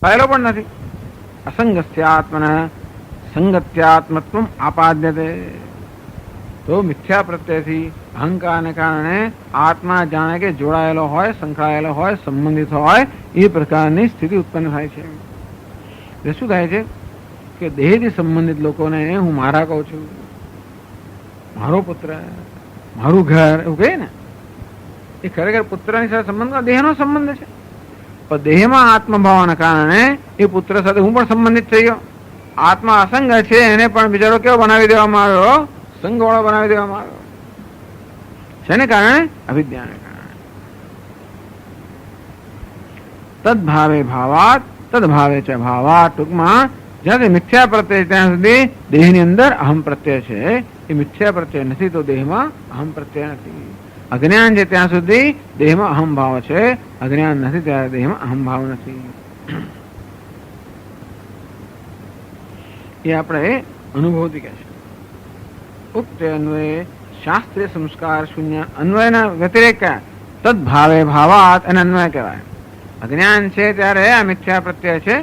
થયેલો પણ નથી. અસંગસ્યાત્મન સંગત્યાત્મત્વ આપાદ્યતે. તો મિથ્યા પ્રત્યયથી અહંકારને કારણે આત્મા જાણે કે જોડાયેલો હોય, સંકળાયેલો હોય, સંબંધિત હોય એ પ્રકારની સ્થિતિ ઉત્પન્ન થાય છે. એ શું થાય છે કે દેહથી સંબંધિત લોકોને હું મારા કહું છું, મારો પુત્ર, મારું ઘર એવું કહે ને, એ ખરેખર પુત્રની સાથે સંબંધ દેહનો સંબંધ છે. પણ દેહમાં આત્મભાવના કારણે એ પુત્ર સાથે હું પણ સંબંધિત થઈ ગયો. આત્મા અસંગ છે એને પણ બિચારો કેવો બનાવી દેવામાં આવ્યો? સંઘવાળો બનાવી દેવામાં આવ્યો. શેને કારણે? અવિદ્યાને કારણે. તદભાવે ભાવાત તદભાવે ચ ભાવાત. ટૂંકમાં જ્યાંથી મિથ્યા પ્રત્યય ત્યાં સુધી દેહની અંદર અહમ પ્રત્યય છે. એ મિથ્યા પ્રત્યય નથી તો દેહમાં અહમ પ્રત્યય નથી. અજ્ઞાન છે ત્યાં સુધી દેહમાં અહમ ભાવ છે, અજ્ઞાન નથી ત્યારે દેહમાં અહમ ભાવ નથી. એ આપણે અનુભવથી કહે છે. ઉક્ત અન્વયે શાસ્ત્રીય સંસ્કાર શૂન્ય. અન્વયના વ્યતિરેક તદભાવે ભાવાત એને અન્વય કહેવાય. અજ્ઞાન છે ત્યારે આ મિથ્યા પ્રત્યય છે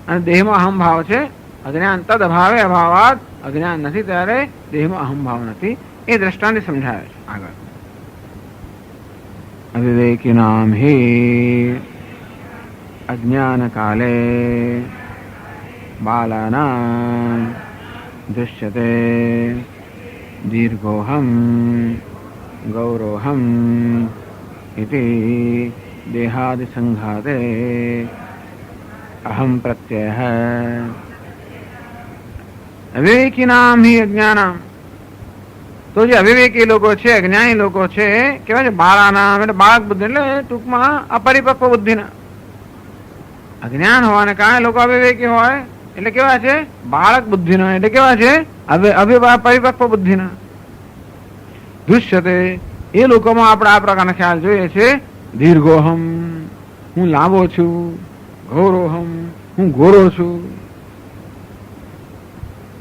અને દેહમાં અહમ ભાવ છે. અજ્ઞાન તદ અભાવે અભાવાત. અજ્ઞાન નથી ત્યારે દેહમાં અહમ ભાવ નથી. એ દ્રષ્ટાંત સમજાવે છે આગળ. અવિવેકિનામ હિ અજ્ઞાન કાલે બાલાનામ દૃશ્યતે દીર્ઘોહમ ગૌરોહમ ઇતિ દેહાદિ સંઘાતે અહમ પ્રત્યયઃ. અવિવેકિનામ હિ અજ્ઞાનામ. તો જે અવિવેકી લોકો છે, અજ્ઞાની લોકો છે, કેવા છે? બાળાનામ એટલે બાળક બુદ્ધિ, એટલે ટૂંકમાં અપરિપક્વ બુદ્ધિના. અજ્ઞાન હોવાને કારણે લોકો અવિવેકી હોય એટલે કેવા છે? બાળક બુદ્ધિના. એટલે કેવા છે? પરિપક્વ બુદ્ધિના. દૃશ્યતે એ લોકોમાં આપણે આ પ્રકારના ખ્યાલ જોઈએ છે. દીર્ઘોહમ હું લાંબો છું, ગૌરોહમ હું ગોરો છું.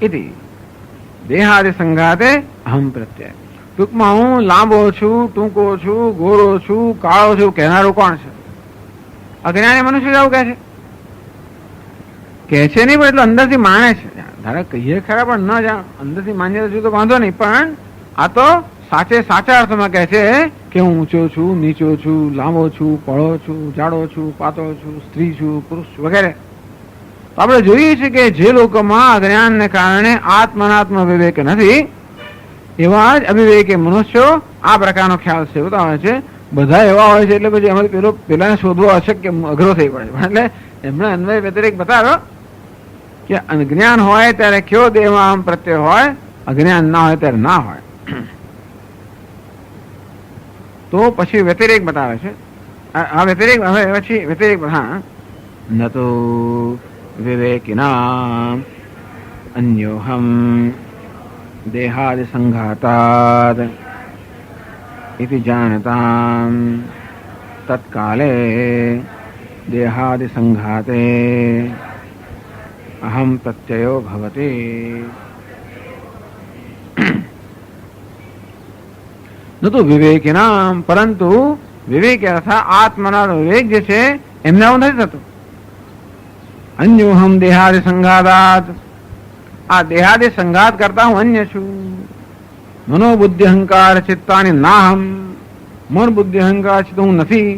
ઇતિ દેહાદિ સંઘાતે અહમ પ્રત્યય. ટૂંકમાં હું લાંબો છું, ટૂંકો છું, ગોરો છું, કાળો છું કહેનારું કોણ છે? અજ્ઞાની મનુષ્ય આવું કહે છે નહીં, પણ એટલું અંદરથી માને છે. ધારે કહીએ ખરા પણ ન જાણ અંદરથી માન્ય તો વાંધો નહીં, પણ આ તો સાચા અર્થમાં કહે છે કે હું ઊંચો છું, નીચો છું, લાંબો છું, પળો છું, જાડો છું, પાતળો છું, સ્ત્રી છું, પુરુષ છું વગેરે. તો આપણે જોઈએ છીએ કે જે લોકોમાં અજ્ઞાનને કારણે આત્મનાત્મ વિવેક નથી એવા જ અવિવેકી મનુષ્યો આ પ્રકારનો ખ્યાલ સેવતા હોય છે. બધા એવા હોય છે એટલે પછી અમારે પેલાને શોધવો અશક્ય અઘરો થઈ પડે. એટલે એમણે અન્વય વ્યતિરેક બતાવ્યો કે અજ્ઞાન હોય ત્યારે કયો દેહમાં આમ પ્રત્યય હોય, અજ્ઞાન ના હોય ત્યારે ના હોય. તો પછી વ્યતિરેક બતાવે છે. આ વ્યતિરેક હવે પછી વ્યતિરેક હા ન તો વિવેકિનામ અન્યોહમ દેહાદિ સંઘાતાદ ઇતિ જાનતામ તત્કાલે દેહાદિ સંઘાતે અહમ પ્રત્યયો ભવતિ. ન તો વિવેકિનામ, પરંતુ વિવેક અર્થાત આત્મના વિવેક જે છે એમને આવું નથી થતું. અન્યોહમ દેહાદિ સંઘાતાત. આ દેહાદિ સંઘાત કરતા હું અન્ય છું. મનોબુદ્ધિ અહંકાર ચિત્તાની નાહમ. મન બુદ્ધિ અહંકાર ચિત્ત હું નથી.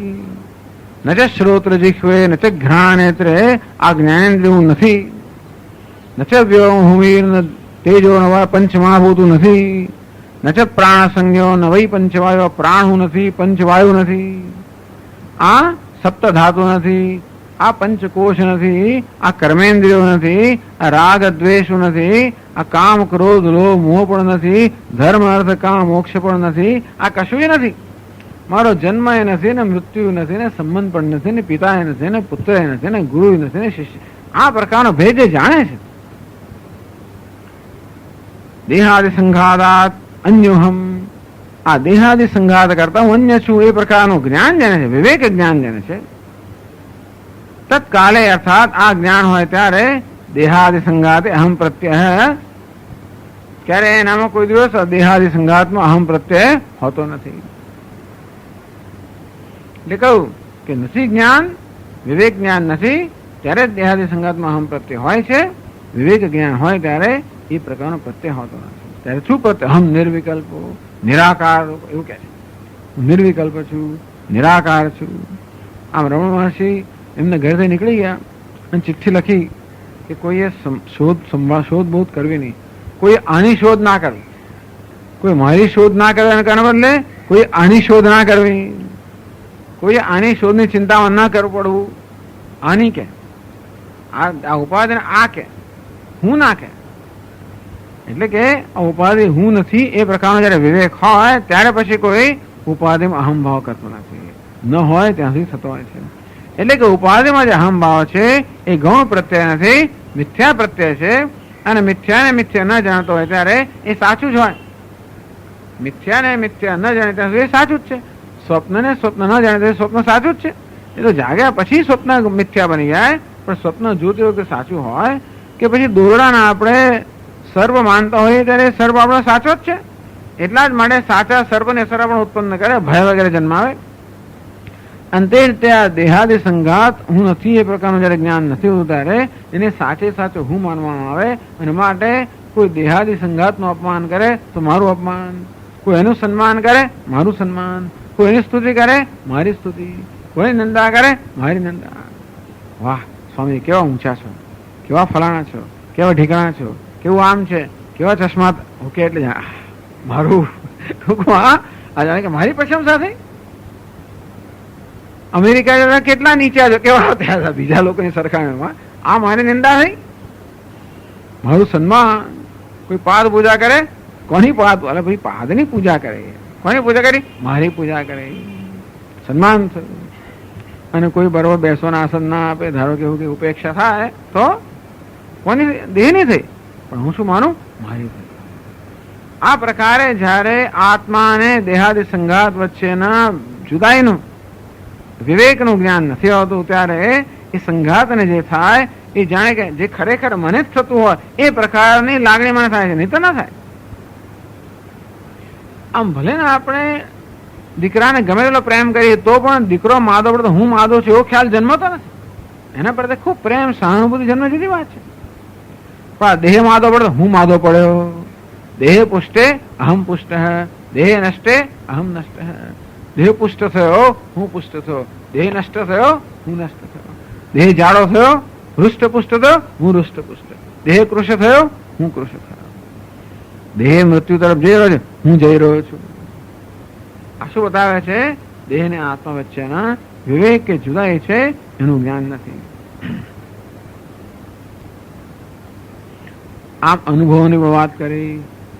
ન ચ શ્રોત્ર જીહ્વે ન ચ ઘ્રાણેત્રે આ જ્ઞાનેન્દ્રિય હું નથી. ન ચ વ્યોમભૂમિર તેજો નવા પંચમહાભૂત નથી. ન ચ પ્રાણ સંજ્ઞો ન વૈ પંચવાયુ પ્રાણ હું નથી, પંચવાયુ નથી, આ સપ્ત ધાતુ નથી, આ પંચકોશ નથી, આ કર્મેન્દ્રિયો નથી, આ રાગ દ્વેષ નથી, આ કામ ક્રોધ લોભ મોહ પણ નથી, ધર્મ અર્થ કામ મોક્ષ પણ નથી, આ કશું નથી. મારો જન્મ એ નથી ને મૃત્યુ નથી ને સંબંધ પણ નથી ને પિતા એ નથી ને પુત્ર એ નથી ને ગુરુ નથી ને શિષ્ય. આ પ્રકારનો ભેદ જે જાણે છે. દેહાદિ સંઘાતાત અન્યોહમ. આ દેહાદિ સંઘાત કરતા હું અન્ય છું એ પ્રકારનું જ્ઞાન જેને છે, વિવેક જ્ઞાન જેને છે, તત્કાલે અર્થાત આ જ્ઞાન હોય ત્યારે દેહાદિ સંઘાતે અહમ પ્રત્યય. ક્યારે એનામાં કોઈ દિવસ દેહાદિ સંઘાતમાં અહમ પ્રત્યય હોતો નથી. એટલે કહું કે નથી જ્ઞાન, વિવેક જ્ઞાન નથી, ત્યારે જ દેહાદી સંગાતમાં અહમ પ્રત્યય હોય છે. વિવેક જ્ઞાન હોય ત્યારે એ પ્રકારનો પ્રત્યય હોતો નથી. ત્યારે શું પ્રત્યય? અહમ નિર્વિકલ્પો, નિરાકાર, એવું કહે છે. હું નિર્વિકલ્પ છું, નિરાકાર છું. આમ રમણ મહર્ષિ એમને ઘરેથી નીકળી ગયા અને ચિઠ્ઠી લખી કે કોઈએ શોધબોધ કરવી નહીં, કોઈ આની શોધ ના કરવી, કોઈ મારી શોધ ના કરવી, એના બદલે કોઈ આની શોધ ના કરવી, કોઈ આની શોધની ચિંતામાં ના કરવું પડવું. આની કે આ ઉપાધિ આ કે હું ના કે, એટલે કે આ ઉપાધિ હું નથી એ પ્રકારનો જયારે વિવેક હોય ત્યારે પછી કોઈ ઉપાધિમાં અહમભાવ કરતો નથી. ન હોય ત્યાંથી થતો હોય છે. એટલે કે ઉપાધિમાં જે અહમભાવ છે એ ગૌણ પ્રત્યય નથી, મિથ્યા પ્રત્યય છે. અને મિથ્યાને મિથ્યા ન જાણતો હોય ત્યારે એ સાચું જ હોય. મિથ્યાને મિથ્યા ન જાણે ત્યાં સુધી એ સાચું જ છે. સ્વપ્નને સ્વપ્ન ન જાણે તો સ્વપ્ન સાચું જ છે. એ તો જાગ્યા પછી સ્વપ્ન મિથ્યા બની જાય, પણ સ્વપ્ન જોતી વખતે સાચું હોય કે પછી દોરડાના આપણે સર્પ માનતા હોઈએ ત્યારે સર્પ આપણો સાચો જ છે. એટલા જ માટે સાચા સર્પને સર્પ પણ ઉત્પન્ન કરે, ભય વગેરે જન્માવે. અંતે રીતે આ દેહાદી સંઘાત હું નથી એ પ્રકારનું જયારે જ્ઞાન નથી હોતું ત્યારે એને સાચે સાચો હું માનવામાં આવે. અને માટે કોઈ દેહાદી સંઘાતનું અપમાન કરે તો મારું અપમાન, કોઈ એનું સન્માન કરે મારું સન્માન, કોઈ એની સ્તુતિ કરે મારી સ્તુતિ, કોઈ નિંદા કરે મારી નિંદા. વાહ સ્વામી કેવા ઊંચા છો, કેવા ફલાણા છો, કેવા ઢીકણા છો, કેવું આમ છે, કેવા ચશ્મા ઓકે, એટલે મારું જાણે કે મારી પ્રશંસા થઈ. અમેરિકા કેટલા નીચા છો, કેવા થયા હતા બીજા લોકોની સરખામણીમાં, આ મારી નિંદા થઈ, મારું સન્માન. કોઈ પાદ પૂજા કરે, કોની પાદ? અરે ભાઈ પાદની પૂજા કરે, કોની પૂજા કરી? મારી પૂજા કરે, સન્માન થયું. અને કોઈ બરોબર બેસવાના આસન ના આપે, ધારો કે એવું કે ઉપેક્ષા થાય તો કોની? દેહની થઈ, પણ હું શું માનું? મારી થઈ. આ પ્રકારે જયારે આત્મા અને દેહાદી સંઘાત વચ્ચેના જુદાઈનું વિવેકનું જ્ઞાન નથી આવતું ત્યારે એ સંઘાતને જે થાય એ જાણે કે જે ખરેખર મને જ થતું હોય એ પ્રકારની લાગણી મને થાય છે, નહીં તો ના થાય. આમ ભલે ને આપણે દીકરાને ગમે તેટલો પ્રેમ કરીએ તો પણ દીકરો માદો પડે તો હું માદો છું એવો ખ્યાલ જન્મતો નથી. એના પ્રત્યે ખૂબ પ્રેમ સહાનુભૂતિ જન્મ જુદી વાત છે. પણ દેહ માદો પડે તો હું માદો પડ્યો, દેહ પુષ્ટે અહમ પુષ્ટ, દેહ નષ્ટે અહમ નષ્ટ. દેહ પુષ્ટ થયો હું પુષ્ટ થયો, દેહ નષ્ટ થયો હું નષ્ટ થયો, દેહ જાડો થયો હૃષ્ટ પુષ્ટ થયો હું હૃષ્ટ પુષ્ટ, દેહ કૃશ થયો હું કૃશ થયો, દેહ મૃત્યુ તરફ જઈ રહ્યો છે હું જઈ રહ્યો છું. આ શું બતાવે છે? દેહ ને આત્મા વચ્ચેના વિવેક કે જુદાઈ છે એનું જ્ઞાન નથી. આમ અનુભવોની પણ વાત કરી,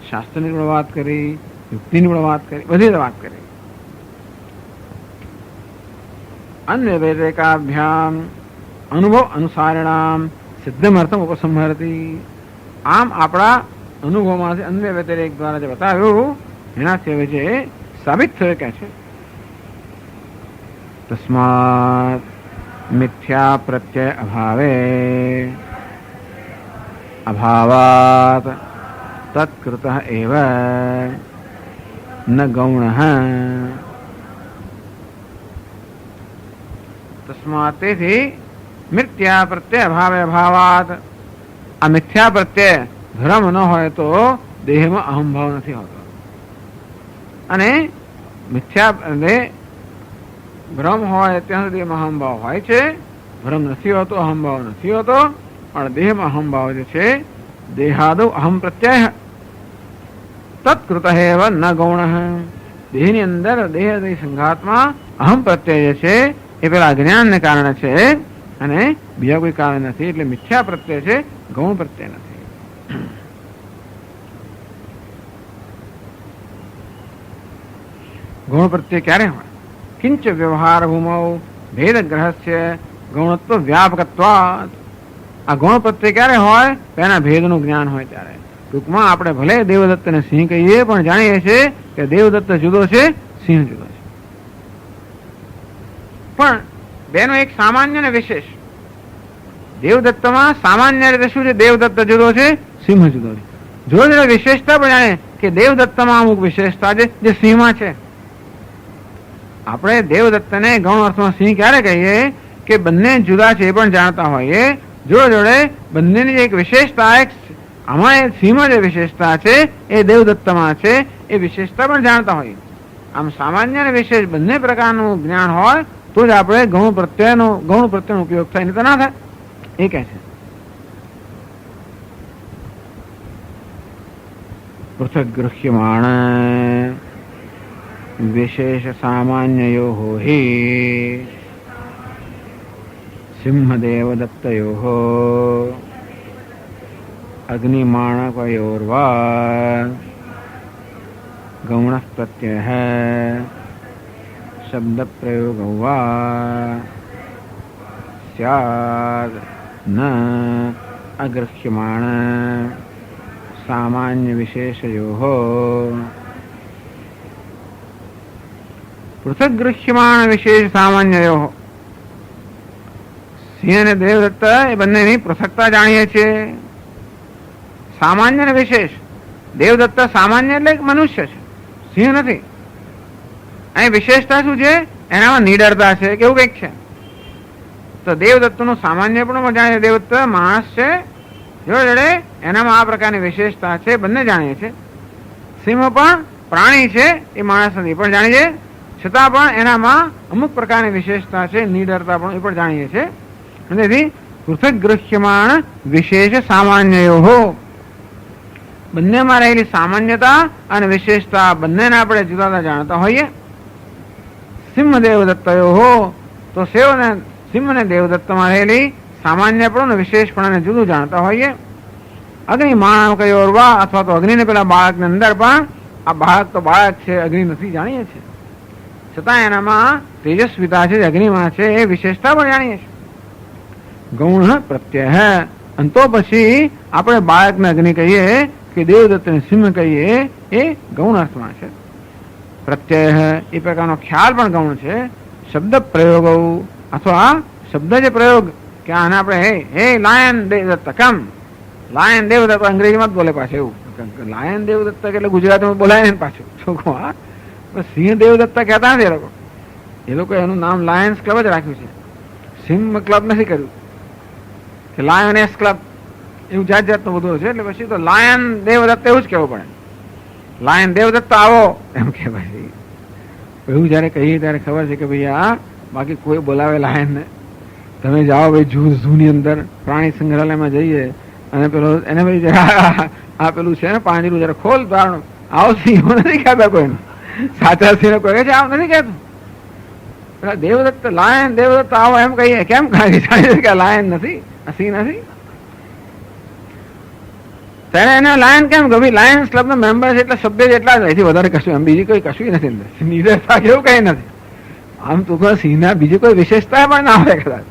શાસ્ત્રની પણ વાત કરી, યુક્તિની પણ વાત કરી, બધી વાત કરી. અન્ય વૈરેકાભ્યામ અનુભવ અનુસારણામ સિદ્ધમર્થમ ઉપસંહરતી. આમ આપણા અનુભવમાંથી અન્ય વ્યતિરેક દ્વારા જે બતાવ્યું એનાથી હવે જે સાબિત થયું કે છે તસ્માત મિથ્યા પ્રત્યય અભાવે અભાવાત તત્કૃત એવ ન ગૌણ. તસ્માત તેથી મિથ્યા પ્રત્યય અભાવે અભાવાત, આ મિથ્યા પ્રત્યય ભ્રમ ન હોય તો દેહમાં અહમભાવ નથી હોતો. અને મિથ્યા ભ્રમ હોય ત્યાં સુધી અહમભાવ હોય છે, ભ્રમ નથી હોતો, અહમભાવ નથી હોતો. પણ દેહમાં અહમભાવ જે છે દેહાદો અહમ પ્રત્યય તત્કૃત એવ ન ગૌણ. દેહની અંદર દેહ સંઘાતમાં અહમ પ્રત્યય જે છે એ પેલા અજ્ઞાનને કારણે છે અને બીજા કોઈ કારણ નથી. એટલે મિથ્યા પ્રત્યય છે, ગૌણ પ્રત્યય નથી. ગૌણ પ્રત્યય ક્યારે હોય? કિંચ વ્યવહાર ભૂમૌ ભેદ ગ્રહસ્ય ગૌણત્વ વ્યાપકત્વાત. આ ગૌણ પ્રત્યય ક્યારે હોય? તેના ભેદનું જ્ઞાન હોય ત્યારે. ટૂંકમાં આપણે ભલે દેવદત્તને સિંહ કહીએ પણ જાણીએ છીએ કે દેવદત્ત જુદો છે, સિંહ જુદો છે. પણ બેનો એક સામાન્ય ને વિશેષ. દેવદત્તમાં સામાન્ય રીતે શું છે? દેવદત્ત જુદો છે, સિંહ જુદો છે. જો વિશેષતા પણ જાણે કે દેવદત્તમાં અમુક વિશેષતા છે જે સિંહમાં છે. આપણે દેવદત્તને ગૌણ અર્થમાં સિંહ ક્યારે કહીએ કે બંને જુદા છે એ પણ જાણતા હોઈએ, જોડે જોડે બંનેની એક વિશેષતા, એક આમાં સિંહ જે વિશેષતા છે એ દેવદત્તમાં છે એ વિશેષતા પણ જાણતા હોઈએ. આમ સામાન્ય અને વિશેષ બંને પ્રકારનું જ્ઞાન હોય તો જ આપણે ગૌણ પ્રત્યયનો ઉપયોગ થાય, નહીં તો ના થાય. એ કહે છે પૃથક ગૃહ્યમાણ વિશેષ સામાન્યયો હિ સિંહદેવદત્તયો અગ્નિમાણકયોર્વા ગૌણ પ્રત્યય શબ્દ પ્રયોગો વા સ્યાદ ન અગૃહ્યમાણ સામાન્ય વિશેષયો પૃથક ગૃહ્યમાણ વિશેષ સામાન્યયો. સિંહ અને દેવદત્ત એ બંનેની પૃથકતા જાણીએ છીએ. સામાન્ય અને વિશેષ. દેવદત્ત સામાન્ય એટલે મનુષ્ય છે, સિંહ નથી. અહીં વિશેષતા શું છે? એનામાં નિડરતા છે, કેવું કંઈક છે. તો દેવદત્તનું સામાન્ય પણ જાણીએ, દેવદત્ત માણસ છે, જોડે એનામાં આ પ્રકારની વિશેષતા છે, બંને જાણીએ છીએ. સિંહ પણ પ્રાણી છે, એ માણસ નથી પણ જાણીએ, છતાં પણ એનામાં અમુક પ્રકારની વિશેષતા છે, નિડરતા પણ એ પણ જાણીએ છીએ. તેથી પૃથક ગૃહ્યમાણ વિશેષ સામાન્યયો, બંનેમાં રહેલી સામાન્યતા અને વિશેષતા બંનેને આપણે જુદા જુદા જાણતા હોઈએ. સિંહ દેવદત્તયો, તો સિંહ અને દેવદત્તમાં રહેલી સામાન્ય પણ અને વિશેષ પણ જુદું જાણતા હોઈએ. અગ્નિ માણકયોર્વા, અથવા તો અગ્નિને પેલા બાળકની અંદર પણ આ બાળક તો બાળક છે, અગ્નિ નથી, જાણીએ છીએ, છતાં એનામાં તેજસ્વીતા છે, અગ્નિમાં છે, એ વિશેષતા પણ જાણીએ છીએ. ગૌણ પ્રત્યય, અને તો પછી આપણે બાળકને અગ્નિ કહીએ કે દેવદત્તને સિંહ કહીએ, એ ગૌણ અર્થમાં છે. પ્રત્યય એ પ્રકારનો ખ્યાલ પણ ગૌણ છે. શબ્દ પ્રયોગો, અથવા શબ્દ જે પ્રયોગ કે આને આપણે હે લાયન દેવદત્ત, કેમ લાયન દેવદત્ત અંગ્રેજીમાં જ બોલે પાછું એવું. લાયન દેવદત્ત એટલે ગુજરાતીમાં બોલાય ને પાછું છોકરો. હા, સિંહ દેવદત્ત કહેતા નથી એ લોકો એનું નામ લાયન્સ ક્લબ જ રાખ્યું છે, સિંહ ક્લબ નથી કર્યું કે લાયનેસ ક્લબ, એવું જાત જાતનું બધું છે. એટલે પછી તો લાયન દેવદત્ત એવું જ કહેવું પડે. લાયન દેવદત્ત આવો એમ કે ભાઈ એવું જયારે કહીએ ત્યારે ખબર છે કે ભાઈ આ બાકી કોઈ બોલાવે લાયનને. તમે જાઓ ભાઈ ઝૂની અંદર પ્રાણી સંગ્રહાલયમાં જઈએ અને પેલો એને ભાઈ આ પેલું છે ને પાંજરું જયારે ખોલ તો આવો સિંહ નથી કહેતા કોઈનું, સાચા સિંહ કોઈ છે આવ નથી કહેતું. દેવદત્ત લાયન દેવદત્ત આવો એમ કહીએ, કેમ કે લાયન નથી, સિંહ નથી. એને લાયન કેમ કે લાયન્સ ક્લબ ના મેમ્બર છે એટલે સભ્ય જેટલા જ, એથી વધારે કશું, એમ બીજી કોઈ કશું નથી, નિડરતા કેવું કઈ નથી. આમ તો સિંહ ના બીજી કોઈ વિશેષતા પણ ના હોય કદાચ,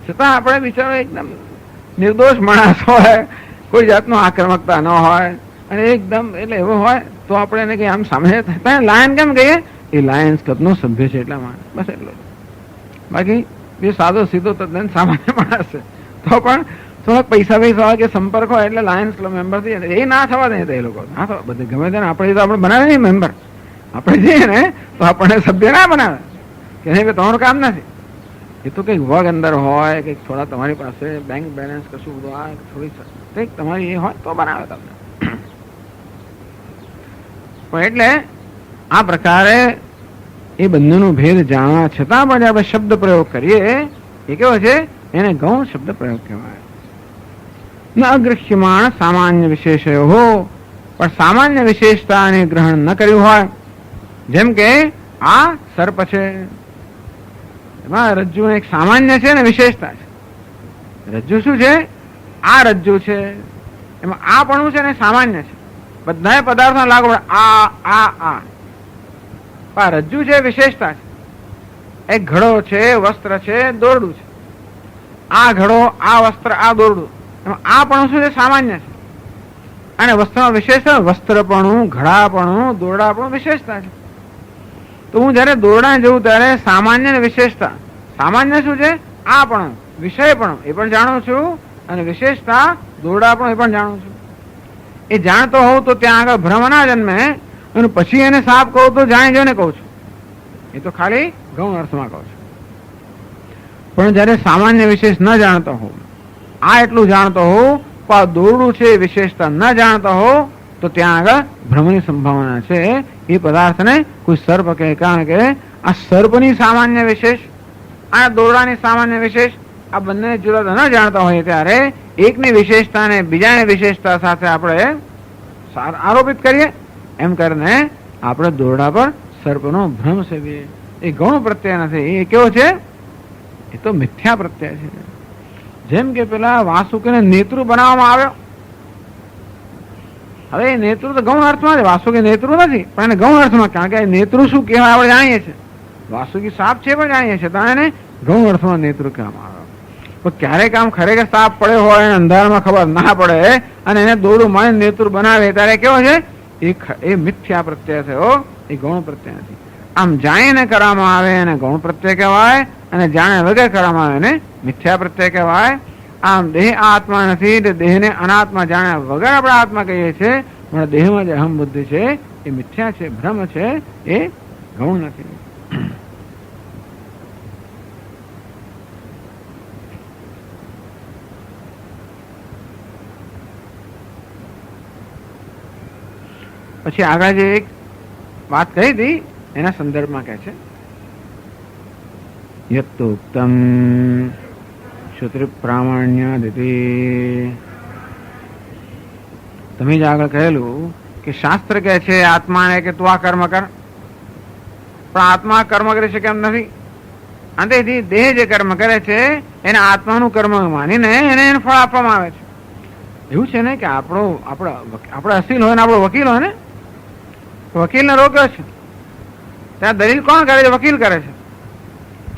છતાં આપણે બિચારો એકદમ નિર્દોષ માણસ હોય, કોઈ જાતનો આક્રમકતા ન હોય અને એકદમ એટલે એવો હોય તો આપણે એને કઈ આમ સામે લાયન કેમ કહીએ? એ લાયન્સ ક્લબ નો સભ્ય છે એટલા માટે, બસ એટલો. બાકી એ સાદો સીધો તદ્દન સામાન્ય માણસ છે, તો પણ થોડાક પૈસા હોય કે સંપર્ક હોય એટલે લાયન્સ ક્લબ મેમ્બર થઈ જાય. એ ના થવા દે એ લોકો, ના થવા બધે ગમે તેને આપણે તો આપણે બનાવે નહીં મેમ્બર, આપણે જઈએ ને તો આપણને સભ્ય ના બનાવે કે નહીં કે તમારું કામ નથી. એ તો કંઈક વર્ગ અંદર હોય, કંઈક થોડા તમારી પાસે બેંક બેલેન્સ કશું બધું આ થોડી કંઈક તમારી એ હોય તો બનાવે તમને. પણ એટલે આ પ્રકારે એ બંનેનો ભેદ જાણવા છતાં પણ આપણે શબ્દ પ્રયોગ કરીએ એ કેવો છે? એને ગૌણ શબ્દ પ્રયોગ કહેવાય. ન અગૃહ્યમાણ સામાન્ય વિશેષયો હો, પણ સામાન્ય વિશેષતાને ગ્રહણ ન કર્યું હોય. જેમ કે આ સર્પ છે, એમાં રજ્જુ એક સામાન્ય છે ને વિશેષતા છે. રજ્જુ શું છે? આ રજ્જુ છે, એમાં આ પણ છે ને સામાન્ય છે, બધા પદાર્થો લાગુ પડે આ રજ્જુ છે વિશેષતા છે. એક ઘડો છે, વસ્ત્ર છે, દોરડું છે. આ ઘડો, આ વસ્ત્ર, આ દોરડું, એમાં આ પણ શું છે? સામાન્ય છે. અને વસ્ત્રમાં વિશેષતા, વસ્ત્રપણું, ઘડાપણું, દોરડાપણું વિશેષતા છે. તો હું જયારે દોરડા જોઉં ત્યારે સામાન્ય ને વિશેષતા, સામાન્ય શું છે? આ પણ વિષય પણ એ પણ જાણું છું, અને વિશેષતા દોરડા પણ એ પણ જાણું છું. એ જાણતો હોઉં તો ત્યાં આગળ ભ્રમ ના જન્મે, અને પછી એને સાફ કહું તો જાણી જોઈને કહું છું. એ તો ખાલી ગૌણ અર્થમાં કહું છું. પણ જયારે સામાન્ય વિશેષ ન જાણતો હો, આ એટલું જાણતો હો, પણ આ દોરડું છે વિશેષતા ન જાણતો હો, તો ત્યાં આગળ ભ્રમની સંભાવના છે. એ પદાર્થને કોઈ સર્પ કહે, કારણ કે આ સર્પની સામાન્ય વિશેષ, આ દોરડાની સામાન્ય વિશેષ, આ બંને જુદા ન જાણતા હોય ત્યારે એકની વિશેષતા ને બીજાની વિશેષતા સાથે આપણે આરોપિત કરીએ. એમ કરીને આપણે દોરડા પર સર્પનો ભ્રમ સેવીએ. એ ગૌણ પ્રત્યય નથી, એ કેવો છે? એ તો મિથ્યા પ્રત્યય છે. જેમ કે પેલા વાસુકીને નેતૃ બનાવવામાં આવ્યો. હવે એ નેતૃ તો ગૌણ અર્થમાં છે, વાસુકી નેતૃ નથી, પણ એને ગૌણ અર્થમાં, કારણ કે નેતૃ શું કહેવાય આપણે જાણીએ છીએ, વાસુકી સાપ છે પણ જાણીએ છીએ, તો એને ગૌણ અર્થમાં નેતૃ કહેવામાં આવે. તો ક્યારેક આમ ખરેખર સાપ પડ્યો હોય અને અંધારામાં ખબર ના પડે અને એને દોરડું મારી નેતૃ બનાવે ત્યારે કેવો છે? એ મિથ્યા પ્રત્યય થયો, એ ગૌણ પ્રત્યય નથી. આમ જાણીને કરવામાં આવે એને ગૌણ પ્રત્યય કહેવાય, અને જાણે વગર કરવામાં આવે એને મિથ્યા પ્રત્યય કહેવાય. આમ દેહ આત્મા નથી, દેહને અનાત્મા જાણ્યા વગર આપણે આત્મા કહીએ છીએ, પણ દેહમાં જે અહમ બુદ્ધિ છે એ મિથ્યા છે, ભ્રમ છે, એ ગૌણ નથી. પછી આગળ જે એક વાત કહી હતી એના સંદર્ભમાં કહે છે, યત્તોક્તમ શ્રુતિ પ્રામાણ્યાદિતિ. તમે જ આગળ કહેલું કે શાસ્ત્ર કહે છે આત્માને કે તું આ કર્મ કર, પણ આત્મા કર્મ કરી શકે એમ નથી. અંતેથી દેહ જે કર્મ કરે છે એને આત્માનું કર્મ માનીને એને ફળ આપવામાં આવે છે. એવું છે ને કે આપણે અસીલ હોય ને આપણો વકીલ હોય ને, વકીલને રોક્યો છે, ત્યાં દલીલ કોણ કરે છે? વકીલ કરે છે.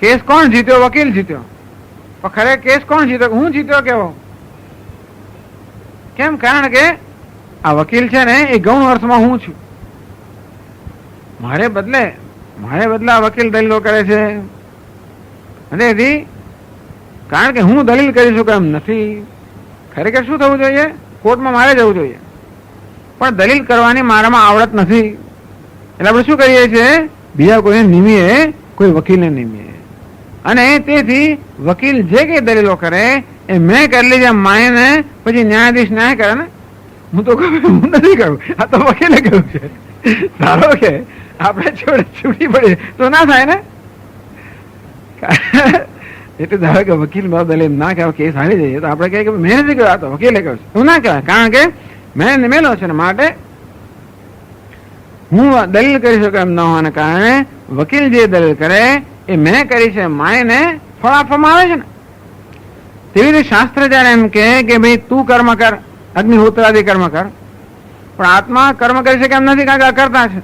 કેસ કોણ જીત્યો? વકીલ જીત્યો. પણ ખરે કેસ કોણ જીત્યો? હું જીત્યો કેવો? કેમ? કારણ કે આ વકીલ છે ને એ ગૌણ અર્થમાં હું છું. મારે બદલે આ વકીલ દલીલો કરે છે. અને કારણ કે હું દલીલ કરી શકું એમ નથી. ખરેખર શું થવું જોઈએ? કોર્ટમાં મારે જવું જોઈએ, પણ દલીલ કરવાની મારામાં આવડત નથી. એટલે આપણે શું કરીએ છીએ? બીજા કોઈને નિમીએ, કોઈ વકીલને નિમીએ, અને તેથી વકીલ જે કઈ દલીલો કરે એ મેં કરેલી છે માને પછી ન્યાયાધીશ ન્યાય કરે ને. હું તો હું નથી કરું, આ તો વકીલે કહ્યું છે. ધારો કે આપણે છૂટી પડીએ તો ના થાય ને. એટલે ધારો કે વકીલ દલીલ ના કહેવાય, કેસ હારી જઈએ તો આપણે કહીએ કે મેં નથી કહ્યું, આ તો વકીલે કહ્યું છે, એવું ના કહેવાય. કારણ કે મેં નિમેલો છે ને, માટે હું દલીલ કરી શકું એમ ન હોવાને કારણે વકીલ જે દલીલ કરે એ મેં કરી છે માયને ફળ આપવામાં આવે છે ને. તેવી રીતે શાસ્ત્ર જયારે એમ કે ભાઈ તું કર્મ કર, અગ્નિહોત્રાદિ કર્મ કર, પણ આત્મા કર્મ કરી શકે એમ નથી, કારણ કે અકર્તા છે.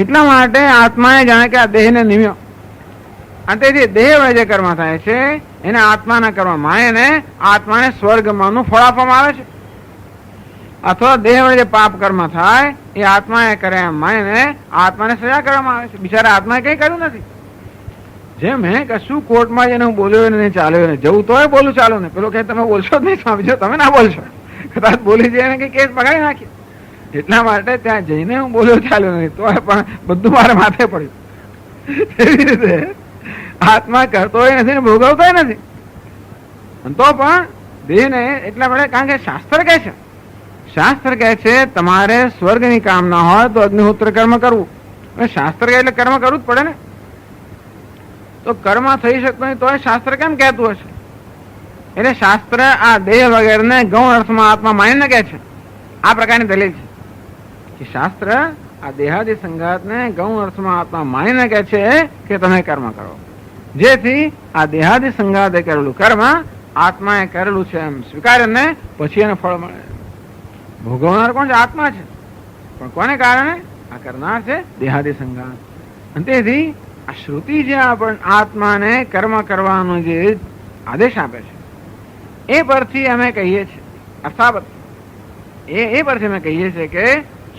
એટલા માટે આત્માએ જાણે કે આ દેહને નિમ્યો, અને તેથી દેહ વડે જે કર્મ થાય છે એને આત્માના કર્મ માયને આત્માને સ્વર્ગમાંનું ફળ આપવામાં આવે છે. અથવા દેહ વડે જે પાપ કર્મ થાય એ આત્માએ કરે એમ માયને આત્માને સજા કરવામાં આવે છે. બિચારા આત્માએ કઈ કર્યું નથી. જેમ હે કશું કોર્ટમાં જઈને હું બોલ્યો નહીં, ચાલ્યો ને, જવું તોય બોલું ચાલો ને, પેલો કે તમે બોલશો જ નહીં, સમજો તમે ના બોલશો, કદાચ બોલી જઈને કે કેસ પકડી નાખીએ. એટલા માટે ત્યાં જઈને હું બોલ્યો ચાલ્યો નહીં, તોય પણ બધું મારે માથે પડ્યું. એવી રીતે આત્મા કરતોય નથી ને ભોગવતોય નથી, તો પણ દેહને એટલા માટે, કારણ કે શાસ્ત્ર કહે છે, તમારે સ્વર્ગની કામના હોય તો અગ્નિહોત્ર કર્મ કરવું. શાસ્ત્ર કહે એટલે કર્મ કરવું જ પડે ને. તો કર્મ થઈ શકતો નહીં તો શાસ્ત્ર કેમ કહેતું હશે? એટલે શાસ્ત્ર આ દેહ વગેરેને ગૌણ અર્થમાં આત્મા માનીને કહે છે. આ પ્રકારની દલીલ છે કે શાસ્ત્ર આ દેહાદિ સંઘાતને ગૌણ અર્થમાં આત્મા માનીને કહે છે કે તમે કર્મ કરો, જેથી આ દેહાદિ સંઘાતે કરેલું કર્મ આત્માએ કરેલું છે એમ સ્વીકારીને પછી એને ફળ મળે. ભોગવનાર કોણ છે? આત્મા છે, પણ કોને કારણે? આ કરનાર છે દેહાદિ સંઘાત. અને તેથી આ શ્રુતિ જે આત્માને કર્મ કરવાનો જે આદેશ આપે છે એ પરથી અમે કહીએ છીએ, અર્થાત એ પરથી અમે કહીએ છીએ કે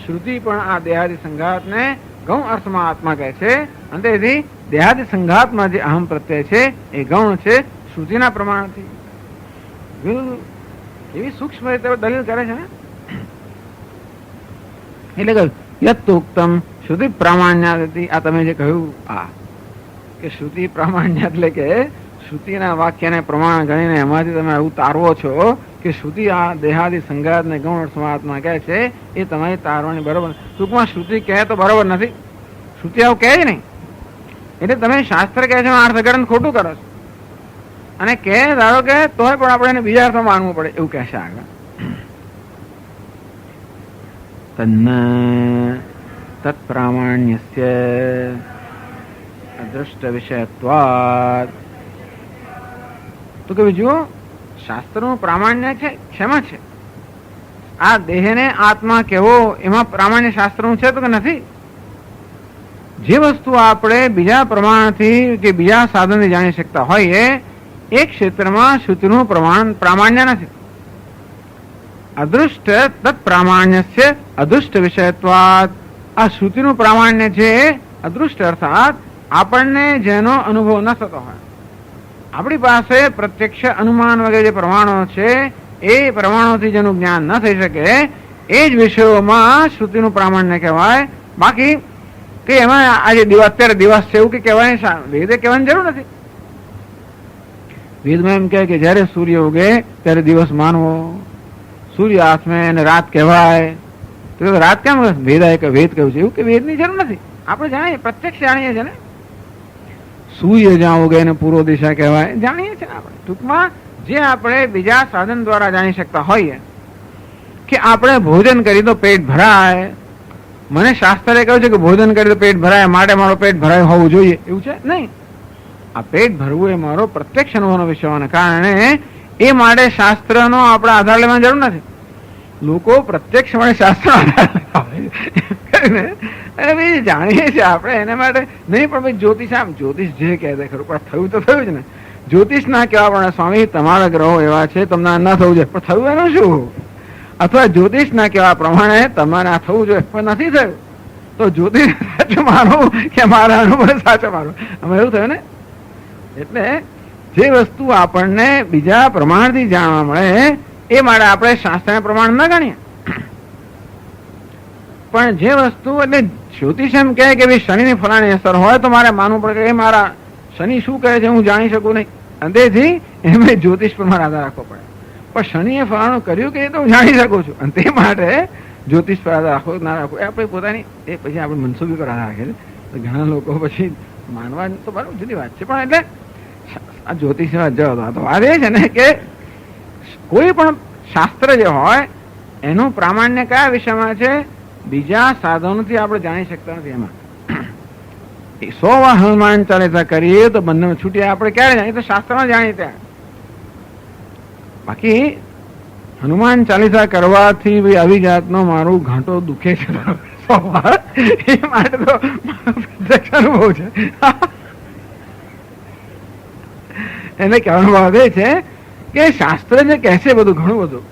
શ્રુતિ પણ આ દેહાદિ સંઘાતને ગૌણ અર્થમાં આત્મા કહે છે. અને તેથી દેહાદિ સંઘાતમાં જે અહમ પ્રત્યય છે એ ગૌણ છે શ્રુતિના પ્રમાણથી. એવી સૂક્ષ્મ રીતે દલીલ કરે છે ને. એટલે કહ્યું યત્તોક્તમ શ્રુતિ પ્રામાણ્યાદિતિ. આ તમે જે કહ્યું આ કે શ્રુતિ પ્રામાણ્ય એટલે કે શ્રુતિના વાક્યને પ્રમાણ ગણીને એમાંથી તમે એવું તારવો છો કે શ્રુતિ આ દેહાદી સંઘાતને ગૌણ સમાત્મા કહે છે એ તમારી તારવાની બરોબર. ટૂંકમાં શ્રુતિ કહે તો બરોબર નથી, શ્રુતિ આવું કહે જ નહીં. એટલે તમે શાસ્ત્ર કહે છે અર્થઘટન ખોટું કરો છો, અને કહે ધારો કે તોય પણ આપણે એને બીજા અર્થમાં માનવું પડે એવું કહેશે આગળ. તત્પ્રામાણ્યસ્ય અદૃષ્ટ વિષયત્વાદ. તો કે જુઓ, શાસ્ત્રનું પ્રામાણ્ય છે શેમાં છે? આ દેહને આત્મા કેવો એમાં પ્રામાણ્ય શાસ્ત્રનું છે તો કે નથી. જે વસ્તુ આપણે બીજા પ્રમાણથી કે બીજા સાધનથી જાણી શકતા હોઈએ એ ક્ષેત્રમાં શ્રુતિનું પ્રામાણ્ય નથી. અદૃષ્ટ તત્પ્રામાણ્યસ્ય અદૃષ્ટ વિષયત્વાદ. આ શ્રુતિનું પ્રામાણ્ય છે અદૃષ્ટ, અર્થાત આપણને જેનો અનુભવ ન થતો હોય. આપણી પાસે પ્રત્યક્ષ અનુમાન વગેરે જે પ્રમાણો છે એ પ્રમાણોથી જેનું જ્ઞાન ન થઈ શકે એ જ વિષયોમાં શ્રુતિનું પ્રામાણ્ય કહેવાય. બાકી કે એમાં આજે અત્યારે દિવસ છે એવું કે કહેવાય, વેદે કહેવાની જરૂર નથી. વેદમાં એમ કહે કે જયારે સૂર્ય ઉગે ત્યારે દિવસ માનવો, સૂર્ય આથમે એને રાત કહેવાય. તો રાત કેમ વેદ કહ્યું છે એવું કે વેદની જરૂર નથી. આપણે જાણીએ, પ્રત્યક્ષ જાણીએ છીએ ને. સૂર્ય જ્યાં ઉગે એને પૂર્વ દિશા કહેવાય, જાણીએ છીએ આપણે. ટૂંકમાં જે આપણે બીજા સાધન દ્વારા જાણી શકતા હોઈએ કે આપણે ભોજન કરી તો પેટ ભરાય, મને શાસ્ત્રે કહ્યું છે કે ભોજન કરી તો પેટ ભરાય માટે મારો પેટ ભરાય હોવું જોઈએ એવું છે નહીં. આ પેટ ભરવું એ મારો પ્રત્યક્ષ અનુભવનો વિષય હોવાને કારણે એ માટે શાસ્ત્રનો આપણે આધાર લેવાની જરૂર નથી. લોકો પ્રત્યક્ષ માટે શાસ્ત્ર જાણીએ છીએ આપણે એના માટે નહીં. પણ ભાઈ જ્યોતિષ આમ જ્યોતિષ જે કહે છે ખરું, પણ થયું તો થયું જ ને. જ્યોતિષ ના કહેવા પણ સ્વામી તમારા ગ્રહો એવા છે તમને ન થવું જોઈએ, પણ થયું એનું શું? અથવા જ્યોતિષ ના કહેવા પ્રમાણે તમારે આ થવું જોઈએ પણ નથી થયું, તો જ્યોતિષ સાચું માનવું કે મારા અનુભવ સાચો માનવું, અમે એવું થયું ને. એટલે જે વસ્તુ આપણને બીજા પ્રમાણથી જાણવા મળે એ માટે આપણે શાસ્ત્રના પ્રમાણ ન ગણીએ. પણ જે વસ્તુ એટલે જ્યોતિષ એમ કહે કે ભાઈ શનિની ફલાણી અસર હોય તો મારે માનવું પડે કે એ મારા શનિ શું કહે છે હું જાણી શકું નહીં, અને તેથી એમને જ્યોતિષ પર મારે આધાર રાખવો પડે. પણ શનિએ ફલાણું કર્યું કે એ તો હું જાણી શકું છું, અને તે માટે જ્યોતિષ પર આધાર રાખવો ના રાખવો એ આપણે પોતાની એ પછી આપણે મનસુબી પર આધાર રાખે છે. ઘણા લોકો પછી માનવા તો બરાબર જુદી વાત છે, પણ એટલે આ જ્યોતિષ જવા તો વાત એ છે ને કે કોઈ પણ શાસ્ત્ર જે હોય એનું પ્રામાણ્ય કયા વિષયમાં છે? બીજા સાધનોથી આપણે જાણી શકતા નથી. એમાં 100 વાર હનુમાન ચાલીસા કરીએ તો બંને છૂટીએ આપણે ક્યારે જાણીએ? તો શાસ્ત્રમાં જાણીએ ત્યાં. બાકી હનુમાન ચાલીસા કરવાથી ભાઈ આવી જાતનો મારું ઘાંટો દુખે છે 100 વાર, એ માટે તો પ્રત્યક્ષ અનુભવ છે. એને કહેવાનો ભાવ એ છે કે શાસ્ત્ર જે કહે છે બધું ઘણું બધું,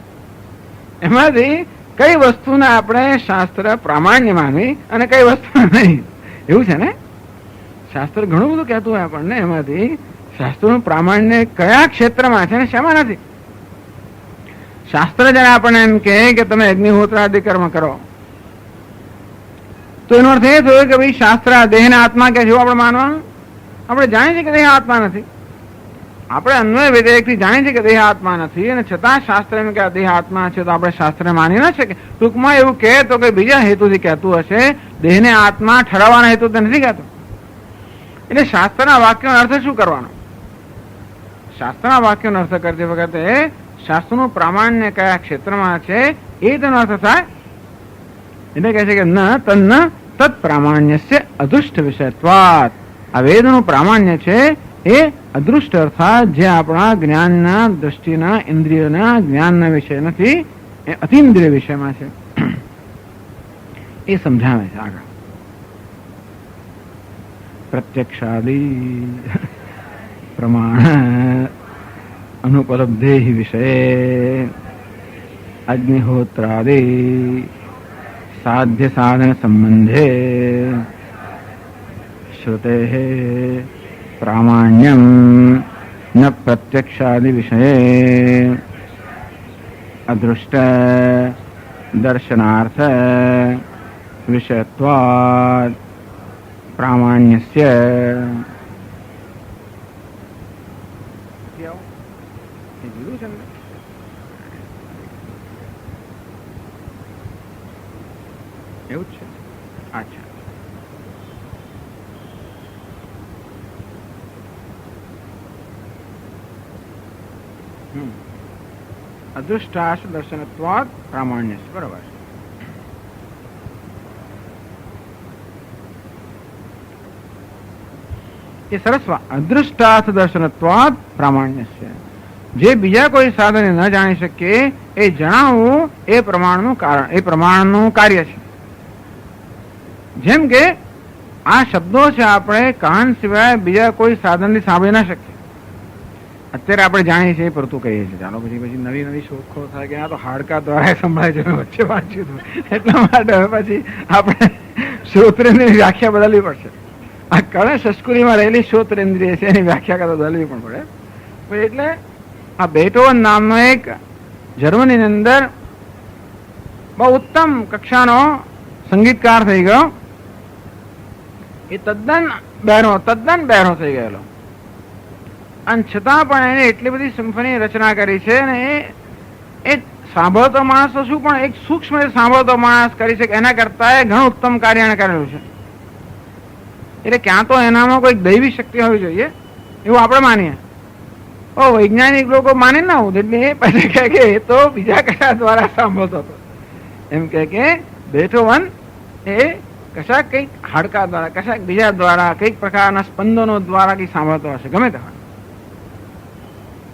એમાંથી કઈ વસ્તુને આપણે શાસ્ત્ર પ્રામાણ્ય માનવી અને કઈ વસ્તુ નહીં એવું છે ને. શાસ્ત્ર ઘણું બધું કહેતું હોય આપણને, એમાંથી શાસ્ત્રનું પ્રામાણ્ય કયા ક્ષેત્રમાં છે ને શેમાં નથી. શાસ્ત્ર જયારે આપણને એમ કહે કે તમે અગ્નિહોત્રાદિ કર્મ કરો તો એનો અર્થ એ થયો કે ભાઈ શાસ્ત્ર દેહને આત્મા કે જેવું આપણે માનવાનું. આપણે જાણીએ છીએ કે દેહ આત્મા નથી, આપણે અન્વય વિધેયકથી જાણીએ છીએ કે દેહ આત્મા નથી, અને છતાં શાસ્ત્ર એમ કે આ દેહ આત્મા છે તો આપણે શાસ્ત્ર માની ના શકીએ. ટૂંકમાં એવું કહે તો કે બીજા હેતુથી કહેતું હશે, દેહને આત્મા ઠરાવવાના હેતુથી નથી કહેતો. એટલે શાસ્ત્રના વાક્યનો અર્થ શું કરવાનો? શાસ્ત્રના વાક્યનો અર્થ કરતી વખતે શાસ્ત્રનું પ્રામાણ્ય કયા ક્ષેત્રમાં છે એ તેનો અર્થ થાય. એટલે કહે છે કે ન તન્ન તત્ પ્રામાણ્યસ્ય અદૃષ્ટ વિષયત્વાત. આ વેદનું પ્રામાણ્ય છે એ અદૃષ્ટ અર્થાત જે આપણા જ્ઞાનના દ્રષ્ટિના ઇન્દ્રિયના જ્ઞાનના વિષય નથી, એ અતિન્દ્રિય વિષયમાં છે. એ સમજાવે છે આગળ. પ્રત્યક્ષાદિ પ્રમાણ અનુપલબ્ધે વિષય અગ્નિહોત્રાદિ સાધ્ય સાધન સંબંધે શ્રુતે प्रामाण्यम न प्रत्यक्षादि विषये अदृष्ट दर्शनार्थ विषयत्वात् प्रामाण्यस्य જુદું છે એવું જ છે. અચ્છા, અદૃષ્ટાશ દર્શનત્વાદ પ્રામાણ્ય, બરોબર. એ સરસ વાત. અદૃષ્ટાર્થ દર્શનત્વાદ પ્રામાણ્ય છે. જે બીજા કોઈ સાધને ન જાણી શકે એ જણાવવું એ પ્રમાણનું કારણ, એ પ્રમાણનું કાર્ય છે. જેમ કે આ શબ્દો છે આપણે કાન સિવાય બીજા કોઈ સાધનથી સાંભળી ના શકીએ. અત્યારે આપણે જાણીએ છીએ પરતું કહીએ છીએ. ચાલો પછી નવી નવી શોધખોળ થાય કે આ તો હાડકા દ્વારા સંભળાય છે, વચ્ચે વાંચ્યું હતું, એટલા માટે હવે પછી આપણે શ્રોત્રેન્દ્રની વ્યાખ્યા બદલવી પડશે. આ કણે સંસ્કૃતિમાં રહેલી શ્રોત્રેન્દ્રિય છે એની વ્યાખ્યા કરતા બદલવી પણ પડે. એટલે આ બેટોવન નામનો એક જર્મનીની અંદર બહુ ઉત્તમ કક્ષાનો સંગીતકાર થઈ ગયો. એ તદ્દન બહેરો થઈ ગયેલો, અને છતાં પણ એને એટલી બધી સિમ્ફની રચના કરી છે. અને એ સાંભળતો માણસ તો શું, પણ એક સૂક્ષ્મ સાંભળતો માણસ કરી શકે એના કરતા ઘણું ઉત્તમ કાર્ય એને કરેલું છે. એટલે ક્યાં તો એનામાં કોઈ દૈવી શક્તિ હોવી જોઈએ એવું આપણે માનીએ. વૈજ્ઞાનિક લોકો માને ના હોવું, એટલે એ પછી કહે કે એ તો બીજા કશા દ્વારા સાંભળતો હતો. એમ કે બેટોવન એ કશાક કંઈક હાડકા દ્વારા, કશાક બીજા દ્વારા, કંઈક પ્રકારના સ્પંદનો દ્વારા કંઈક સાંભળતો હશે, ગમે તે.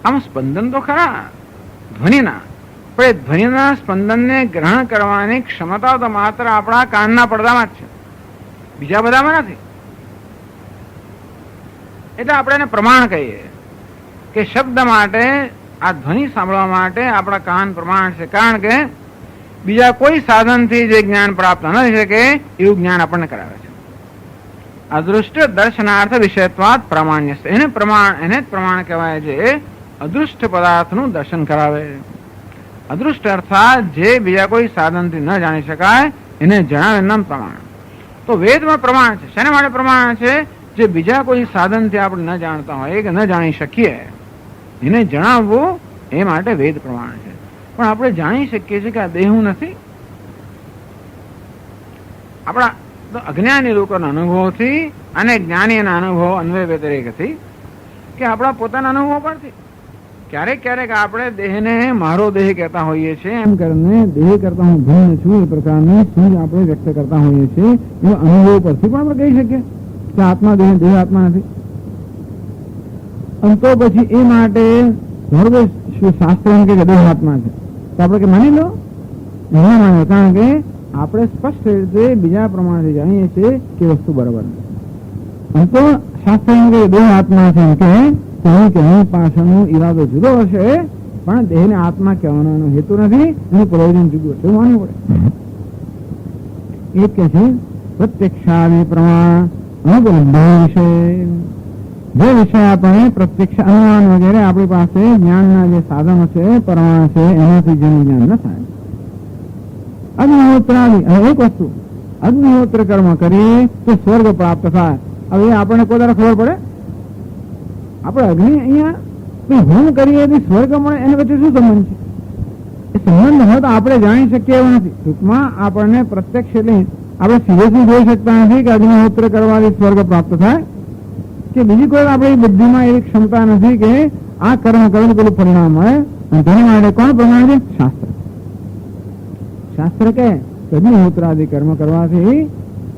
આમ સ્પંદન તો ખરા ધ્વનિના, પણ એ ધ્વનિના સ્પંદનને ગ્રહણ કરવાની ક્ષમતા તો માત્ર આપણા કાનના પડદામાં જ છે, બીજા બધામાં નથી. એટલે આપણે એને પ્રમાણ કહીએ કે શબ્દ માટે, આ ધ્વનિ સાંભળવા માટે આપણા કાન પ્રમાણ છે. કારણ કે બીજા કોઈ સાધનથી જે જ્ઞાન પ્રાપ્ત ન થઈ શકે એવું જ્ઞાન આપણને કરાવે છે. અદૃષ્ટ દર્શનાર્થ વિષયત્વાદ પ્રામાણ્ય, એને જ પ્રમાણ કહેવાય છે અદૃષ્ટ પદાર્થનું દર્શન કરાવે. અદૃષ્ટ અર્થાત જે બીજા કોઈ સાધનથી ન જાણી શકાય એને જણાવે નામ પ્રમાણ. તો વેદમાં પ્રમાણ છે. શેના માટે પ્રમાણ છે? જે બીજા કોઈ સાધનથી આપણે ન જાણતા હોય કે ન જાણી શકીએ એને જણાવવું એ માટે વેદ પ્રમાણ છે. પણ આપણે જાણી શકીએ છીએ કે આ દેહું નથી. આપણા અજ્ઞાની લોકોના અનુભવથી અને જ્ઞાનીના અનુભવ અન્વય વ્યતિરેકથી કે આપણા પોતાના અનુભવ પરથી ક્યારેક ક્યારેક આપણે દેહને મારો દેહ કહેતા હોઈએ છીએ. એમ કરીને દેહ કરતા હું ભિન્ન છું એ પ્રકારની ચીજ આપણે વ્યક્ત કરતા હોઈએ છીએ. એવા અનુભવ પરથી પણ આપણે કહી શકીએ કે આત્મા દેહ, દેહ આત્મા નથી. અને તો પછી એ માટે શાસ્ત્ર એમ કે દેહ આત્મા છે તો આપણે કે માની લો, ના માન્યો. કારણ કે આપણે સ્પષ્ટ રીતે બીજા પ્રમાણથી જાણીએ છીએ કે વસ્તુ બરાબર નથી. અને તો શાસ્ત્ર એમ કે દેહ આત્મા છે કે તેની પાછળનો ઈરાદો જુદો હશે, પણ દેહને આત્મા કહેવાનો હેતુ નથી, એનું પ્રયોજન જુદું હશે, માનવું પડે. એ કે છે પ્રત્યક્ષાદિ પ્રમાણ અનુપલબ્ધ વિષય. જે વિષય આપણે પ્રત્યક્ષ અનુમાન વગેરે આપણી પાસે જ્ઞાનના જે સાધનો છે, પરમાણ છે, એનાથી જેનું જ્ઞાન ન થાય. અગ્નિહોત્રાદિ, એક વસ્તુ અગ્નિહોત્ર કર્મ કરી તો સ્વર્ગ પ્રાપ્ત થાય. હવે આપણને કોઈ દર ખબર પડે? આપણે અગ્નિ અહીંયા હોમ કરીએ તો સ્વર્ગ મળે, એની વચ્ચે શું સંબંધ છે? એ સંબંધ હોય તો આપણે જાણી શકીએ એવું નથી. ટૂંકમાં આપણને પ્રત્યક્ષ એટલે આપણે સિરિયસલી જોઈ શકતા નથી કે અગ્નિહોત્ર કરવાથી સ્વર્ગ પ્રાપ્ત થાય, કે બીજી કોઈ આપણી બુદ્ધિમાં એવી ક્ષમતા નથી કે આ કર્મ કરેલું પેલું પરિણામ મળે. અને તેના માટે કોણ પ્રમાણ છે? શાસ્ત્ર. શાસ્ત્ર કે અગ્નિહોત્રાદિ કર્મ કરવાથી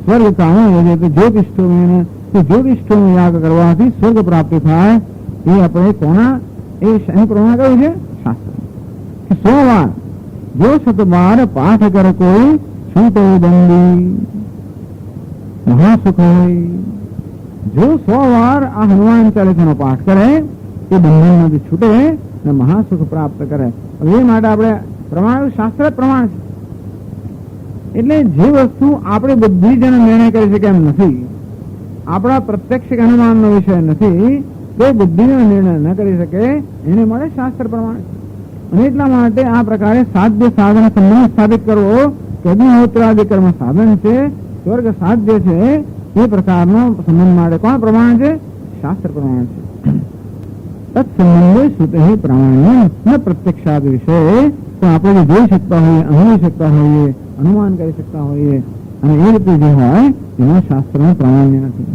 સ્વર્ગ પ્રાપ્ત, જ્યોતિષ્ઠો યાગ કરવાથી સ્વર્ગ પ્રાપ્તિ થાય. એ આપણે કોના એનું પ્રમાણ કયું છે? શાસ્ત્ર. 100 વાર જો 100 પાઠ કરે કોઈ છૂટે દંડી મહાસુખ હોય. જો 100 વાર આ હનુમાન ચાલીસાનો પાઠ કરે એ બંધનમાંથી છૂટે અને મહાસુખ પ્રાપ્ત કરે. એ માટે આપણે પ્રમાણ, શાસ્ત્ર પ્રમાણ છે. એટલે જે વસ્તુ આપણી બુદ્ધિ જેનો નિર્ણય કરી શકે એમ નથી, આપણા પ્રત્યક્ષ અનુમાનનો વિષય નથી, તે બુદ્ધિનો નિર્ણય ન કરી શકે, એને મળે શાસ્ત્ર પ્રમાણ. અને એટલા માટે આ પ્રકારે સાધ્ય સાધન સંબંધ સ્થાપિત કરવો કે અગ્નિહોત્રાદિ કર્મ સાધન છે, સ્વર્ગ સાધ્ય છે, એ પ્રકારનો સંબંધ માટે કોણ પ્રમાણ છે? શાસ્ત્ર પ્રમાણ છે. તત્સંબંધે શ્રુતે પ્રામાણ્ય ન પ્રત્યક્ષાદ વિષય. તો આપણે જોઈ શકતા હોઈએ, અનુભવી શકતા હોઈએ, અનુમાન કરી શકતા હોઈએ અને એ રીતે જે હોય એમાં શાસ્ત્રનું પ્રામાણ્ય નથી.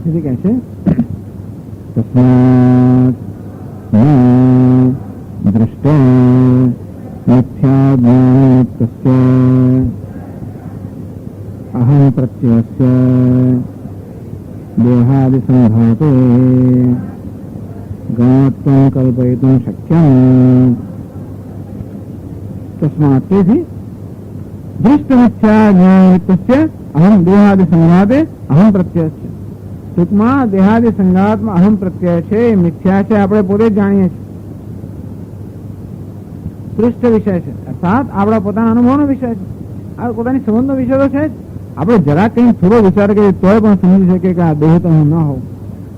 એટલે કહે છે તસ્માત દ્રષ્ટે મિથ્યાજ્ઞાનયુક્તસ્ય અહં પ્રત્યયસ્ય દેહાદિ સંઘાતે ગણત્વં કલ્પયિતું શક્યં. તસ્માત તેથી દૃષ્ટ મિથ્યા જ્ઞાનયુક્તસ્ય અહં દેહાદિ સંઘાતે અહં પ્રત્યયસ્ય. ટૂંકમાં દેહાદિ સંઘાતમાં અહમ પ્રત્યય છે, એ મિથ્યા છે, આપણે પોતે જ જાણીએ છીએ. પૃષ્ઠ વિષય છે, અર્થાત આપણા પોતાના અનુભવનો વિષય છે, આ પોતાની સંબંધનો વિષય તો છે જ. આપણે જરા કંઈ થોડો વિચાર કરીએ તોય પણ સમજી શકીએ કે આ દેહ તો હું ન હોઉં.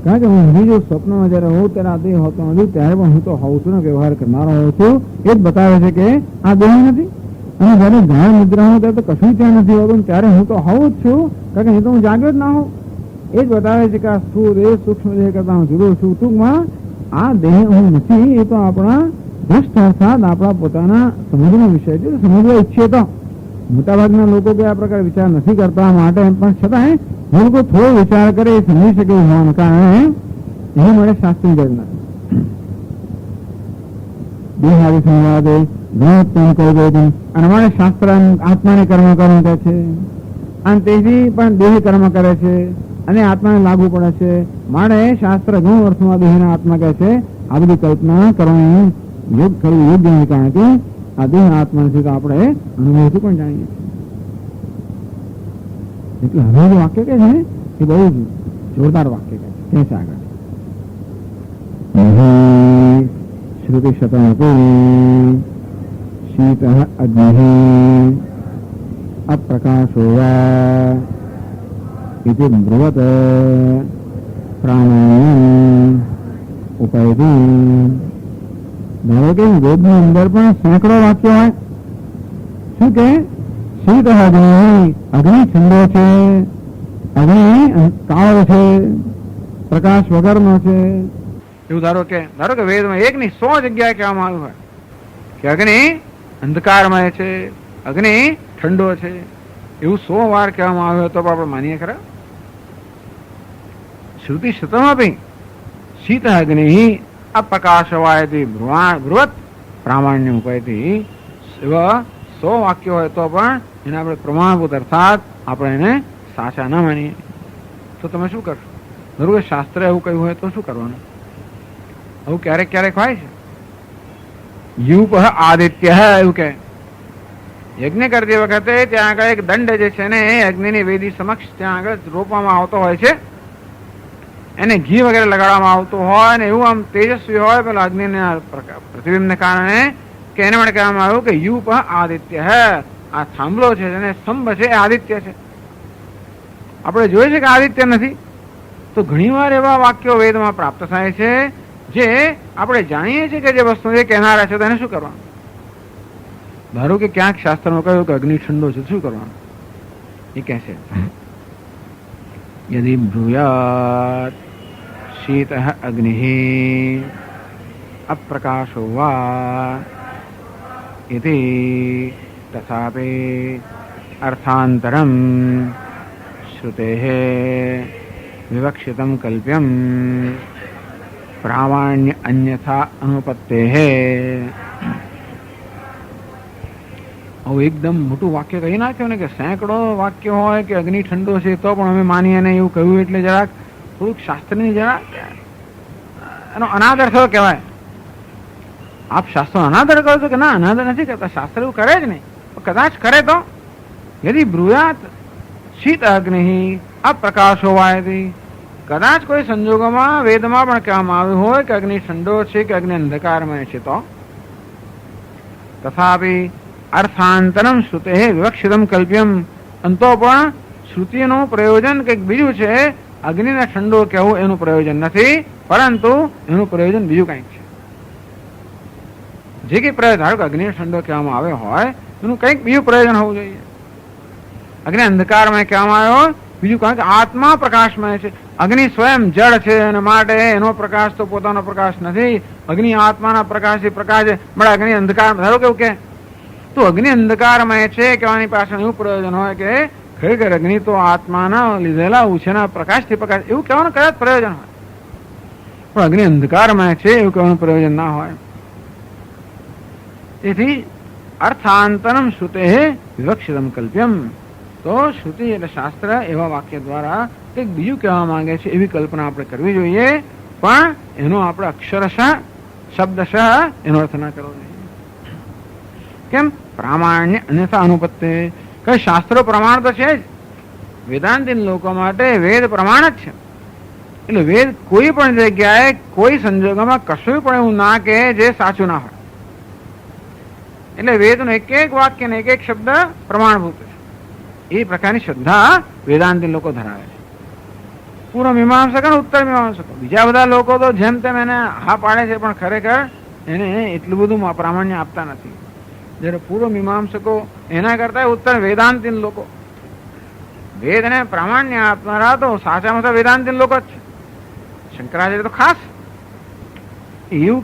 કારણ કે હું બીજો સ્વપ્નમાં જયારે હોઉં ત્યારે આ દેહ હોતો નથી, ત્યારે પણ હું તો હોઉં છું ને, વ્યવહાર કરનારો હોઉં છું. એ જ બતાવે છે કે આ દેહ નથી. અને જયારે ધ્યાન નિદ્રા હોઉં ત્યારે તો કશું ત્યાં નથી હોતું, ત્યારે હું તો હોઉં જ છું, કારણ કે હું તો હું જાગ્યો જ ના હોઉં. એ જ બતાવે છે કે આ સ્થૂળ દેહ સૂક્ષ્મ દેહ કરતા હું જુદો છું. ટૂંકમાં આ દેહ હું નથી, એ તો આપણા દ્રષ્ટ અર્થાત આપણા પોતાના સમજનો વિષય છે. સમજવા ઈચ્છીએ તો મોટાભાગના લોકો કે આ પ્રકાર વિચાર નથી કરતા, માટે પણ છતાંય જે લોકો થોડો વિચાર કરે એ સમજી શકે હોવાના કારણે એને મળે શાસ્ત્રની જરૂર નથી. દેહાદિ સંવાદે ગુણોત્તમ કહી દઉં અને મારે શાસ્ત્ર આત્માને કર્મ કરવું કહે છે, અને તેથી પણ દેહ કર્મ કરે છે અને આત્માને લાગુ પડે છે. માટે શાસ્ત્ર ગુણ અર્થમાં દેહના આત્મા કહે છે. આ બધી કલ્પના કરવાની યોગ કરવું યોગ્ય નહીં, કારણ કે આ દેહ આત્મા નથી તો આપણે અનુભવથી પણ જાણીએ છીએ. એટલે હવે જે વાક્ય કહે છે એ બહુ જ જોરદાર વાક્ય કહે છે. કે છે આગળ શ્રુતિ શતમપી શીત અગ્નિ અપ્રકાશો વા ઇતિ બ્રુવત પ્રાણાયામ ઉપયતિ. ધારો કે વેદની અંદર પણ સેંકડો વાક્યો હોય. શું કે શીત અગ્નિ, અગ્નિ ઠંડો છે, અગ્નિ કાળો છે, પ્રકાશ વગરનો છે. એવું ધારો કે વેદમાં એક ની 100 જગ્યાએ કહેવામાં આવ્યું હોય કે અગ્નિ અંધકારમય છે, અગ્નિ ઠંડો છે. એવું 100 વાર કહેવામાં આવ્યું તો આપણે માનીએ ખરા? શ્રુતિ શતમપી શીત અગ્નિ અપ્રકાશવાયથી બૃહત પ્રામાણ્ય ઉપયથી. એવા 100 વાક્યો હોય તો પણ એને આપણે પ્રમાણભૂત અર્થાત આપણે એને સાચા ના માનીએ તો તમે શું કરશો? બરોબર, શાસ્ત્ર એવું કહ્યું હોય તો શું કરવાનું? આવું ક્યારેક ક્યારેક હોય છે. યુપ આદિત્ય એવું કે યજ્ઞ કરતી વખતે ત્યાં આગળ એક દંડ જે છે ને એ અગ્નિની વેદી સમક્ષ ત્યાં આગળ રોપવામાં આવતો હોય છે. એને ઘી વગેરે લગાડવામાં આવતું હોય ને એવું આમ તેજસ્વી હોય પેલા અગ્નિના પ્રતિબિંબને કારણે કે એને માટે કહેવામાં આવ્યું કે યુપ આદિત્ય હે. આ થાંભલો છે અને સ્તંભ છે એ આદિત્ય છે. આપણે જોઈએ છે કે આદિત્ય નથી. તો ઘણી વાર એવા વાક્યો વેદમાં પ્રાપ્ત થાય છે જે આપણે જાણીએ છીએ કે જે વસ્તુ જે કહેનારા છે તેને શું કરવાનું? ધારો કે ક્યાંક શાસ્ત્રમાં કહ્યું કે અગ્નિ ઠંડો છે, શું કરવાનું? એ કહે છે યદિ બ્રૂયાત શીત અગ્નિ અપ્રકાશો વા ઇતિ તથાપि અર્થાંતરમ શ્રુતેઃ વિવક્ષિતમ કલ્પ્યમ પ્રામાણ્ય અન્યથા અનુપત્તેઃ. હવે એકદમ મોટું વાક્ય કહી નાખ્યું ને કે સેંકડો વાક્ય હોય કે અગ્નિ ઠંડો છે તો પણ અમે માનીએ ને એવું કહ્યું એટલે જરાક થોડુંક શાસ્ત્રની જરાક એનો અનાદર થયો કહેવાય. આપ શાસ્ત્ર અનાદર કરો છો કે ના, અનાદર નથી કરતા, શાસ્ત્ર એવું કરે જ નહીં. કદાચ કરે તો યદિ બ્રુયાત શીત અગ્નિ અપ્રકાશો વાયતિ, કદાચ કોઈ સંજોગોમાં વેદમાં પણ કહેવામાં આવ્યું હોય કે અગ્નિ ઠંડો છે કે અગ્નિ અંધકારમય છે તો તથાપિ અર્થાંતરમ શ્રુતે વિવક્ષિતમ કલ્પ્યમ, અંતો પણ શ્રુતિનું પ્રયોજન કંઈક બીજું છે. અગ્નિને ઠંડો કહેવું એનું પ્રયોજન નથી, પરંતુ એનું પ્રયોજન બીજું કંઈક છે. જે કંઈ પ્રયોજન ધારો કે અગ્નિને ઠંડો કહેવામાં આવે હોય એનું કંઈક બીજું પ્રયોજન હોવું જોઈએ. અગ્નિ અંધકારમાં કહેવામાં આવ્યો બીજું કારણ કે આત્મા પ્રકાશમય છે. અગ્નિ સ્વયં જળ છે અને માટે એનો પ્રકાશ તો પોતાનો પ્રકાશ નથી. અગ્નિ આત્માના પ્રકાશથી પ્રકાશ છે. મળે અગ્નિ અંધકાર, ધારો કેવું કે તો અગ્નિ અંધકારમય છે કહેવાની પાછળ એવું પ્રયોજન હોય કે ખરેખર અગ્નિ તો આત્માના લીધેલા ઉછેના પ્રકાશથી પ્રકાશ, એવું કહેવાનું કદાચ પ્રયોજન હોય, પણ અગ્નિ અંધકારમય છે એવું કહેવાનું પ્રયોજન ના હોય. તેથી અર્થાંતરમ શ્રુતે વિવક્ષિતમ કલ્પ્યમ, તો શ્રુતિ એટલે શાસ્ત્ર એવા વાક્ય દ્વારા કંઈક બીજું કહેવા માંગે છે એવી કલ્પના આપણે કરવી જોઈએ, પણ એનો આપણે અક્ષરશઃ શબ્દશઃ એનો અર્થ ના કરવો જોઈએ. કેમ? પ્રામાણ્ય અન્યથા અનુપત્તે, કઈ શાસ્ત્રો પ્રમાણ તો છે જ. વેદાંતિન લોકો માટે વેદ પ્રમાણ જ છે. એટલે વેદ કોઈ પણ જગ્યાએ કોઈ સંજોગોમાં કશું પણ એવું ના કે જે સાચું ના હોય. એટલે વેદનો એક એક વાક્ય ને એક એક શબ્દ પ્રમાણભૂત છે. એ પ્રકારની શ્રદ્ધા વેદાંતિન લોકો ધરાવે છે. પૂર્વ મીમાંસક અને ઉત્તર મીમાંસક, બીજા બધા લોકો તો જેમ તેમ એને હા પાડે છે, પણ ખરેખર એને એટલું બધું પ્રામાણ્ય આપતા નથી. જ્યારે પૂર્વ મીમાંસકો એના કરતા ઉત્તર વેદાંતિન લોકો, વેદને પ્રામાણ્ય આપનારા તો સાચામાં તો વેદાંતિન લોકો જ છે. શંકરાચાર્ય તો ખાસ એવું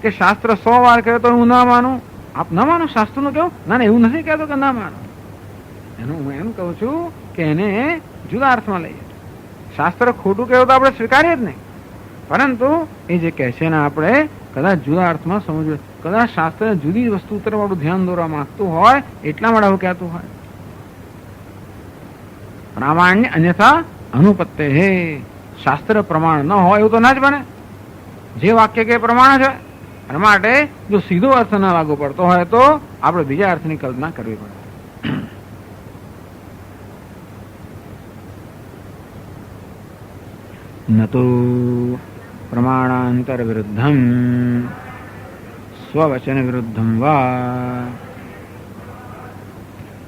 કે શાસ્ત્ર 100 વાર કહે તો હું ના માનું. આપ ના માનો શાસ્ત્રનું કેવું? ના એવું નથી કહેતો કે ના માનો. એનું હું એમ કહું છું કે એને જુદા અર્થમાં લઈએ. શાસ્ત્ર ખોટું કહેવું તો આપણે સ્વીકારીએ જ નહીં, પરંતુ એ જે કહે છે ને આપણે કદાચ જુદા અર્થમાં સમજવું. કદાચ શાસ્ત્ર જુદી વસ્તુ તરફ આપણું ધ્યાન દોરવા માંગતું હોય એટલા માટે આવું કહેતું હોય. પ્રામાણ્ય અન્યથા અનુપત્તે, હે શાસ્ત્ર પ્રમાણ ન હોય એવું તો ના જ બને. જે વાક્ય કે પ્રમાણ છે એના માટે જો સીધો અર્થ ના લાગુ પડતો હોય તો આપણે બીજા અર્થની કલ્પના કરવી પડે. ન તો પ્રમાણાંતર વિરુદ્ધમ સ્વવચન વિરુદ્ધમ વા,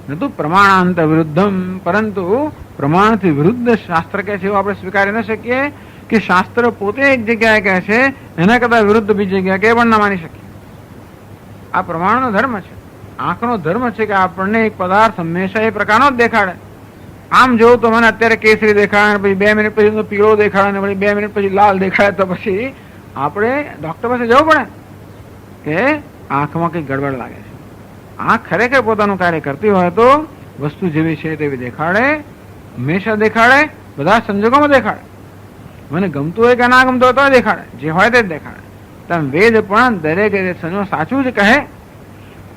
ન તો પ્રમાણાંતર વિરુદ્ધમ, પરંતુ પ્રમાણથી વિરુદ્ધ શાસ્ત્ર કહે છે એવું આપણે સ્વીકારી ન શકીએ કે શાસ્ત્ર પોતે એક જગ્યાએ કહે છે એના કરતા વિરુદ્ધ બીજી જગ્યાએ કે પણ ના માની શકીએ. આ પ્રમાણનો ધર્મ છે, આંખનો ધર્મ છે કે આપણને એક પદાર્થ હંમેશા એ પ્રકારનો જ દેખાડે. આમ જોવું તો મને અત્યારે કેસરી દેખાડે, પછી 2 મિનિટ પછી પીળો દેખાડે, પછી 2 મિનિટ પછી લાલ દેખાડે, તો પછી આપણે ડોક્ટર પાસે જવું પડે કે આંખમાં કઈ ગડબડ લાગે છે. આંખ ખરેખર પોતાનું કાર્ય કરતી હોય તો વસ્તુ જેવી છે તેવી દેખાડે, હંમેશા દેખાડે, બધા સંજોગોમાં દેખાડે. મને ગમતું હોય કે ના ગમતું હોય તો દેખાડે, જે હોય તે જ દેખાડે. તમે વેદ પણ દરેક સંજોગ સાચું જ કહે,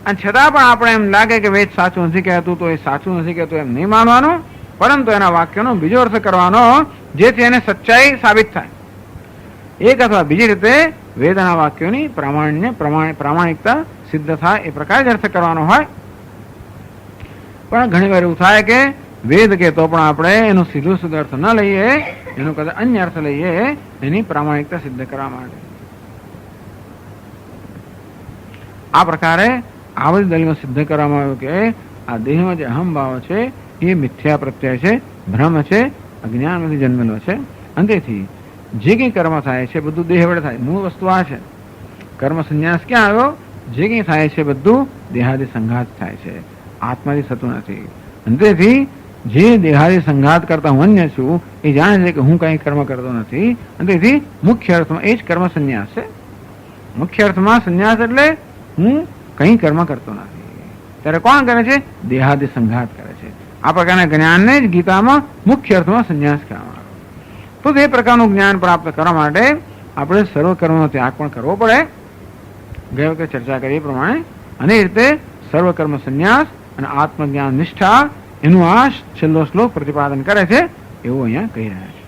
અને છતાં પણ આપણે એમ લાગે કે વેદ સાચું નથી કહેતું તો એ સાચું નથી કહેતું એમ નહીં માનવાનું, પરંતુ એના વાક્યનો બીજો અર્થ કરવાનો જેથી એને સચ્ચાઈ સાબિત થાય. એક અથવા બીજી રીતે વેદના વાક્યોની પ્રામાણિકતા સિદ્ધ થાય એ પ્રકારે જ અર્થ કરવાનો હોય. પણ ઘણી વાર એવું થાય કે વેદ કહેતો પણ આપણે એનો સીધો અર્થ ન લઈએ, એનો કદાચ અન્ય અર્થ લઈએ એની પ્રામાણિકતા સિદ્ધ કરવા માટે. આ પ્રકારે આ બધી દલીલો સિદ્ધ કરવામાં આવ્યું કે આ દેહમાં જે અહમભાવ છે એ મિથ્યા પ્રત્યય છે, ભ્રમ છે, અજ્ઞાનમાંથી જન્મેલો છે. અને તેથી જે કંઈ કર્મ થાય છે બધું દેહ વડે થાય. મૂળ વસ્તુ આ છે. કર્મ સંન્યાસ ક્યાં આવ્યો? જે કંઈ થાય છે બધું દેહાદી સંઘાત થાય છે, આત્માથી થતું નથી. અને તેથી જે દેહાદી સંઘાત કરતા હું અન્ય છું એ જાણે છે કે હું કંઈ કર્મ કરતો નથી. અને તેથી મુખ્ય અર્થમાં એ જ કર્મ સંન્યાસ છે. મુખ્ય અર્થમાં સંન્યાસ એટલે હું કંઈ કર્મ કરતો નથી. ત્યારે કોણ કરે છે? દેહાદી સંઘાત કરે છે. આ પ્રકારના જ્ઞાનને જ ગીતામાં મુખ્ય અર્થમાં સંન્યાસ કહેવામાં આવે. તો તે પ્રકારનું જ્ઞાન પ્રાપ્ત કરવા માટે આપણે સર્વ કર્મનો ત્યાગ પણ કરવો પડે, ગયા વખતે ચર્ચા કરી એ પ્રમાણે. અને એ રીતે સર્વકર્મ સંન્યાસ અને આત્મજ્ઞાન નિષ્ઠા એનું આ છેલ્લો શ્લોક પ્રતિપાદન કરે છે એવું અહીંયા કહી રહ્યા છે.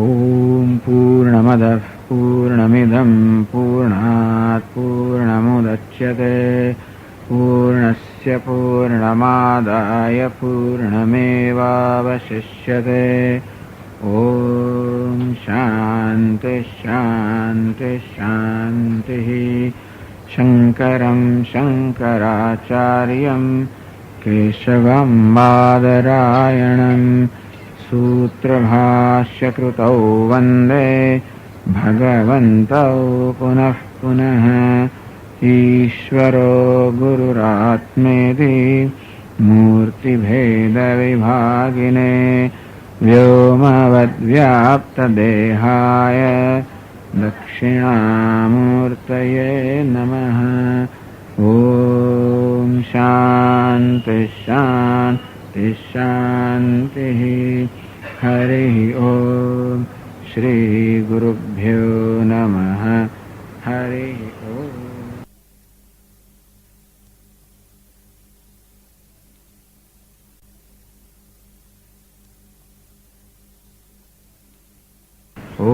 ઓમ પૂર્ણમદ પૂર્ણમિદમ પૂર્ણાત પૂર્ણમુદચ્યતે પૂર્ણસ્ય પૂર્ણમાદાય પૂર્ણમેવાવશિષ્યતે. ઓમ શાંતિ શાંતિ શાંતિ. શંકરં શંકરાચાર્યં કેશવં બાદરાયણં સૂત્રભાષ્યકૃતૌ વંદે ભગવन्तौ પુનઃ પુનઃ. ईश्वरो गुरुरात्मेति मूर्तिभेदविभागिने व्योमवद्व्याप्तदेहाय दक्षिणामूर्तये नमः। ॐ शान्ति शान्ति शान्तिः। हरिः ॐ श्रीगुरुभ्यो नमः। हरिः ॐ। ॐ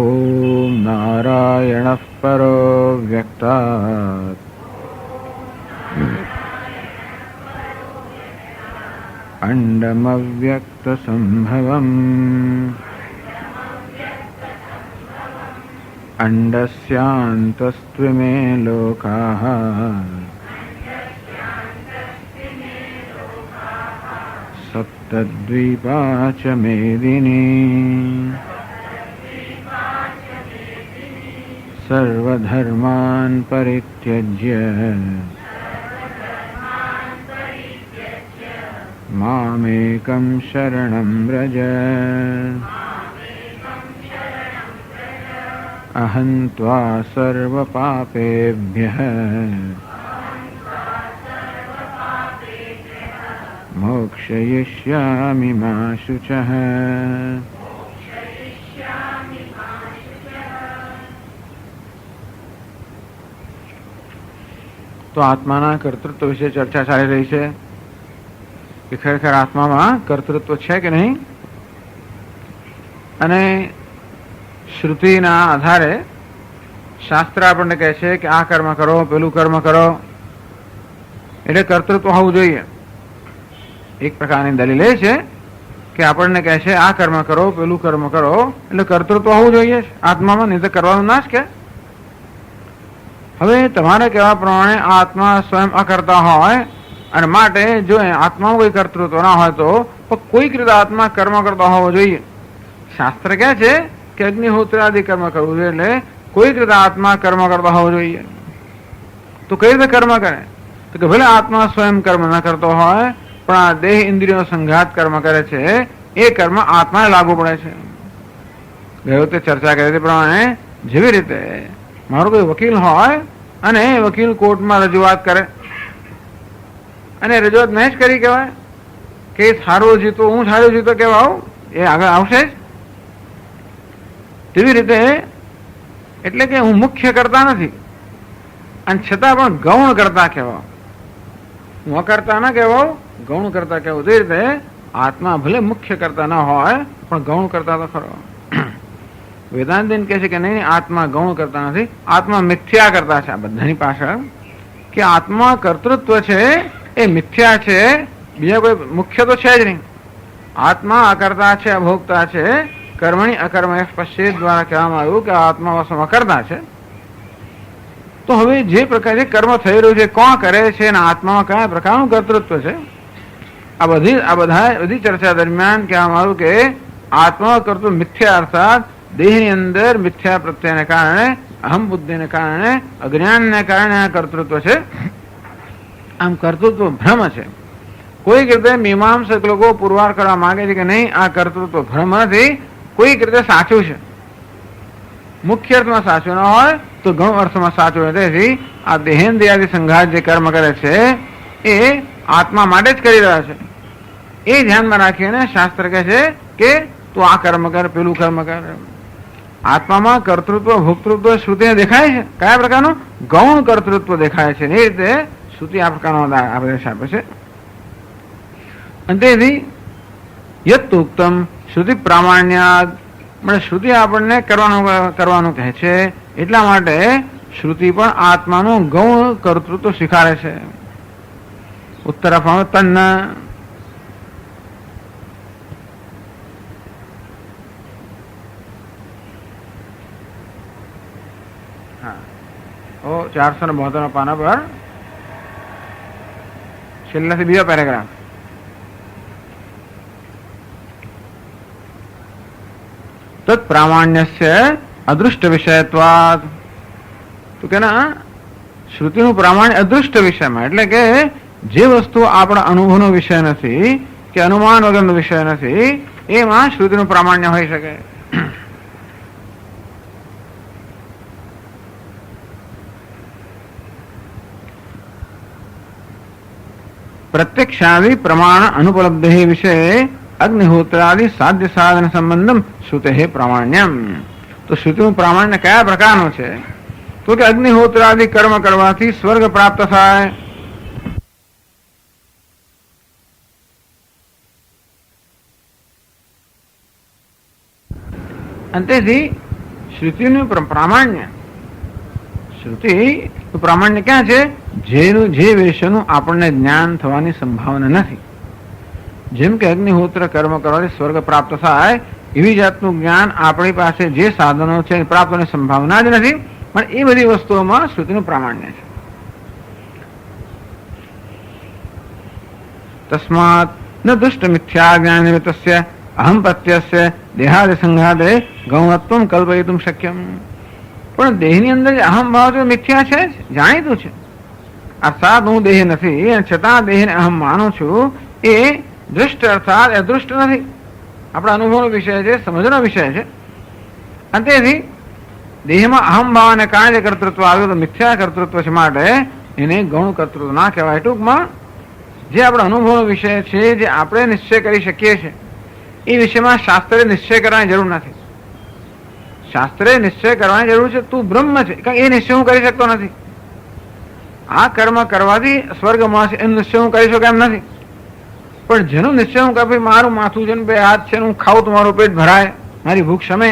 नारायणः परो व्यक्तात् अण्डमव्यक्तसम्भवम् अण्डस्यान्तस्त्विमे लोकाः सप्तद्वीपा च मेदिनी सर्वधर्मान् परित्यज्य मामेकं शरणं व्रज। अहं त्वा सर्वपापेभ्यः मोक्षयिष्यामि मा शुचः। તો આત્માના કર્તૃત્વ વિશે ચર્ચા ચાલી રહી છે કે ખરેખર આત્મામાં કર્તૃત્વ છે કે નહીં, અને શ્રુતિના આધારે શાસ્ત્ર આપણને કહે છે કે આ કર્મ કરો, પેલું કર્મ કરો, એટલે કર્તૃત્વ હોવું જોઈએ. એક પ્રકારની દલીલ એ છે કે આપણને કહે છે આ કર્મ કરો, પેલું કર્મ કરો, એટલે કર્તૃત્વ હોવું જોઈએ આત્મામાં, નહીં તો કરવાનું ના જ કે. હવે તમારે કહેવા પ્રમાણે આ આત્મા સ્વયં અકર્તા હોય અને માટે જો આત્મામાં કોઈ કર્તૃત્વ ના હોય તો કોઈક રીતે આત્મા કર્મ કરતા હોવો જોઈએ. શાસ્ત્ર કહે છે કે અગ્નિહોત્ર આદિ કર્મ કરવું જોઈએ, એટલે કોઈક રીતે આત્મા કર્મ કરતા હોવો જોઈએ. તો કઈ રીતે કર્મ કરે? તો કે ભલે આત્મા સ્વયં કર્મ ન કરતો હોય પણ આ દેહ ઇન્દ્રિયો સંઘાત કર્મ કરે છે, એ કર્મ આત્માને લાગુ પડે છે. ગઈ વખતે ચર્ચા કરી તે પ્રમાણે જેવી રીતે મારો કોઈ વકીલ હોય અને વકીલ કોર્ટમાં રજૂઆત કરે અને રજૂઆત મેં જ કરી કહેવાય કે સારો જીતો, હું સારો જીતો કહેવા આવું, એ આગળ આવશે જ. તેવી રીતે એટલે કે હું મુખ્ય કરતા નથી અને છતાં પણ ગૌણ કરતા કહેવાય. હું અકર્તા ના કહેવાય, ગૌણ કરતા કહેવું. તે રીતે આત્મા ભલે મુખ્ય કરતા ના હોય પણ ગૌણ કરતા તો ખરો. વેદાંતિન કહે છે કે નહીં, આત્મા ગૌણ કરતા નથી, આત્મા મિથ્યા કરતા છે. આ બધાની પાછળ કે આત્મા કર્તૃત્વ છે એ મિથ્યા છે, બીજા કોઈ મુખ્ય તો છે જ નહીં. આત્મા અકર્તા છે, અભોગતા છે. કર્મણી અકર્મ પશ્ચેત દ્વારા કહેવામાં આવ્યું કે આત્મા વાસ્તવમાં અકર્તા છે. તો હવે જે પ્રકારે કર્મ થઈ રહ્યું છે, કોણ કરે છે અને આત્મામાં કયા પ્રકારનું કર્તૃત્વ છે, આ બધી ચર્ચા દરમિયાન કહેવામાં આવ્યું કે આત્મા કર્તૃત્વ મિથ્યા, અર્થાત દેહની અંદર મિથ્યા પ્રત્યેને કારણે, અહમ બુદ્ધિને કારણે, અજ્ઞાનને કારણે આ કર્તૃત્વ છે. આમ કર્તૃત્વ ભ્રમ છે. કોઈક રીતે મીમાંસક લોકો પુરવાર કરવા માંગે છે કે નહીં, આ કર્તૃત્વ ભ્રમ નથી, કોઈક રીતે સાચું છે. મુખ્ય અર્થમાં સાચું ન હોય તો ગૌણ અર્થમાં સાચું હોય. તેથી આ દેહેન્દ્રિયાદિ સંઘાત જે કર્મ કરે છે એ આત્મા માટે જ કરી રહ્યા છે. એ ધ્યાનમાં રાખીને શાસ્ત્ર કહે છે કે તું આ કર્મ કર, પેલું કર્મ કર. આત્મામાં કર્તૃત્વ ભોક્તૃત્વ શ્રુતિને દેખાય છે. કયા પ્રકારનું? ગૌણ કર્તૃત્વ દેખાય છે. એ રીતે શ્રુતિ આ પ્રકારનો આદેશ આપે છે. અને તેથી યત્તુક્તમ શ્રુતિ પ્રામાણ્યાદ, એટલે શ્રુતિ આપણને કરવાનું કહે છે. એટલા માટે શ્રુતિ પણ આત્માનું ગૌણ કર્તૃત્વ સ્વીકારે છે. ઉત્તરફામાં તન્ન, હા 472 પાના પર છેલ્લાથી બીજો પેરેગ્રાફ. તત્પ્રામાણ્યસ્ય અદૃષ્ટ વિષયત્વાદ, તો કે ના શ્રુતિનું પ્રામાણ્ય અદૃષ્ટ વિષયમાં, એટલે કે જે વસ્તુ આપણા અનુભવનો વિષય નથી કે અનુમાન વગરનો વિષય નથી એમાં શ્રુતિનું પ્રામાણ્ય હોઈ શકે. प्रत्यक्षादि प्रमाण अनुपलब्धि विषय अग्निहोत्रादि साध्य साधन संबंधम श्रुते प्रामाण्यम. तो श्रुतिનું પ્રામાણ્ય કયા પ્રકારનું છે? તો કે અગ્નિહોત્રાદિ કર્મ કરવાથી સ્વર્ગ પ્રાપ્ત થાય. અને તેથી શ્રુતિનું પ્રામાણ્ય, શ્રુતિ પ્રામાણ્ય ક્યાં છે? જે વિષયનું આપણને જ્ઞાન થવાની સંભાવના નથી. જેમ કે અગ્નિહોત્ર કર્મ કરવાથી સ્વર્ગ પ્રાપ્ત થાય એવી જાતનું જ્ઞાન આપણી પાસે જે સાધનો છે પ્રાપ્તની સંભાવના જ નથી, પણ એ બધી વસ્તુઓમાં શ્રુતિનું પ્રામાણ્ય છે. તસ્માત ન દુષ્ટ મિથ્યા જ્ઞાન નિમિત્તસ્ય અહમ પ્રત્યસ્ય દેહાદિ સંઘાતે ગૌણત્વમ કલ્પયિતુમ શક્યમ. પણ દેહની અંદર જે અહમ ભાવ છે મિથ્યા છે, જાણીતું છે. અર્થાત હું દેહ નથી અને છતાં દેહને અહમ માનું છું, એ દૃષ્ટ અર્થાત અદૃષ્ટ નથી. આપણા અનુભવનો વિષય છે, સમજનો વિષય છે. અને તેથી દેહમાં અહમ ભાવને કારણે જે કર્તૃત્વ આવ્યું તો મિથ્યા કર્તૃત્વ છે, માટે એને ગૌણ કર્તૃત્વ ના કહેવાય. ટૂંકમાં જે આપણા અનુભવનો વિષય છે, જે આપણે નિશ્ચય કરી શકીએ છીએ, એ વિષયમાં શાસ્ત્રે નિશ્ચય કરવાની જરૂર નથી. શાસ્ત્રે નિશ્ચય કરવાની જરૂર છે. તું બ્રહ્મ છે, કારણ એ નિશ્ચય હું કરી શકતો નથી. આ કર્મ કરવાથી સ્વર્ગમાં છે એનો નિશ્ચય હું કરી શકું એમ નથી. પણ જેનો નિશ્ચય હું કે મારું માથું છે, બે હાથ છે, હું ખાઉં તો મારું પેટ ભરાય, મારી ભૂખ શમે,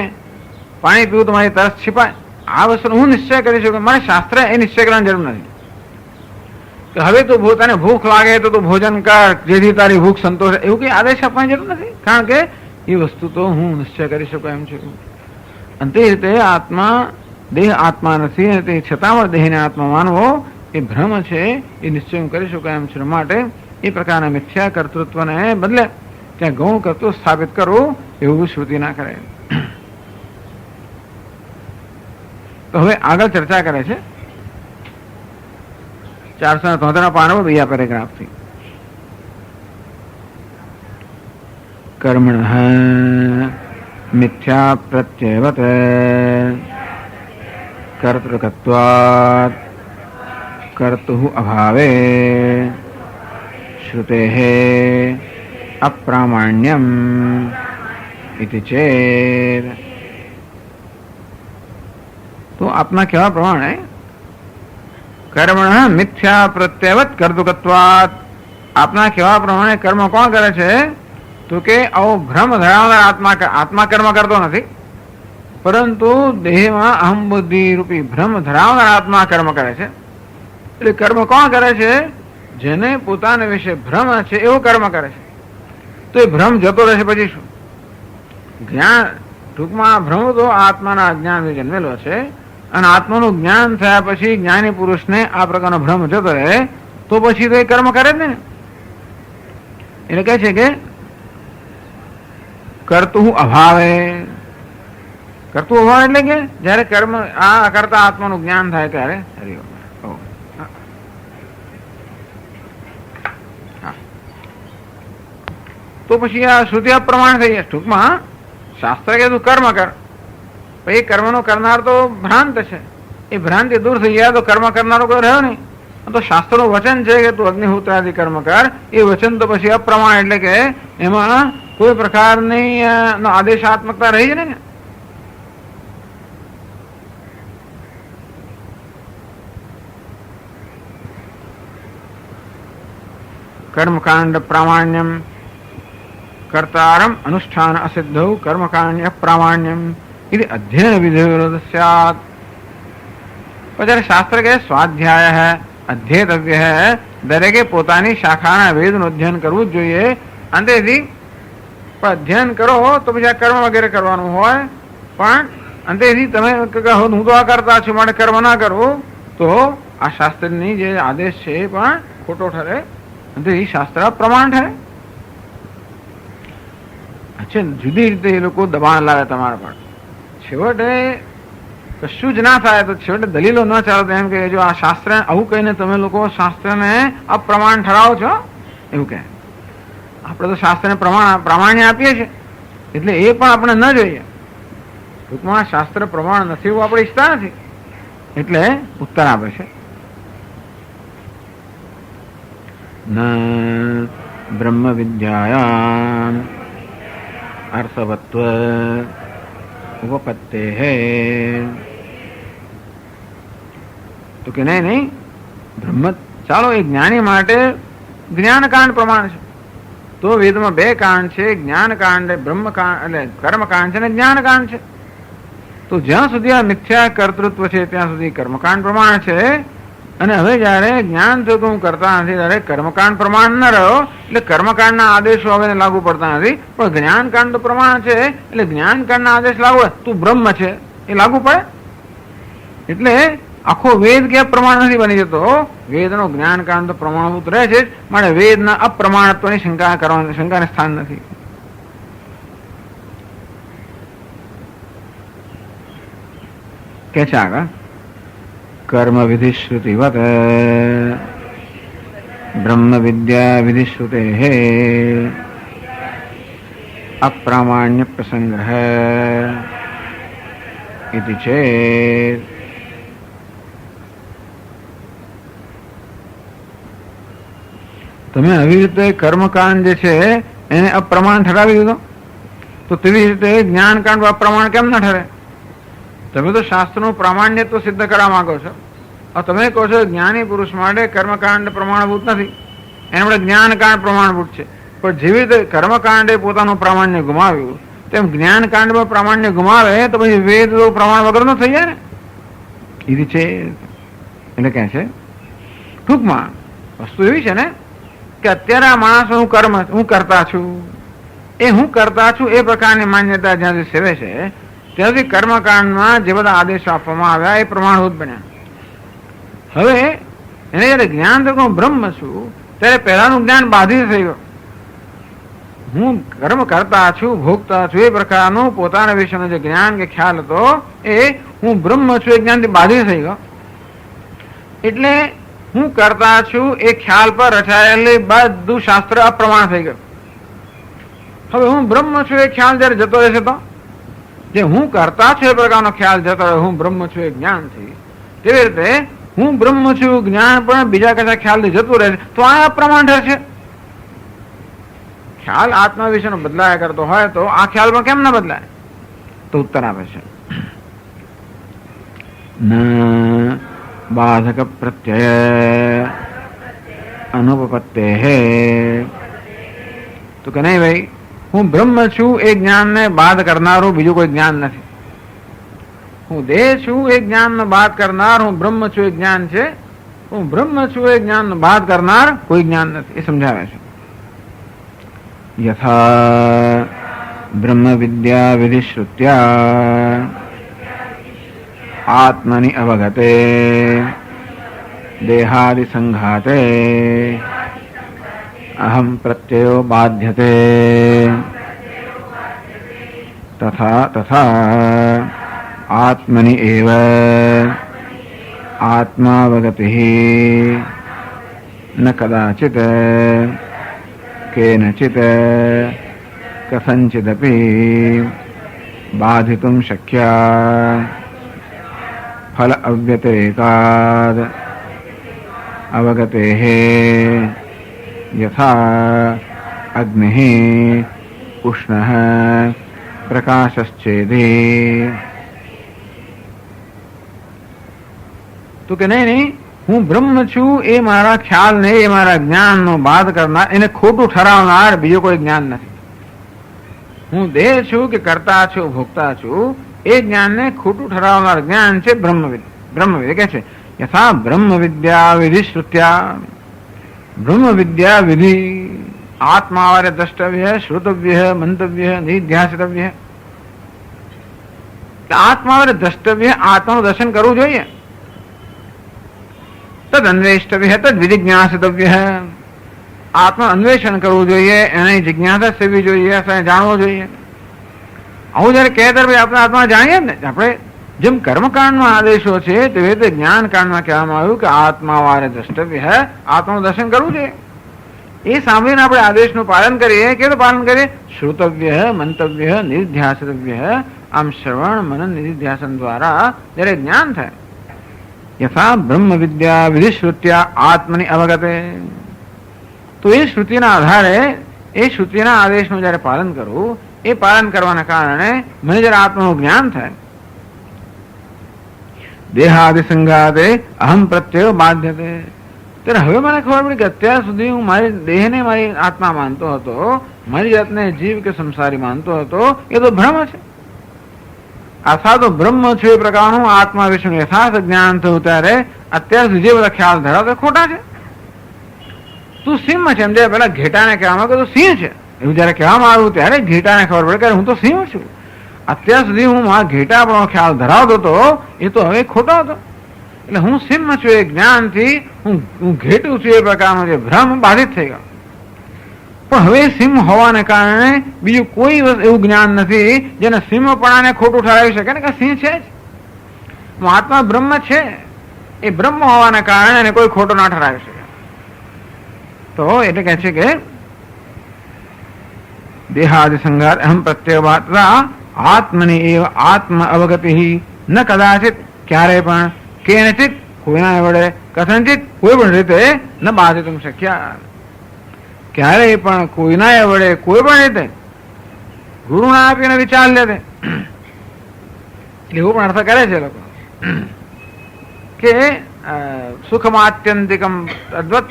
પાણી પીવું તો મારી તરસ છીપાય, આ વસ્તુ હું નિશ્ચય કરી શકું. મારે શાસ્ત્ર એ નિશ્ચય કરવાની જરૂર નથી કે હવે તું તને ભૂખ લાગે તો તું ભોજન કર જેથી તારી ભૂખ સંતોષ, એવું કઈ આદેશ આપવાની જરૂર નથી. કારણ કે એ વસ્તુ તો હું નિશ્ચય કરી શકું એમ છું. અને તે રીતે આત્મા દેહ આત્મા નથી, અને તે છતાં પણ દેહને આત્મા માનવો એ ભ્રમ છે, એ નિશ્ચય હું કરી શકું એમ છે. માટે એ પ્રકારના મિથ્યા કર્તૃત્વને બદલે ત્યાં ગૌણ કર્તૃત્વ સ્થાપિત કરવું એવું શ્રુતિ ના કરે. તો હવે આગળ ચર્ચા કરે છે 473 પાનામાં બીજા પેરેગ્રાફથી. કર્મણઃ મિથ્યા પ્રત્યવત કર્તૃકત્વાत् કર્તુઃ અભાવે શ્રુતેઃ અપ્રામાણ્યમ ઇતિ ચેત. તો આપના કહેવા પ્રમાણે કર્મણઃ મિથ્યા પ્રત્યવત કર્તૃકત્વાत्, આપના કહેવા પ્રમાણે કર્મ કોણ કરે છે? તો કે આવો ભ્રમ ધરાવનાર આત્મા કર્મ કરતો નથી, પરંતુ દેહમાં અહમ બુદ્ધિ રૂપી ભ્રમ ધરાવનાર આત્મા કર્મ કરે છે. એટલે કર્મ કોણ કરે છે? જેને પોતાના વિશે ભ્રમ છે એવો કર્મ કરે છે. તો એ ભ્રમ જતો રહેશે પછી શું? જ્ઞાન, ટૂંકમાં ભ્રમ તો આત્માના અજ્ઞાનથી જન્મેલો છે, અને આત્માનું જ્ઞાન થયા પછી જ્ઞાની પુરુષને આ પ્રકારનો ભ્રમ જતો રહે તો પછી તો એ કર્મ કરે જ ને. એટલે કહે છે કે કર્તુઃ અભાવે. કર્તું અભાવ એટલે કે જયારે કર્મ આ કરતા આત્માનું જ્ઞાન થાય ત્યારે. તો પછી આ શ્રુતિ અપ્રમાણ થઈ જાય. ટૂંકમાં શાસ્ત્ર કે તું કર્મ કર, એ કર્મનો કરનાર તો ભ્રાંત છે. એ ભ્રાંતિ દૂર થઈ જાય તો કર્મ કરનારો કોઈ રહ્યો નહીં. તો શાસ્ત્રનું વચન છે કે તું અગ્નિહોત્રાદિ કર્મ કર, એ વચન તો પછી અપ્રમાણ, એટલે કે એમાં કોઈ પ્રકારની આદેશાત્મકતા રહી જ નહીં ને. કર્મકાંડ પ્રામાણ્યમ કર્તારમ અનુષ્ઠાન અસિદ્ધૌ કર્મકાંડ પ્રામાણ્યમ ఇది અધ્યયન વિધિવિરોધ સ્યાત. જ્યારે શાસ્ત્ર કે સ્વાધ્યાય હૈ, અધ્યેતવ્ય હૈ, દરેકે પોતાની શાખાના વેદનું અધ્યયન કરવું જ જોઈએ. અંતેથી અધ્યયન કરો તો પછી આ કર્મ વગેરે કરવાનું હોય, પણ અંતેથી તમે હું તો આ કરતા છું માટે કર્મ ના કરવું, તો આ શાસ્ત્રની જે આદેશ છે એ પણ ખોટો ઠરે. અંતેથી શાસ્ત્ર પ્રમાણ ઠરે. અચ્છા, જુદી રીતે એ લોકો દબાણ લાવે તમારા પર. છેવટે કશું જ ના થાય તો છેવટે દલીલો ન ચાલે એમ કે જો આ શાસ્ત્ર આવું કહીને તમે લોકો શાસ્ત્રને અપ્રમાણ ઠરાવો છો એવું કહે. આપણે તો શાસ્ત્રને પ્રામાણ્ય આપીએ છીએ એટલે એ પણ આપણે ન જોઈએ. ટૂંકમાં શાસ્ત્ર પ્રમાણ નથી એવું આપણે ઈચ્છતા નથી એટલે ઉત્તર આપે છે ન બ્રહ્મ વિદ્યાયામ અર્થવત્વ ઉપપત્તે હે. તો કે નહીં બ્રહ્મ ચાલો એ જ્ઞાની માટે જ્ઞાનકાંડ પ્રમાણ છે. તો વેદમાં બે કાંડ છે, જ્ઞાનકાંડ બ્રહ્મકાંડ એટલે કર્મકાંડ છે ને જ્ઞાનકાંડ છે. તો જ્યાં સુધી આ મિથ્યા કર્તૃત્વ છે ત્યાં સુધી કર્મકાંડ પ્રમાણ છે અને હવે જયારે જ્ઞાન થયું હું કરતા નથી ત્યારે કર્મકાંડ પ્રમાણ ન રહ્યો એટલે કર્મકાંડના આદેશો હવે લાગુ પડતા નથી પણ જ્ઞાનકાંડ પ્રમાણ છે એટલે જ્ઞાનકાંડના આદેશ લાગુ હોય તું બ્રહ્મ છે એ લાગુ પડે. એટલે આખો વેદ કે પ્રમાણ નથી બની જતો. વેદનો જ્ઞાનકાંડ પ્રમાણભૂત રહે છે માટે વેદના અપ્રમાણત્વની શંકાને સ્થાન નથી. કે છે આગળ કર્મ વિધિશ્રુતિવત બ્રહ્મ વિદ્યા વિધિશ્રુતે હે અપ્રામાણ્ય પ્રસંગ ઇતિ ચેત. તમે આવી રીતે કર્મકાંડ જે છે એને અપ્રમાણ ઠરાવી દીધો તો તેવી રીતે જ્ઞાનકાંડ અપ્રમાણ કેમ ના ઠરે? તમે તો શાસ્ત્રનું પ્રામાણ્યત્વ સિદ્ધ કરવા માંગો છો. તમે કહો છો જ્ઞાની પુરુષ માટે કર્મકાંડ પ્રમાણભૂત નથી એના માટે જ્ઞાનકાંડ પ્રમાણભૂત છે. પણ જેવી રીતે કર્મકાંડે પોતાનું પ્રામાણ્ય ગુમાવ્યું તેમ જ્ઞાનકાંડમાં પ્રામાણ્ય ગુમાવે તો પછી વેદ પ્રમાણ વગરનો થઈ જાય ને. એ છે એટલે કહે છે ટૂંકમાં વસ્તુ એવી છે ને કે અત્યારે આ માણસ હું કરતા છું એ હું કરતા છું એ પ્રકારની માન્યતા જ્યાંથી સેવે છે ત્યાંથી કર્મકાંડમાં જે બધા આદેશો આપવામાં આવ્યા એ પ્રમાણભૂત બન્યા. હવે એને જયારે જ્ઞાન તો હું બ્રહ્મ છું ત્યારે પહેલાનું જ્ઞાન બાધિત થઈ ગયું. હું કર્મ કરતા છું ભોગતા છું એ પ્રકારનું પોતાના વિશેનું જે જ્ઞાન કે ખ્યાલ હતો એ હું બ્રહ્મ છું એ જ્ઞાનથી બાધિત થઈ ગયો. એટલે હું કરતા છું એ ખ્યાલ પર રચાયેલી બધું શાસ્ત્ર અપ્રમાણ થઈ ગયું. હવે હું બ્રહ્મ છું એ ખ્યાલ જયારે જતો રહેશે તો જે હું કરતા છું એ પ્રકારનો ખ્યાલ જતો રહે હું બ્રહ્મ છું એ જ્ઞાનથી તેવી રીતે હું બ્રહ્મ છું જ્ઞાન પણ બીજા કશા ખ્યાલથી જતું રહે તો આ અપ્રમાણ થશે. ખ્યાલ આત્મા વિશેનો બદલાયા કરતો હોય તો આ ખ્યાલ પણ કેમ ના બદલાય? તો ઉત્તર આપે છે ન બાધક પ્રત્યય અનુપપત્તે હે. તો કે નહીં ભાઈ હું બ્રહ્મ છું એ જ્ઞાનને બાદ કરનારું બીજું કોઈ જ્ઞાન નથી. હું દેહ છું એ જ્ઞાનને બાદ કરનાર હું બ્રહ્મ છું એ જ્ઞાન છે. હું બ્રહ્મ છું એ જ્ઞાનને બાદ કરનાર કોઈ જ્ઞાન નથી એ સમજાવે છે. યથા બ્રહ્મ વિદ્યા વિધિશ્રુત્યા આત્મનિ અવગતે દેહાદિ સંઘાતે અહમ પ્રત્યયો બાધ્યતે તથા તથા આત્મનિ એવ આત્માવગતિ ન કદાચિત કેનચિત કથંચિદપી બાધિતુમ શક્યા ફલ અવ્યતિરેકાદ અવગતેઃ યથા અગ્નિઃ ઉષ્ણઃ પ્રકાશશ્ચેદી. તો કે નહીં હું બ્રહ્મ છું એ મારા ખ્યાલને એ મારા જ્ઞાનનો બાદ કરનાર એને ખોટું ઠરાવનાર બીજો કોઈ જ્ઞાન નથી. હું દેહ છું કે કરતા છું ભોગતા છું એ જ્ઞાનને ખોટું ઠરાવનાર જ્ઞાન છે બ્રહ્મવિદ. બ્રહ્મવિદ કે છે યથા બ્રહ્મ વિદ્યા વિધિ શ્રુત્યા બ્રહ્મ વિદ્યા વિધિ આત્માવારે દ્રષ્ટવ્ય શ્રોતવ્ય મંતવ્ય નિધ્યાસિતવ્ય. આત્માવારે દ્રષ્ટવ્ય આત્માનું દર્શન કરવું જોઈએ. તદ અન્વેષ્ટવ્ય તદ વિધિજ્ઞાસિતવ્ય આત્મા અન્વેષણ કરવું જોઈએ એને જિજ્ઞાસા સેવી જોઈએ જાણવો જોઈએ. આવું જયારે કહે ત્યારે આપણે આત્મા જાણીએ ને આપણે જેમ કર્મકાંડમાં આદેશો છે તેવી રીતે જ્ઞાનકાંડમાં કહેવામાં આવ્યું કે આત્માવારે દ્રષ્ટવ્ય હે, આત્માનું દર્શન કરવું છે. એ સાંભળીને આપણે આદેશનું પાલન કરીએ. કેવું પાલન કરીએ? શ્રુતવ્ય, મંતવ્ય, નિધિધ્યાસવ્ય. આમ શ્રવણ, મનન, નિધિધ્યાસન દ્વારા જ્યારે જ્ઞાન થાય. યથા બ્રહ્મ વિદ્યા વિધિશ્રુત્યા આત્મની અવગતે. તો એ શ્રુતિના આધારે, એ શ્રુતિના આદેશનું જ્યારે પાલન કરવું, એ પાલન કરવાના કારણે મને જ્યારે આત્માનું જ્ઞાન થાય. દેહાદિ સંઘાતે અહમ પ્રત્યય બાધ્યતે. ત્યારે હવે મને ખબર પડી કે અત્યાર સુધી હું મારી દેહને મારી આત્મા માનતો હતો, મારી જાતને જીવ કે સંસારી માનતો હતો, એ તો ભ્રમ છે. અથવા તો બ્રહ્મ છે એ પ્રકારનું આત્મા વિશેનું યથાર્થ જ્ઞાન થયું ત્યારે અત્યાર સુધી જે બધા ખ્યાલ ધરાવતા ખોટા છે. તું સિંહ છે એમ જ્યારે પેલા ઘેટાને કહેવામાં કે તું સિંહ છે એવું જયારે કહેવામાં આવ્યું ત્યારે ઘેટાને ખબર પડે કે હું તો સિંહ છું. અત્યાર સુધી હું મારા ઘેટા આપણો ખ્યાલ ધરાવતો હતો એ તો હવે ખોટો હતો. એટલે હું સિંહ છું એ જ્ઞાનથી હું ઘેટું છું એ પ્રકારનો જે ભ્રમ બાધિત થઈ ગયો. પણ હવે સિંહ હોવાને કારણે બીજું કોઈ એવું જ્ઞાન નથી જેને સિંહપણાને ખોટું ઠરાવી શકે ને કે સિંહ છે જ. આત્મા બ્રહ્મ છે, એ બ્રહ્મ હોવાને કારણે એને કોઈ ખોટો ના ઠરાવી શકે. તો એટલે કહે છે કે દેહાદિ સંઘાત અહમ પ્રત્યય આત્મની એવ આત્મ અવગતિ ન કદાચિત, ક્યારે પણ કેનચિત કોઈના વડે કથનચિત કોઈ પણ રીતે ન બાધિતું શક્ય. ક્યારેય પણ કોઈના વડે કોઈ પણ રીતે ગુરુના આપીને વિચાર લે એવું પણ અર્થ કરે છે લોકો કે સુખમાત્યંતિકમ તદ્વત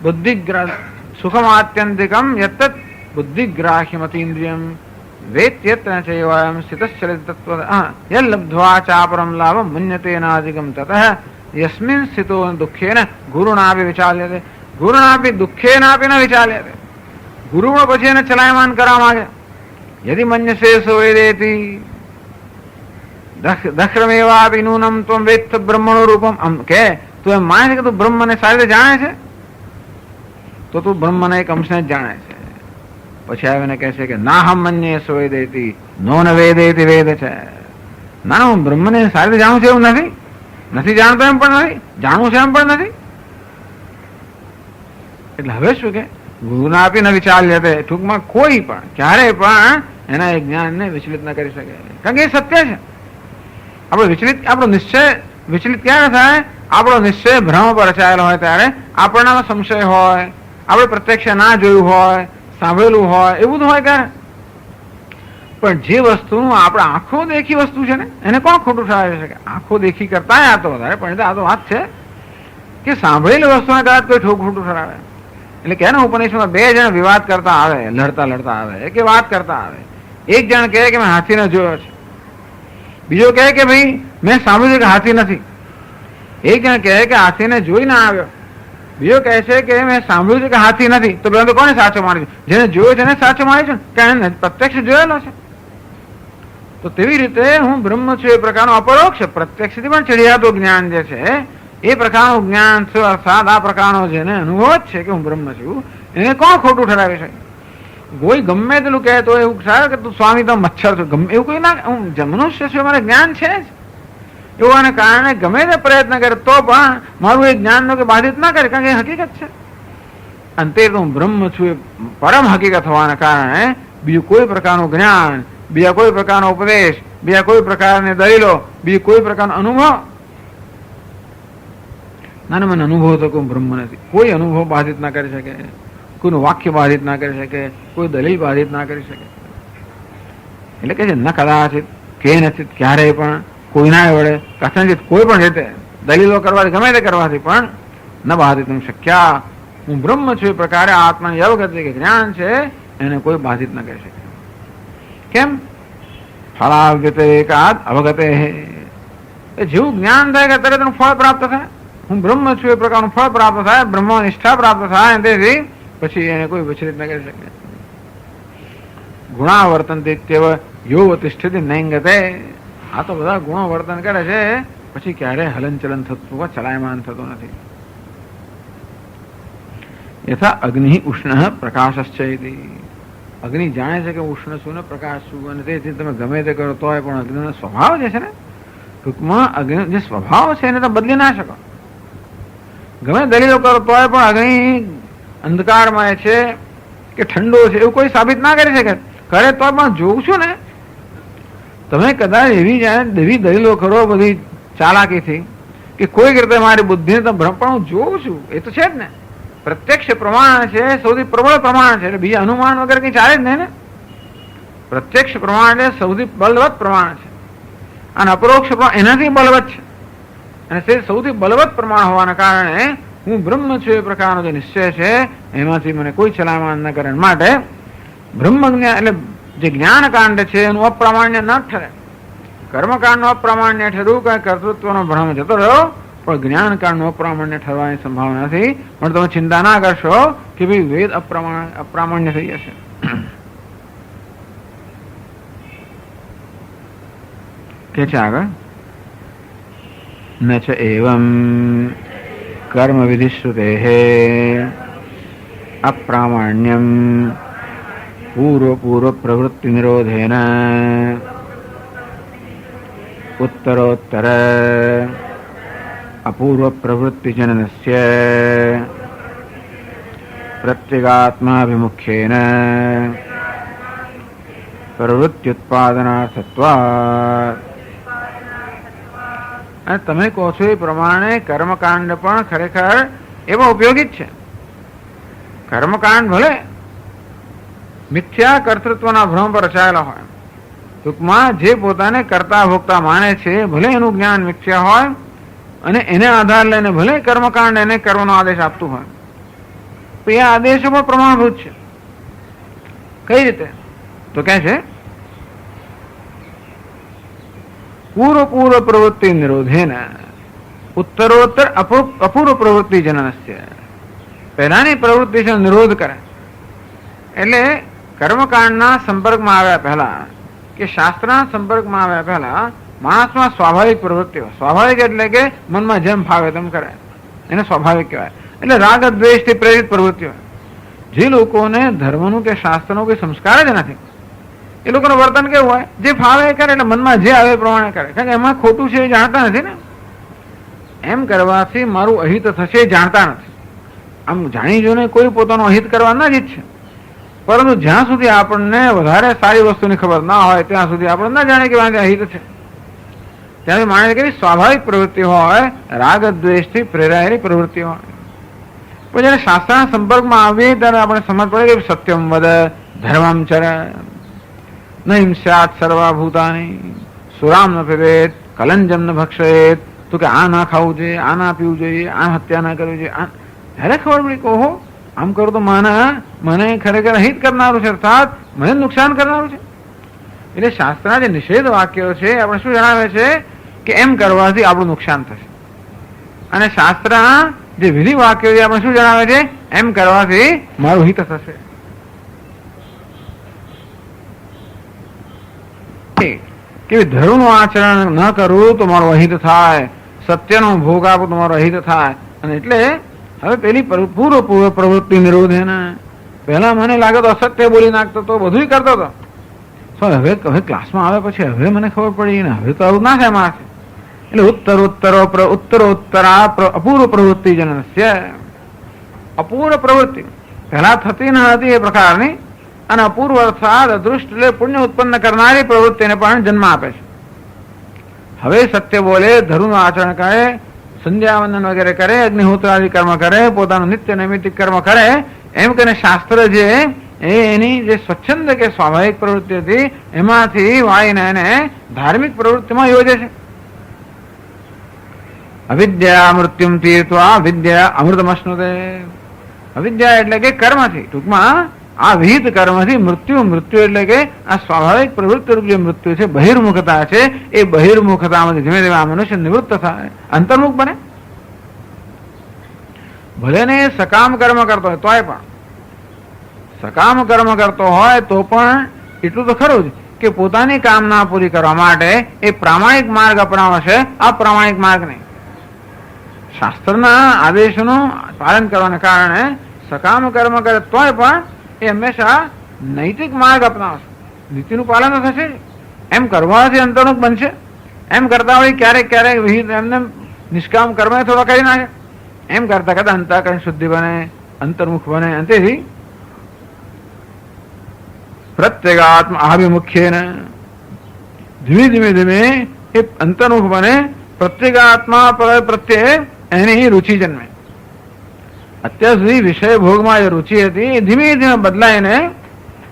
બુદ્ધિગ્રાહ સુખમાત્યંતિકમ યત્તત બુદ્ધિગ્રાહ્યમતીન્દ્રિયમ વેત્યત્ર ચૈવાયમ સ્થિતશ્ચલિત તત્વ યલ્લબ્ધ્વા ચાપરમ લાભમ મન્યતેનાધિકમ તતઃ યસ્મિન સ્થિતો દુઃખેન ગુરુણાપી વિચાલ્યતે. ગુરુણાપી દુઃખેનાપી ન વિચાલ્યતે. ગુરુ પણ પછી એને ચલાયમાન કરવા માંગે. યદિ મન્યસે સોવેદેતિ દક્ષરમેવાપી નૂનમ ત્વમ વેત્થ બ્રહ્મણો રૂપમ. આમ કે તું એમ માને છે કે તું બ્રહ્મને સારી રીતે જાણે છે, તો તું બ્રહ્મના એક અંશને જ જાણે છે. પછી આવીને કહે છે કે ના હમ મન્ય સોવેદેતિ નો ન વેદેતિ વેદ છે. ના હું બ્રહ્મને સારી રીતે જાણું છું એવું નથી, નથી જાણતો એમ પણ નથી, જાણવું છે એમ પણ નથી. એટલે હવે શું કે ગુરુના આપી ન વિચાર લે. ટૂંકમાં કોઈ પણ ક્યારેય પણ એના એ જ્ઞાનને વિચલિત ન કરી શકે, કારણ કે એ સત્ય છે. આપણો નિશ્ચય વિચલિત ક્યારે થાય? આપણો નિશ્ચય ભ્રમ પર રચાયેલો હોય ત્યારે, આપણનામાં સંશય હોય, આપણે પ્રત્યક્ષ ના જોયું હોય, સાંભળેલું હોય, એવું હોય ત્યારે. પણ જે વસ્તુનું આપણે આંખો દેખી વસ્તુ છે ને એને કોણ ખોટું ઠરાવી શકે? આંખો દેખી કરતા આ તો વધારે પણ આ તો વાત છે કે સાંભળેલી વસ્તુને કદાચ કોઈ ખોટું ઠરાવે. એટલે કે ને ઉપનિષદમાં બે જણ વિવાદ કરતા આવે, લડતા આવે કે વાત કરતા આવે. એક જણ કહે કે મેં હાથીને જોયો છે, બીજો કહે કે ભાઈ મેં સાંભળ્યું કે હાથી નથી. એક જણ કહે કે હાથીને જોઈ ના આવ્યો, બીજો કહે છે કે મેં સાંભળ્યું છે કે હાથી નથી. તો બે કોને સાચો માની? જેને જોયો છે એને સાચો માની છે, કારણ પ્રત્યક્ષ જોયેલો છે. તો તેવી રીતે હું બ્રહ્મ છું એ પ્રકારનું અપરોક્ષ પ્રત્યક્ષથી પણ ચડિયાતું જ્ઞાન જે છે એ પ્રકારનું જ્ઞાન છે, અર્થાત આ પ્રકારનો જેને અનુભવ જ છે કે હું બ્રહ્મ છું, એને કોણ ખોટું ઠરાવી શકે? કોઈ ગમે તેટલું કહેતો એવું સારું કે તું સ્વામી તો મચ્છર છો, ગમે એવું કોઈ ના. હું મનુષ્ય છું, મારે જ્ઞાન છે જ એવાને કારણે ગમે તે પ્રયત્ન કરે તો પણ મારું એ જ્ઞાનનો કે બાધિત ના કરે, કારણ કે એ હકીકત છે. અંતે તો હું બ્રહ્મ છું એ પરમ હકીકત હોવાના કારણે બીજું કોઈ પ્રકારનું જ્ઞાન, બીજા કોઈ પ્રકારનો ઉપદેશ, બીજા કોઈ પ્રકારની દલીલો, બીજું કોઈ પ્રકારનો અનુભવ ના, મને અનુભવ તો કોઈ બ્રહ્મ નથી. કોઈ અનુભવ બાધિત ના કરી શકે, કોઈનું વાક્ય બાધિત ના કરી શકે, કોઈ દલીલ બાધિત ના કરી શકે. એટલે કે છે ન કદાચિત કે નથી ક્યારેય પણ કોઈના વડે કથનચિત કોઈ પણ રીતે દલીલો કરવાથી ગમે તે કરવાથી પણ ન બાધિત શક્યા. હું બ્રહ્મ છું એ પ્રકારે આત્માની અવગતિ કે જ્ઞાન છે એને કોઈ બાધિત ન કરી શકે. કેમ? ફળાવ્યતે એકાદ અવગતે. જેવું જ્ઞાન થાય કે તરત એનું ફળ પ્રાપ્ત થાય. હું બ્રહ્મ છું એ પ્રકારનું ફળ પ્રાપ્ત થાય, બ્રહ્મ નિષ્ઠા પ્રાપ્ત થાય, તેથી પછી એને કોઈ વિચલિત ન કરી શકે. ગુણા વર્તનથી યોવ તિષ્ઠિતિ નૈંગતે. આ તો બધા ગુણો વર્તન કરે છે, પછી ક્યારેય હલનચલન થતું ચલાયમાન થતું નથી. યથા અગ્નિ ઉષ્ણ પ્રકાશશ્ચ. અગ્નિ જાણે છે કે ઉષ્ણ છું ને પ્રકાશ છું, અને તેથી તમે ગમે તે કરો તોય પણ અગ્નિનો સ્વભાવ જે છે ને ટૂંકમાં અગ્નિ જે સ્વભાવ છે એને તો બદલી ના શકો. ગમે દલીલો કરો તોય પણ અગ્નિ અંધકારમય છે કે ઠંડો છે એવું કોઈ સાબિત ના કરી શકે. કરે તો પણ જોઉં છું ને, તમે કદાચ એવી દલીલો કરો બધી ચાલાકીથી કે કોઈક રીતે મારી બુદ્ધિને તો ભ્રમ, પણ હું જોઉં છું એ તો છે જ ને. પ્રત્યક્ષ પ્રમાણ છે સૌથી પ્રબળ પ્રમાણ છે, એટલે બીજા અનુમાન વગર કઈ ચાલે જ નહીં ને. પ્રત્યક્ષ પ્રમાણ એટલે સૌથી બલવત્ત પ્રમાણ છે અને અપરોક્ષ પ્રમાણ એનાથી બલવત્ત છે, અને તે સૌથી બલવત્ત પ્રમાણ હોવાના કારણે હું બ્રહ્મ છું એ પ્રકારનો જે નિશ્ચય છે એમાંથી મને કોઈ ચલામાન ન કરે માટે બ્રહ્મ જ્ઞાન એટલે જે જ્ઞાનકાંડ છે એનું અપ્રામાણ્ય ન ઠરે. કર્મકાંડનું અપ્રામાણ્ય ઠરવું કઈ કર્તૃત્વનો ભ્રમ જતો રહ્યો, પણ જ્ઞાનકાંડનું અપ્રામાણ્ય ઠરવાની સંભાવના નથી. પણ તમે ચિંતા ના કરશો કે ભાઈ વેદ અપ્રામાણ્ય થઈ જશે. કે છે આગળ, ન ચ એવં કર્મ વિધિશ્રુતે અપ્રામાણ્યમ પૂર્વ પ્રવૃત્તિ નિરોધેન ઉત્તરોત્તર અપૂર્વ પ્રવૃત્તિ જનનસ્ય પ્રત્યેગાત્માભિમુખ્યેન પ્રવૃત્ત્યુત્પાદનાર્થત્વાत्. અને તમે કહો છો એ પ્રમાણે કર્મકાંડ પણ ખરેખર એવો ઉપયોગી જ છે. કર્મકાંડ ભલે મિથ્યા કર્તૃત્વના ભ્રમ પર રચાયેલા હોય, ટૂંકમાં જે પોતાને કરતા ભોગતા માને છે ભલે એનું જ્ઞાન મિથ્યા હોય અને એને આધાર લઈને ભલે કર્મકાંડ એને કરવાનો આદેશ આપતું હોય, તો એ આદેશો પણ પ્રમાણભૂત છે. કઈ રીતે? તો કે છે પૂર્વ પ્રવૃત્તિ નિરોધેન ઉત્તરોત્તર અપૂર્વ પ્રવૃત્તિ જનનસ્ય. પહેલાની પ્રવૃત્તિ છે નિરોધ કરે એટલે કર્મકાંડના સંપર્કમાં આવ્યા પહેલા કે શાસ્ત્રના સંપર્કમાં આવ્યા પહેલા માણસમાં સ્વાભાવિક પ્રવૃત્તિઓ, સ્વાભાવિક એટલે કે મનમાં જેમ ફાવે તેમ કરે એને સ્વાભાવિક કહેવાય. એટલે રાગ દ્વેષથી પ્રેરિત પ્રવૃત્તિઓ. જે લોકોને ધર્મનું કે શાસ્ત્રનું કોઈ સંસ્કાર જ નથી એ લોકોનું વર્તન કેવું હોય, જે ફાવે કરે એટલે મનમાં જે આવે પ્રમાણે કરે, કારણ કે એમાં ખોટું છે એ જાણતા નથી ને. એમ કરવાથી મારું અહિત થશે એ જાણતા નથી. આમ જાણી જોઈને કોઈ પોતાનું અહિત કરવા ના જ ઈચ્છે, પરંતુ જ્યાં સુધી આપણને વધારે સારી વસ્તુની ખબર ના હોય ત્યાં સુધી આપણે ના જાણે કે વાંકે અહિત છે. ત્યારે માણે કે સ્વાભાવિક પ્રવૃત્તિ હોય, રાગ દ્વેષથી પ્રેરાયેલી પ્રવૃત્તિ હોય. પણ જયારે શાસ્ત્રના સંપર્કમાં આવીએ ત્યારે આપણે સમજ પડે કે સત્યમ વદ ધર્મમ ચર ન હિંસ્યાત સર્વભૂતાની સુરામ ન પીવેત કલંજમ ન ભક્ષયેત. તો કે આ ના ખાવું જોઈએ, આ ના પીવું જોઈએ, આ હત્યા ના કરવી જોઈએ. ત્યારે ખબર પડી કે ઓહો આમ કરું તો મને ખરેખર હિત કરનારું છે, અર્થાત મને નુકસાન કરનારું છે. એટલે શાસ્ત્રના જે નિષેધ વાક્યો છે આપણે શું જણાવે છે કે એમ કરવાથી આપણું નુકસાન થશે, અને શાસ્ત્રના જે વિધિ વાક્યો છે આપણે શું જણાવે છે એમ કરવાથી મારું હિત થશે. કે ધર્મનું આચરણ ન કરવું તો મારું અહિત થાય, સત્યનો ભોગ આપું તો મારું અહિત થાય. અને એટલે હવે પેલી પૂર્વ પ્રવૃત્તિ નિરોધ એને પહેલા મને લાગે તો અસત્ય બોલી નાખતો તો, બધું કરતો હતો. હવે ક્લાસમાં આવે પછી હવે મને ખબર પડી ને હવે તો આવું ના થાય મારે. એટલે ઉત્તરોત્તરા અપૂર્વ પ્રવૃત્તિ જનનસ્ય. અપૂર્વ પ્રવૃત્તિ પહેલા થતી ન હતી એ પ્રકારની, અને અપૂર્વ અર્થાત અદૃષ્ટ એટલે પુણ્ય ઉત્પન્ન કરનારી પ્રવૃત્તિને પણ જન્મ આપે છે. હવે સત્ય બોલે, ધર્મનું આચરણ કરે, સંધ્યાવંદન વગેરે કરે, અગ્નિહોત્રાદિ કર્મ કરે, પોતાનું નિત્ય નૈમિતિક કર્મ કરે, એમ કરીને શાસ્ત્ર જે એની જે સ્વચ્છંદ કે સ્વાભાવિક પ્રવૃત્તિ હતી એમાંથી વાળીને એને ધાર્મિક પ્રવૃત્તિમાં યોજે છે. અવિદ્યા મૃત્યુમ તીર્થવા વિદ્યા અમૃતમશ્નુતે. અવિદ્યા એટલે કે કર્મથી, ટૂંકમાં આ વિહિત કર્મથી મૃત્યુ એટલે કે આ સ્વાભાવિક પ્રવૃત્તિ રૂપ જે મૃત્યુ છે, બહિર્મુખતા છે, એ બહિર્મુખતામાંથી ધીમે ધીમે આ મનુષ્ય નિવૃત્ત થાય, અંતર્મુખ બને. ભલે ને સકામ કર્મ કરતો હોય તોય પણ, સકામ કર્મ કરતો હોય તો પણ એટલું તો ખરું જ કે પોતાની કામના પૂરી કરવા માટે એ પ્રામાણિક માર્ગ અપનાવશે, અપ્રામાણિક માર્ગ નહીં. શાસ્ત્રના આદેશનું પાલન કરવાને કારણે સકામ કર્મ કરે તોય પણ એ હંમેશા નૈતિક માર્ગ અપનાવશે, નીતિનું પાલન થશે. એમ કરવાથી અંતર્મુખ બનશે. એમ કરતા હોય ક્યારેક ક્યારેક વિહિત એમને નિષ્કામ કર્મ થોડા કરી નાખે. એમ કરતા કરતા અંતઃકરણ શુદ્ધિ બને, અંતર્મુખ બને. તેથી પ્રત્યેગાત્મ આભિમુખ્ય ધીમે ધીમે ધીમે એ અંતર્મુખ બને. પ્રત્યેગાત્મા પ્રત્યે એની રુચિ જન્મે. અત્યાર સુધી વિષય ભોગમાં જે રુચિ હતી એ ધીમે ધીમે બદલાઈને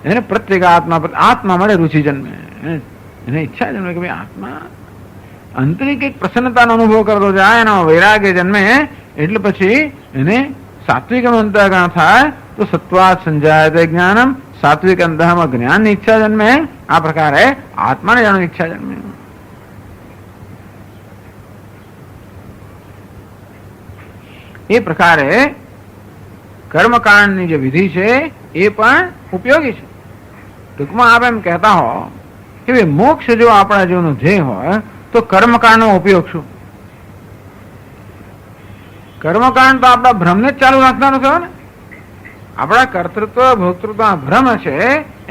એને પ્રત્યેગાત્મા આત્મા મળે રુચિ જન્મે. એને ઈચ્છા જન્મે કે ભાઈ આત્મા આંતરિક એક પ્રસન્નતાનો અનુભવ કરતો જાય, એનો વૈરાગ્ય જન્મે. એટલે પછી એને સાત્વિક અંતઃકરણ થાય તો સત્વાત સંજાયતે જ્ઞાનમ. સાત્વિક અંતઃમાં જ્ઞાનની ઈચ્છા જન્મે. આ પ્રકારે આત્માને જાણવાની ઈચ્છા જન્મે. એ પ્રકારે કર્મકાંડની જે વિધિ છે એ પણ ઉપયોગી છે. ટૂંકમાં આપ એમ કહેતા હો કે મોક્ષ જો આપણા જીવનનો ધ્યેય હોય તો કર્મકાંડનો ઉપયોગ શું? કર્મકાંડ તો આપણા ભ્રમને જ ચાલુ રાખવાનું છે ને. આપણા કર્તૃત્વ ભોક્તૃત્વ ભ્રમ છે,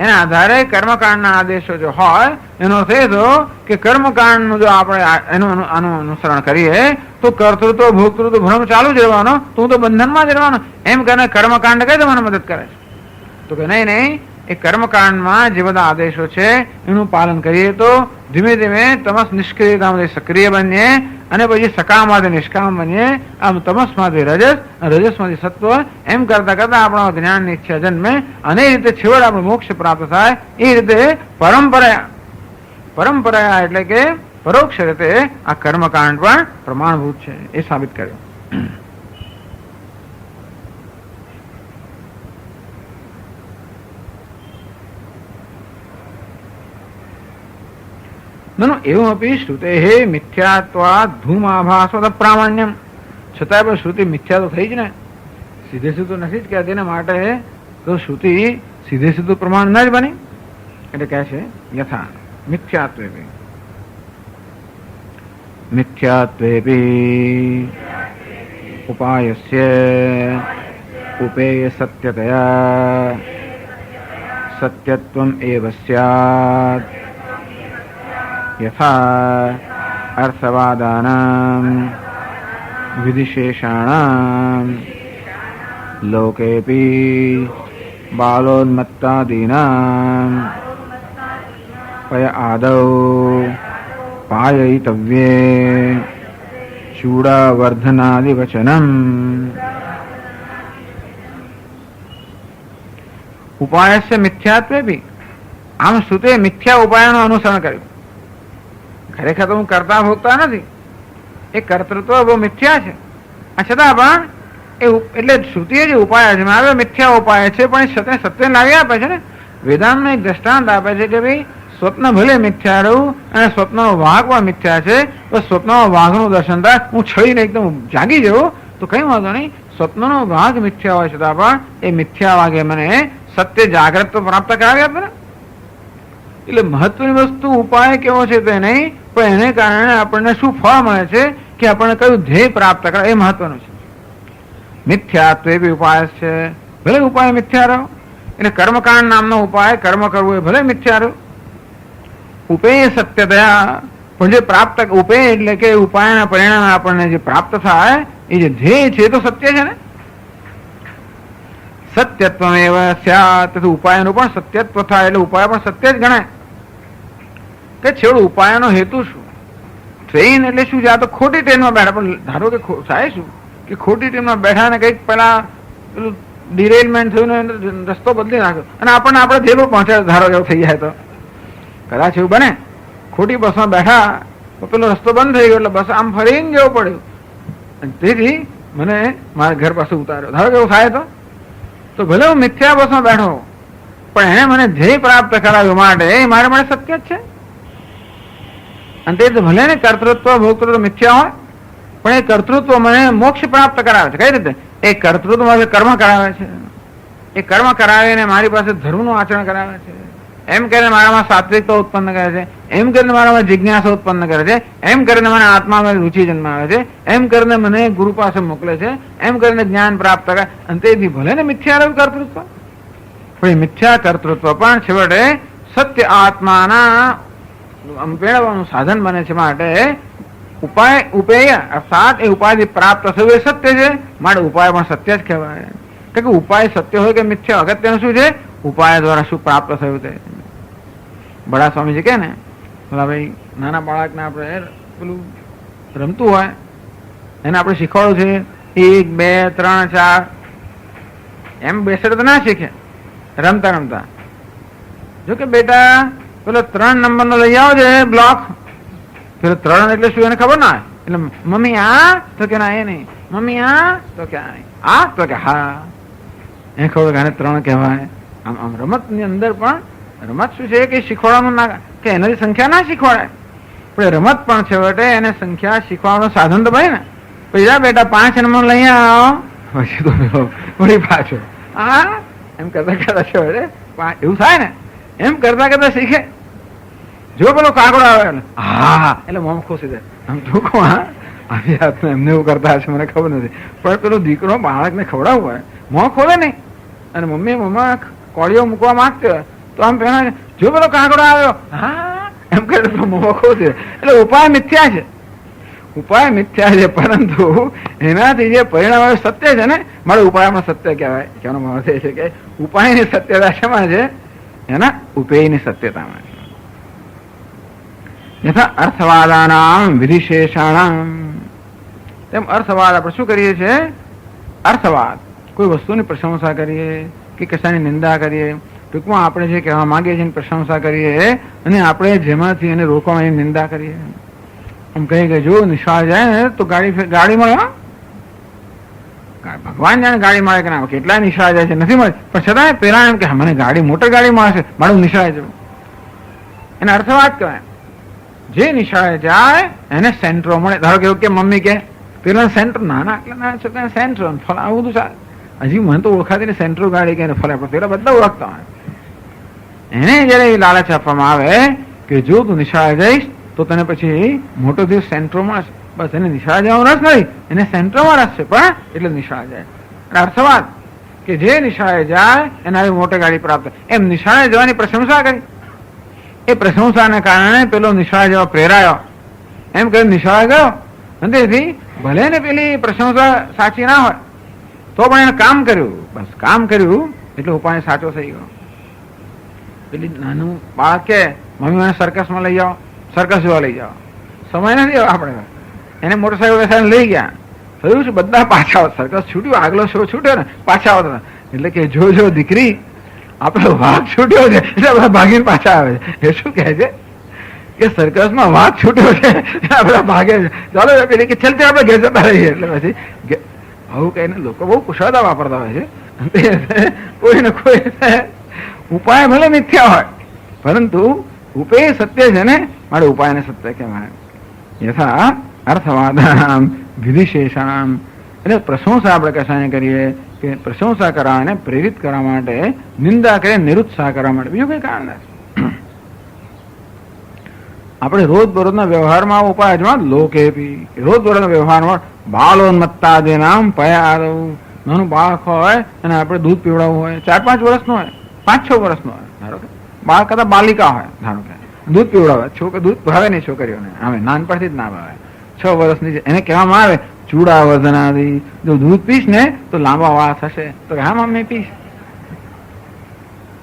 એના આધારે કર્મકાંડના આદેશો જો હોય એનો અર્થ એ થયો કે કર્મકાંડનું જો આપણે એનું અનુસરણ કરીએ તો કર્તૃત્વ ભોક્તૃત્વ ભ્રમ ચાલુ જ રહેવાનો, તો હું તો બંધનમાં જ રહેવાનો. એમ કરીને કર્મકાંડ કઈ મને મદદ કરે છે? તો કે નહીં, એ કર્મકાંડમાં જે બધા આદેશો છે એનું પાલન કરીએ તો ધીમે ધીમે તમસ નિષ્ક્રિયતામાંથી સક્રિય બનીએ અને પછી સકામમાંથી નિષ્કામ બનીએ. આમ તમસમાંથી રજસ, રજસમાંથી સત્વ. એમ કરતા કરતા આપણા જ્ઞાનની ઈચ્છા જન્મે અને એ રીતે છેવટે આપણે મોક્ષ પ્રાપ્ત થાય. એ રીતે પરંપરા એટલે કે પરોક્ષ રીતે આ કર્મકાંડ પણ પ્રમાણભૂત છે એ સાબિત કર્યું. એવમપી શ્રુતે મિથ્યાત્વાદ ધૂમાભાસવદ પ્રામાણ્યમ. છતાં પણ શ્રુતિ મિથ્યા તો થઈ જ ને, સીધે સીધું નથી જ કહેતી. એના માટે તો શ્રુતિ સીધે સીધું પ્રમાણ ન જ બની. એટલે કહે છે યથા મિથ્યાત્વેપી મિથ્યાત્વેપી ઉપાયસ્ય ઉપેય સત્યતયા સત્યત્વમ એવ સ્યાત યથા અર્થવાદાનાં વિધિશેષાણાં લોકેપી બાલોન્મત્તાદીનાં પય આદૌ પાયયિતવ્યે ચૂડાવર્ધનાદિવચનમ. ઉપાયસ્ય મિથ્યાત્વે બી. આમ શ્રુતે મિથ્યા ઉપાયનું અનુસરણ કર્યું. ખરેખર તો હું કરતા ભોગતા નથી, એ કર્તૃત્વ બહુ મિથ્યા છે. છતાં પણ એ એટલે શ્રુતિએ જે ઉપાય અજમાવ્યો મિથ્યા ઉપાય છે, પણ એ સત્ય લાવી આપે છે ને. વેદાંતમાં એક દ્રષ્ટાંત આપે છે કે ભાઈ સ્વપ્ન ભલે મિથ્યા રહ્યું અને સ્વપ્નનો વાહક પણ મિથ્યા છે, તો સ્વપ્નમાં વાઘનું દર્શન થાય, હું છળીને એકદમ જાગી જવું તો કઈ વાંધો નહીં. સ્વપ્નનો વાઘ મિથ્યા હોય છતાં પણ એ મિથ્યા વાગે મને સત્ય જાગ્રત પ્રાપ્ત કરાવી આપે ને. એટલે મહત્વની વસ્તુ ઉપાય કેવો છે તે નહીં, પણ એને કારણે આપણને શું ફળ મળે છે કે આપણને કયું ધ્યેય પ્રાપ્ત કરે એ મહત્વનું છે. મિથ્યાત્વ એ બી ઉપાય છે, ભલે ઉપાય મિથ્યા રહ્યો. એટલે કર્મકાંડ નામનો ઉપાય કર્મ કરવું એ ભલે મિથ્યા રહ્યો. ઉપેય સત્યતયા, પણ જે પ્રાપ્ત ઉપેય એટલે કે ઉપાયના પરિણામે આપણને જે પ્રાપ્ત થાય એ જે ધ્યેય છે તો સત્ય છે ને. સત્યત્વ એવ સ્યાત. ઉપાયનું પણ સત્યત્વ થાય એટલે ઉપાય પણ સત્ય જ ગણાય. કે છેવડું ઉપાયનો હેતુ શું? ટ્રેન એટલે શું છે? આ તો ખોટી ટ્રેનમાં બેઠા, પણ ધારો કે થાય શું કે ખોટી ટ્રેનમાં બેઠા ને કંઈક પેલા પેલું ડિરેલમેન્ટ થયું ને રસ્તો બદલી નાખ્યો અને આપણને આપણે ધ્યેય પર પહોંચ્યા ધારો એવું થઈ જાય તો કદાચ એવું બને. ખોટી બસમાં બેઠા તો પેલો રસ્તો બંધ થઈ ગયો એટલે બસ આમ ફરીને જવું પડ્યું. તેથી મને મારા ઘર પાસે ઉતાર્યો. ધારો કે એવું થાય તો ભલે હું મિથ્યા બસમાં બેઠો, પણ એને મને ધ્યેય પ્રાપ્ત કરાવ્યું માટે એ મારા માટે સત્ય જ છે. અને તે ભલે ને કર્તૃત્વ ભોક્તૃત્વ મિથ્યા હોય, પણ એ કર્તૃત્વ મને મોક્ષ પ્રાપ્ત કરાવે છે. કઈ રીતે? એ કર્તૃત્વ કર્મ કરાવે છે. એ કર્મ કરાવીને મારી પાસે ધર્મનું આચરણ કરાવે છે. એમ કરીને મારામાં સાત્વિકતા ઉત્પન્ન કરે છે, એમ કરીને મારામાં જિજ્ઞાસા ઉત્પન્ન કરે છે, એમ કરીને મને આત્મામાં રુચિ જન્માવે છે, એમ કરીને મને ગુરુ પાસે મોકલે છે, એમ કરીને જ્ઞાન પ્રાપ્ત કરે. અને તેથી ભલે ને મિથ્યા રહ્યું કર્તૃત્વ, પણ એ મિથ્યા કર્તૃત્વ પણ છેવટે સત્ય આત્માના મેળવવાનું સાધન બને છે. માટે ઉપાય ઉપેય અર્થાત એ ઉપાયથી પ્રાપ્ત થયું એ સત્ય છે, માટે ઉપાય પણ સત્ય જ કહેવાય. કે ઉપાય સત્ય હોય કે મિથ્યા, અગત્યનું શું છે? ઉપાય દ્વારા શું પ્રાપ્ત થયું તે. બડા સ્વામીજી કે ને પેલા ભાઈ નાના બાળકને આપણે પેલું રમતું હોય એને આપણે શીખવાડવું છે 1 2 3 4 એમ બેસડે તો ના શીખે રમતા રમતા. જો કે બેટા પેલો 3 નંબરનો લઈ આવો છે બ્લોક, પેલો 3 એટલે શું એને ખબર ના, એટલે મમ્મી આ તો કે ના એ નહીં, મમ્મી આ તો કે આ તો કે હા, એ ખબર કે આને 3 કહેવાય. આમ આમ રમત ની અંદર પણ રમત શું છે કે શીખવાડવાનું ના, કે એનાથી સંખ્યા ના શીખવાડાય, પણ રમત પણ છે વટે એને સંખ્યા શીખવાનું સાધન તો ભાઈ ને. પછી બેટા 5 નંબર લઈ આવો, પછી તો વળી પાછો હા એમ કરતા કરતા છે એવું થાય ને, એમ કરતા કરતા શીખે. જો પેલો કાગડો આવે હા એટલે મોમ ખુશી જાય, આમ ટૂંકો હા આવી હાથમાં એમને એવું કરતા હશે મને ખબર નથી, પણ પેલો દીકરો બાળકને ખવડાવવું હોય મોં ખોલે નહીં, અને મમ્મી મમ્મા કોળીઓ મૂકવા માંગતો હોય તો આમ પેલા જો પેલો કાગડો આવ્યો હા એમ કરે તો મોં ખોશે. એટલે ઉપાય મિથ્યા છે, ઉપાય મિથ્યા છે, પરંતુ એનાથી જે પરિણામ આવે સત્ય છે ને, મારે ઉપાયમાં સત્ય કહેવાય. કહેવાનો મહત્વ એ છે કે ઉપાયની સત્યતા શેમાં છે? એના ઉપેયની સત્યતામાં છે. યથા અર્થવાદાનામ વિધિશેષાણામ, તેમ અર્થવાદ આપણે શું કરીએ છીએ? અર્થવાદ કોઈ વસ્તુની પ્રશંસા કરીએ કે કશાની નિંદા કરીએ, ટૂંકમાં આપણે જે કહેવા માંગીએ છીએ પ્રશંસા કરીએ, અને આપણે જેમાંથી એને રોકવાની નિંદા કરીએ. આમ કહી કે જો નિશાળ જાય ને તો ગાડી મળે, ભગવાન જાણે ગાડી મળે કે ના, કેટલા નિશાળ જાય છે નથી મળે, પણ છતાં પેલા એમ કે મને ગાડી મોટર ગાડી મળશે મારું નિશાળે જવું, એને અર્થવાદ કહેવાય. જે નિશાળે જાય એને સેન્ટરો મળે. ધારો કે એવું કે મમ્મી કે પેલા સેન્ટર નાના આટલા નાના છોકરા સેન્ટ્રો ફળ આવું બધું સારું, હજી મને તો ઓળખાતી ને સેન્ટ્રો ગાડી કે ફળ આપણે પેલા બધા ઓળખતા હોય. એને જયારે એ લાલચ આપવામાં આવે કે જો તું નિશાળે જઈશ તો તને પછી મોટો દિવસ સેન્ટ્રો મળશે, બસ એને નિશાળે જવાનો રસ નથી, એને સેન્ટ્રોમાં રસ છે પણ એટલે નિશાળે જાય. અર્થવાદ કે જે નિશાળે જાય એને આવી મોટી ગાડી પ્રાપ્ત, એમ નિશાળે જવાની પ્રશંસા કરી, એ પ્રશંસાને કારણે પેલો નિશાળે જવા પ્રેરાયો, એમ કરી નિશાળે ગયો. અને તેથી ભલે ને પેલી પ્રશંસા સાચી ના હોય તો પણ એને કામ કર્યું, બસ કામ કર્યું એટલે ઉપાય સાચો થઈ ગયો. પેલી નાનું બાળક કે મમ્મી મને સર્કસમાં લઈ જાઓ, સર્કસ જોવા લઈ જાઓ, સમય નથી આપણે, એને મોટરસાયકલ બેસાડીને લઈ ગયા, થયું છે બધા પાછા સર્કસ છૂટ્યું, આગલો શો છૂટ્યો ને પાછા આવતા, એટલે કે જો જો દીકરી આપડે વાઘ છૂટ્યો છે એટલે બધા ભાગીને પાછા આવે છે. એ શું કહે છે કે સર્કસમાં વાઘ છૂટ્યો છે બધા ભાગે છે, ચાલો પેલી કે ચાલતી આપણે ઘેર જતા રહીએ. એટલે પછી આવું કહીને લોકો બહુ કુશળતા વાપરતા હોય છે. કોઈને કોઈ ઉપાય ભલે મિથ્યા હોય પરંતુ ઉપેય સત્ય છે ને, મારે ઉપાયને સત્ય કહેવાય. યથા અર્થવાદામ વિધિશેષાણામ, એટલે પ્રશંસા આપણે કશાને કરીએ કે પ્રશંસા કરવા અને પ્રેરિત કરવા માટે, નિંદા કરે નિરુત્સાહ કરવા માટે, બીજું કઈ કારણ નથી. આપણે રોજ બરોજના વ્યવહારમાં ઉપાય અજમા લોકેપી, રોજ બરોજના વ્યવહારમાં બાલોન્મત્તા નામ પયા, નાનું બાળક હોય અને આપણે દૂધ પીવડાવવું હોય, 4-5 વર્ષનું હોય, 5-6 વર્ષનું હોય, ધારો કે બાળક કરતા બાલિકા હોય, ધારો કે દૂધ પીવડાવે, દૂધ ભાવે નહીં છોકરીઓને, હવે નાનપણથી જ ના ભાવે, 6 વર્ષની એને કહેવામાં આવે ચૂડાવર્ધનાદી, જો દૂધ પીશ ને તો લાંબા વાળ થશે, તો હા મમ્મી પીશ.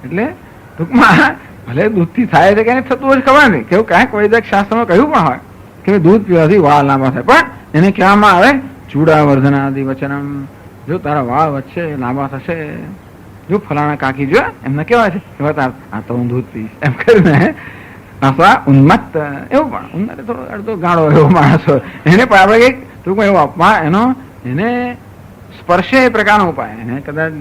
એટલે ટૂંકમાં ભલે દૂધથી થાય છે કે થતું હોય ખબર નહીં, કેવું કાંઈક વૈદિક શાસ્ત્રમાં કહ્યું પણ હોય કે દૂધ પીવાથી વાળ લાંબા થાય, પણ એને કહેવામાં આવે ચૂડાવર્ધનાદી વચનમ, જો તારા વાળ વચ્ચે લાંબા થશે, જો ફલાણા કાકી જો એમને કેવાય છે આ તો હું દૂધ પીશ એમ કરીને અથવા ઉન્મત્ત, એવું પણ ઉન્મત્ત થોડો અડધો ગાળો એવો માણસ હોય, એને પણ આપણે કઈક ટૂંકમાં એવું અપમાન એનો એને સ્પર્શે એ પ્રકારનો ઉપાય, એને કદાચ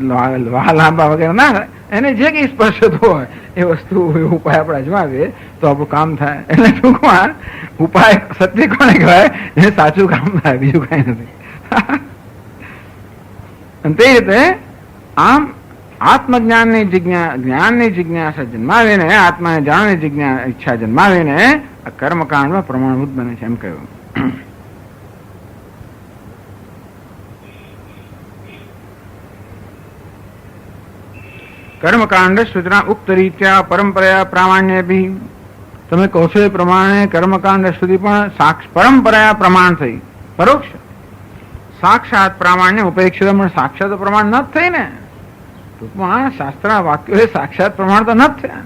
લાંબા વગેરે ના થાય, એને જે કઈ સ્પર્શ થતો હોય એ વસ્તુ ઉપાય આપણે અજમાવીએ તો આપણું કામ થાય. એટલે ટૂંકમાં ઉપાય સત્ય કોને કહેવાય? એ સાચું કામ થાય, બીજું કઈ નથી. અને તે રીતે આમ આત્મજ્ઞાનની જ્ઞાનની જિજ્ઞાસા જન્માવીને, આત્માને જાણવાની ઈચ્છા જન્માવીને આ કર્મકાંડમાં પ્રમાણભૂત બને છે એમ કહ્યું. કર્મકાંડ સૂચના ઉક્ત રીત્યા પરંપરા પ્રામાણ્ય ભી, તમે કહો છો એ પ્રમાણે કર્મકાંડ સુધી પણ પરંપરા પ્રમાણ થઈ, પરોક્ષ સાક્ષાત પ્રામાણ્ય ઉપેક્ષિત, પણ સાક્ષાત પ્રમાણ ન થઈ ને. ટૂંકમાં શાસ્ત્રના વાક્યો સાક્ષાત પ્રમાણ તો ન થયા.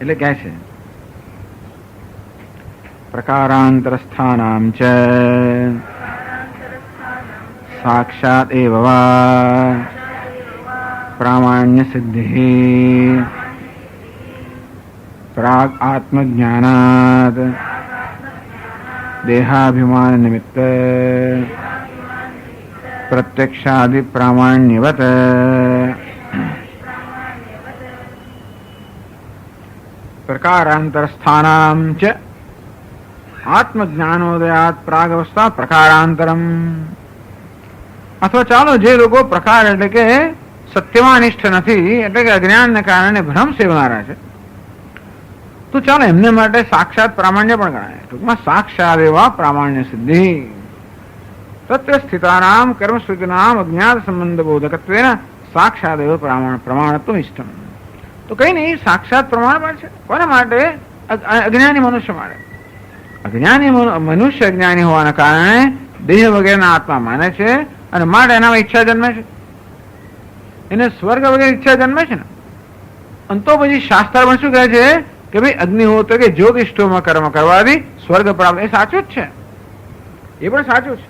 એટલે કહે છે પ્રકારાંતર સ્થાનામ ચ સાક્ષાત એવ પ્રામાણ્ય સિદ્ધિ પ્રાગ આત્મજ્ઞાનાદ દેહાભિમાન નિમિત્ત પ્રત્યક્ષાદિ પ્રામાણ્યવત પ્રકારાંતર સ્થાનામ ચ આત્મજ્ઞાનોદયાત પ્રાગ અવસ્થા પ્રકારાંતરમ. અથવા ચાલો જે લોકો પ્રકાર એટલે કે સત્યમાં નિષ્ઠ નથી, એટલે કે અજ્ઞાનને કારણે ભ્રમ સેવનારા છે, તો ચાલો એમને માટે સાક્ષાત પ્રામાણ્ય પણ ગણાય. ટૂંકમાં સાક્ષાત એવા પ્રામાણ્ય સિદ્ધિ તત્વ સ્થિતાનામ કર્મશ્રુતિનામ અજ્ઞાત સંબંધ બોધકત્વેન સાક્ષાત એવ પ્રમાણત્વ ઇષ્ટમ. તો કઈ નહીં, સાક્ષાત પ્રમાણ પણ છે. કોના માટે? અજ્ઞાની મનુષ્ય માટે. અજ્ઞાની મનુષ્ય અજ્ઞાની હોવાના કારણે દેહ વગેરેના આત્મા માને છે, અને માટે એનામાં ઈચ્છા જન્મે છે, એને સ્વર્ગ વગેરે ઈચ્છા જન્મે છે ને. અને તો પછી શાસ્ત્ર પણ શું કહે છે કે ભાઈ અગ્નિહોત્ર કે જ્યોતિષ્ઠોમાં કર્મ કરવાથી સ્વર્ગ પ્રાપ્ત. એ સાચું જ છે, એ પણ સાચું છે.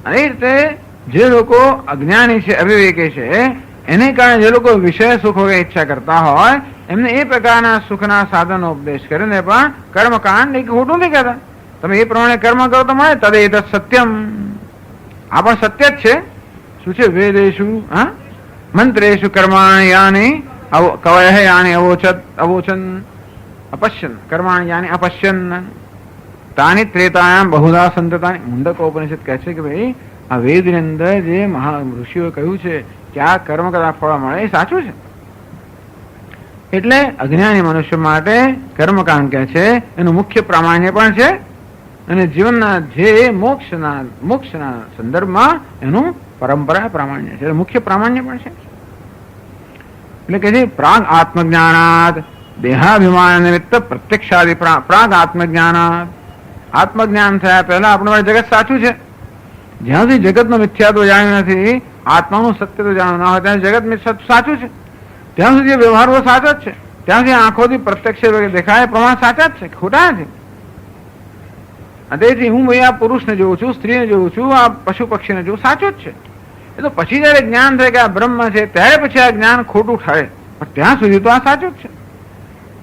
અને એ રીતે જે લોકો અજ્ઞાની છે, અવિવેકી છે, એને કારણે જે લોકો વિષય સુખ વગેરે ઈચ્છા કરતા હોય, એમને એ પ્રકારના સુખના સાધનો ઉપદેશ કરીને પણ કર્મકાંડ એક ખોટું નથી કહેતા. તમે એ પ્રમાણે કર્મ કરો તો મળે. તદે એતत् સત્યમ. આ પણ સત્ય જ છે. શું છે? વેદેશુ મંત્રેશુ કર્માણિ યાની કવયઃ યાની અવોચન અપશ્યન કર્માણિ યાની અપશ્યન તાની ત્રેતાયામ બહુધા સંતતાની. મુંડકોપનિષદ કહે છે કે ભાઈ આ વેદની અંદર જે ઋષિઓએ કહ્યું છે કે આ કર્મ કરતા ફળ મળે, એ સાચું છે. એટલે અજ્ઞાની મનુષ્ય માટે કર્મકાંડ કહે છે એનું મુખ્ય પ્રામાણ્ય પણ છે, અને જીવનના જે મોક્ષના સંદર્ભમાં એનું પરંપરા પ્રામાણ્ય છે, મુખ્ય પ્રામાણ્ય પણ છે. એટલે કે છે પ્રાગ આત્મજ્ઞાનાદ દેહાભિમાન નિમિત્ત પ્રત્યક્ષાદિ પ્રાગ આત્મજ્ઞાનાદ. આત્મજ્ઞાન થયા પહેલા આપણું જગત સાચું છે. જ્યાં સુધી જગતનો મિથ્યાત્વ જાણ્યું નથી, આત્માનું સત્ય તો જાણવું ના હોય, ત્યાં જગત સાચું છે. ત્યાં સુધી વ્યવહારો સાચા જ છે. ત્યાં સુધી આંખોથી પ્રત્યક્ષ દેખાય પ્રમાણ સાચા જ છે, ખોટા નથી. તેથી હું ભાઈ આ પુરુષને જોઉં છું, સ્ત્રીને જોઉં છું, આ પશુ પક્ષીને જોઉં, સાચું જ છે. એ તો પછી જયારે જ્ઞાન થાય કે આ બ્રહ્મ છે, ત્યારે પછી આ જ્ઞાન ખોટું ઠરે, પણ ત્યાં સુધી તો આ સાચું જ છે.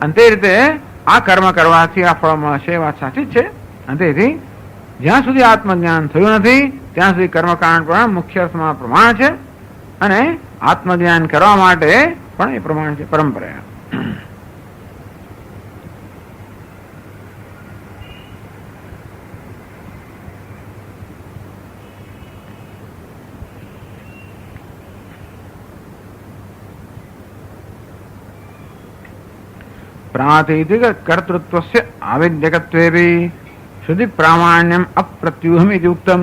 અને તે રીતે આ કર્મ કરવાથી આ ફળ મળશે, એ વાત સાચી જ છે. અને તેથી જ્યાં સુધી આત્મજ્ઞાન થયું નથી ત્યાં સુધી કર્મકાંડ પણ મુખ્ય અર્થમાં પ્રમાણ છે, અને આત્મજ્ઞાન કરવા માટે પણ એ પ્રમાણ છે, પરંપરા. પ્રાતિથિક કર્તૃત્વસ્ય આવિદ્યકત્વેપી શુદ્ધિ પ્રામાણ્યમ અપ્રત્યુહમ ઇતિ ઉક્તમ.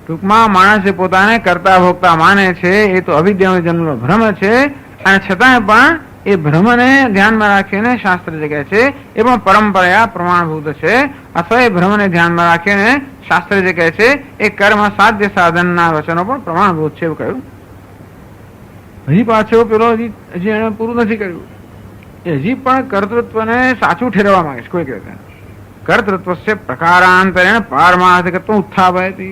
ટૂંકમાં માણસે પોતાને કરતા ભોગતા માને છે, એ તો અવિદ્યાનો જન્મનો ભ્રમ છે, અને છતાંય પણ એ ભ્રમને ધ્યાનમાં રાખીને શાસ્ત્ર જે કહે છે એ પણ પરંપરા પ્રમાણભૂત છે, અથવા એ ભ્રમને ધ્યાનમાં રાખીને શાસ્ત્ર જે કહે છે એ કર્મ સાધ્ય સાધનના વચનો પણ પ્રમાણભૂત છે એવું કહ્યું. હજી પાછો પેલો હજી એને પૂરું નથી કર્યું. હજી પણ કર્તૃત્વને સાચું ઠેરવવા માંગે છે. કોઈ કહેતા કર્તૃત્વ પ્રકારાંતરેણ પારમાર્થિકત્વ ઉત્થાપયતિ.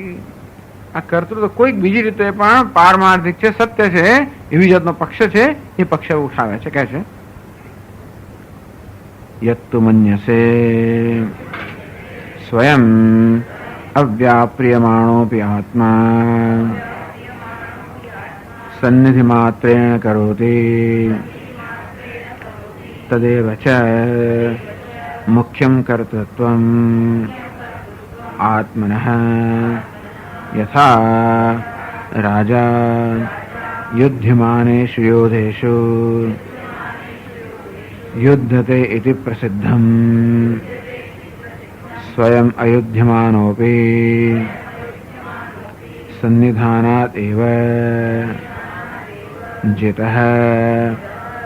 આ કર્તૃત્વ કોઈક બીજી રીતે પણ પારમાર્થિક છે, સત્ય છે, એવી જાતનો પક્ષ છે, એ પક્ષ ઉઠાવે છે. કહે છે યત્તુ મન્યસે સ્વયં અવ્યાપ્રિયમાણોપી આત્મા સન્નિધિ માત્રેણ કરોતિ તદેવ ચ મુખ્યમ કર્તૃત્વમ આત્મનઃ યથા રાજા યુધ્યમાનેષુ યોધેષુ યુધ્યતે ઇતિ પ્રસિદ્ધમ સ્વયં અયુધ્યમાનોપી સન્નિધાનાત એવ જિતઃ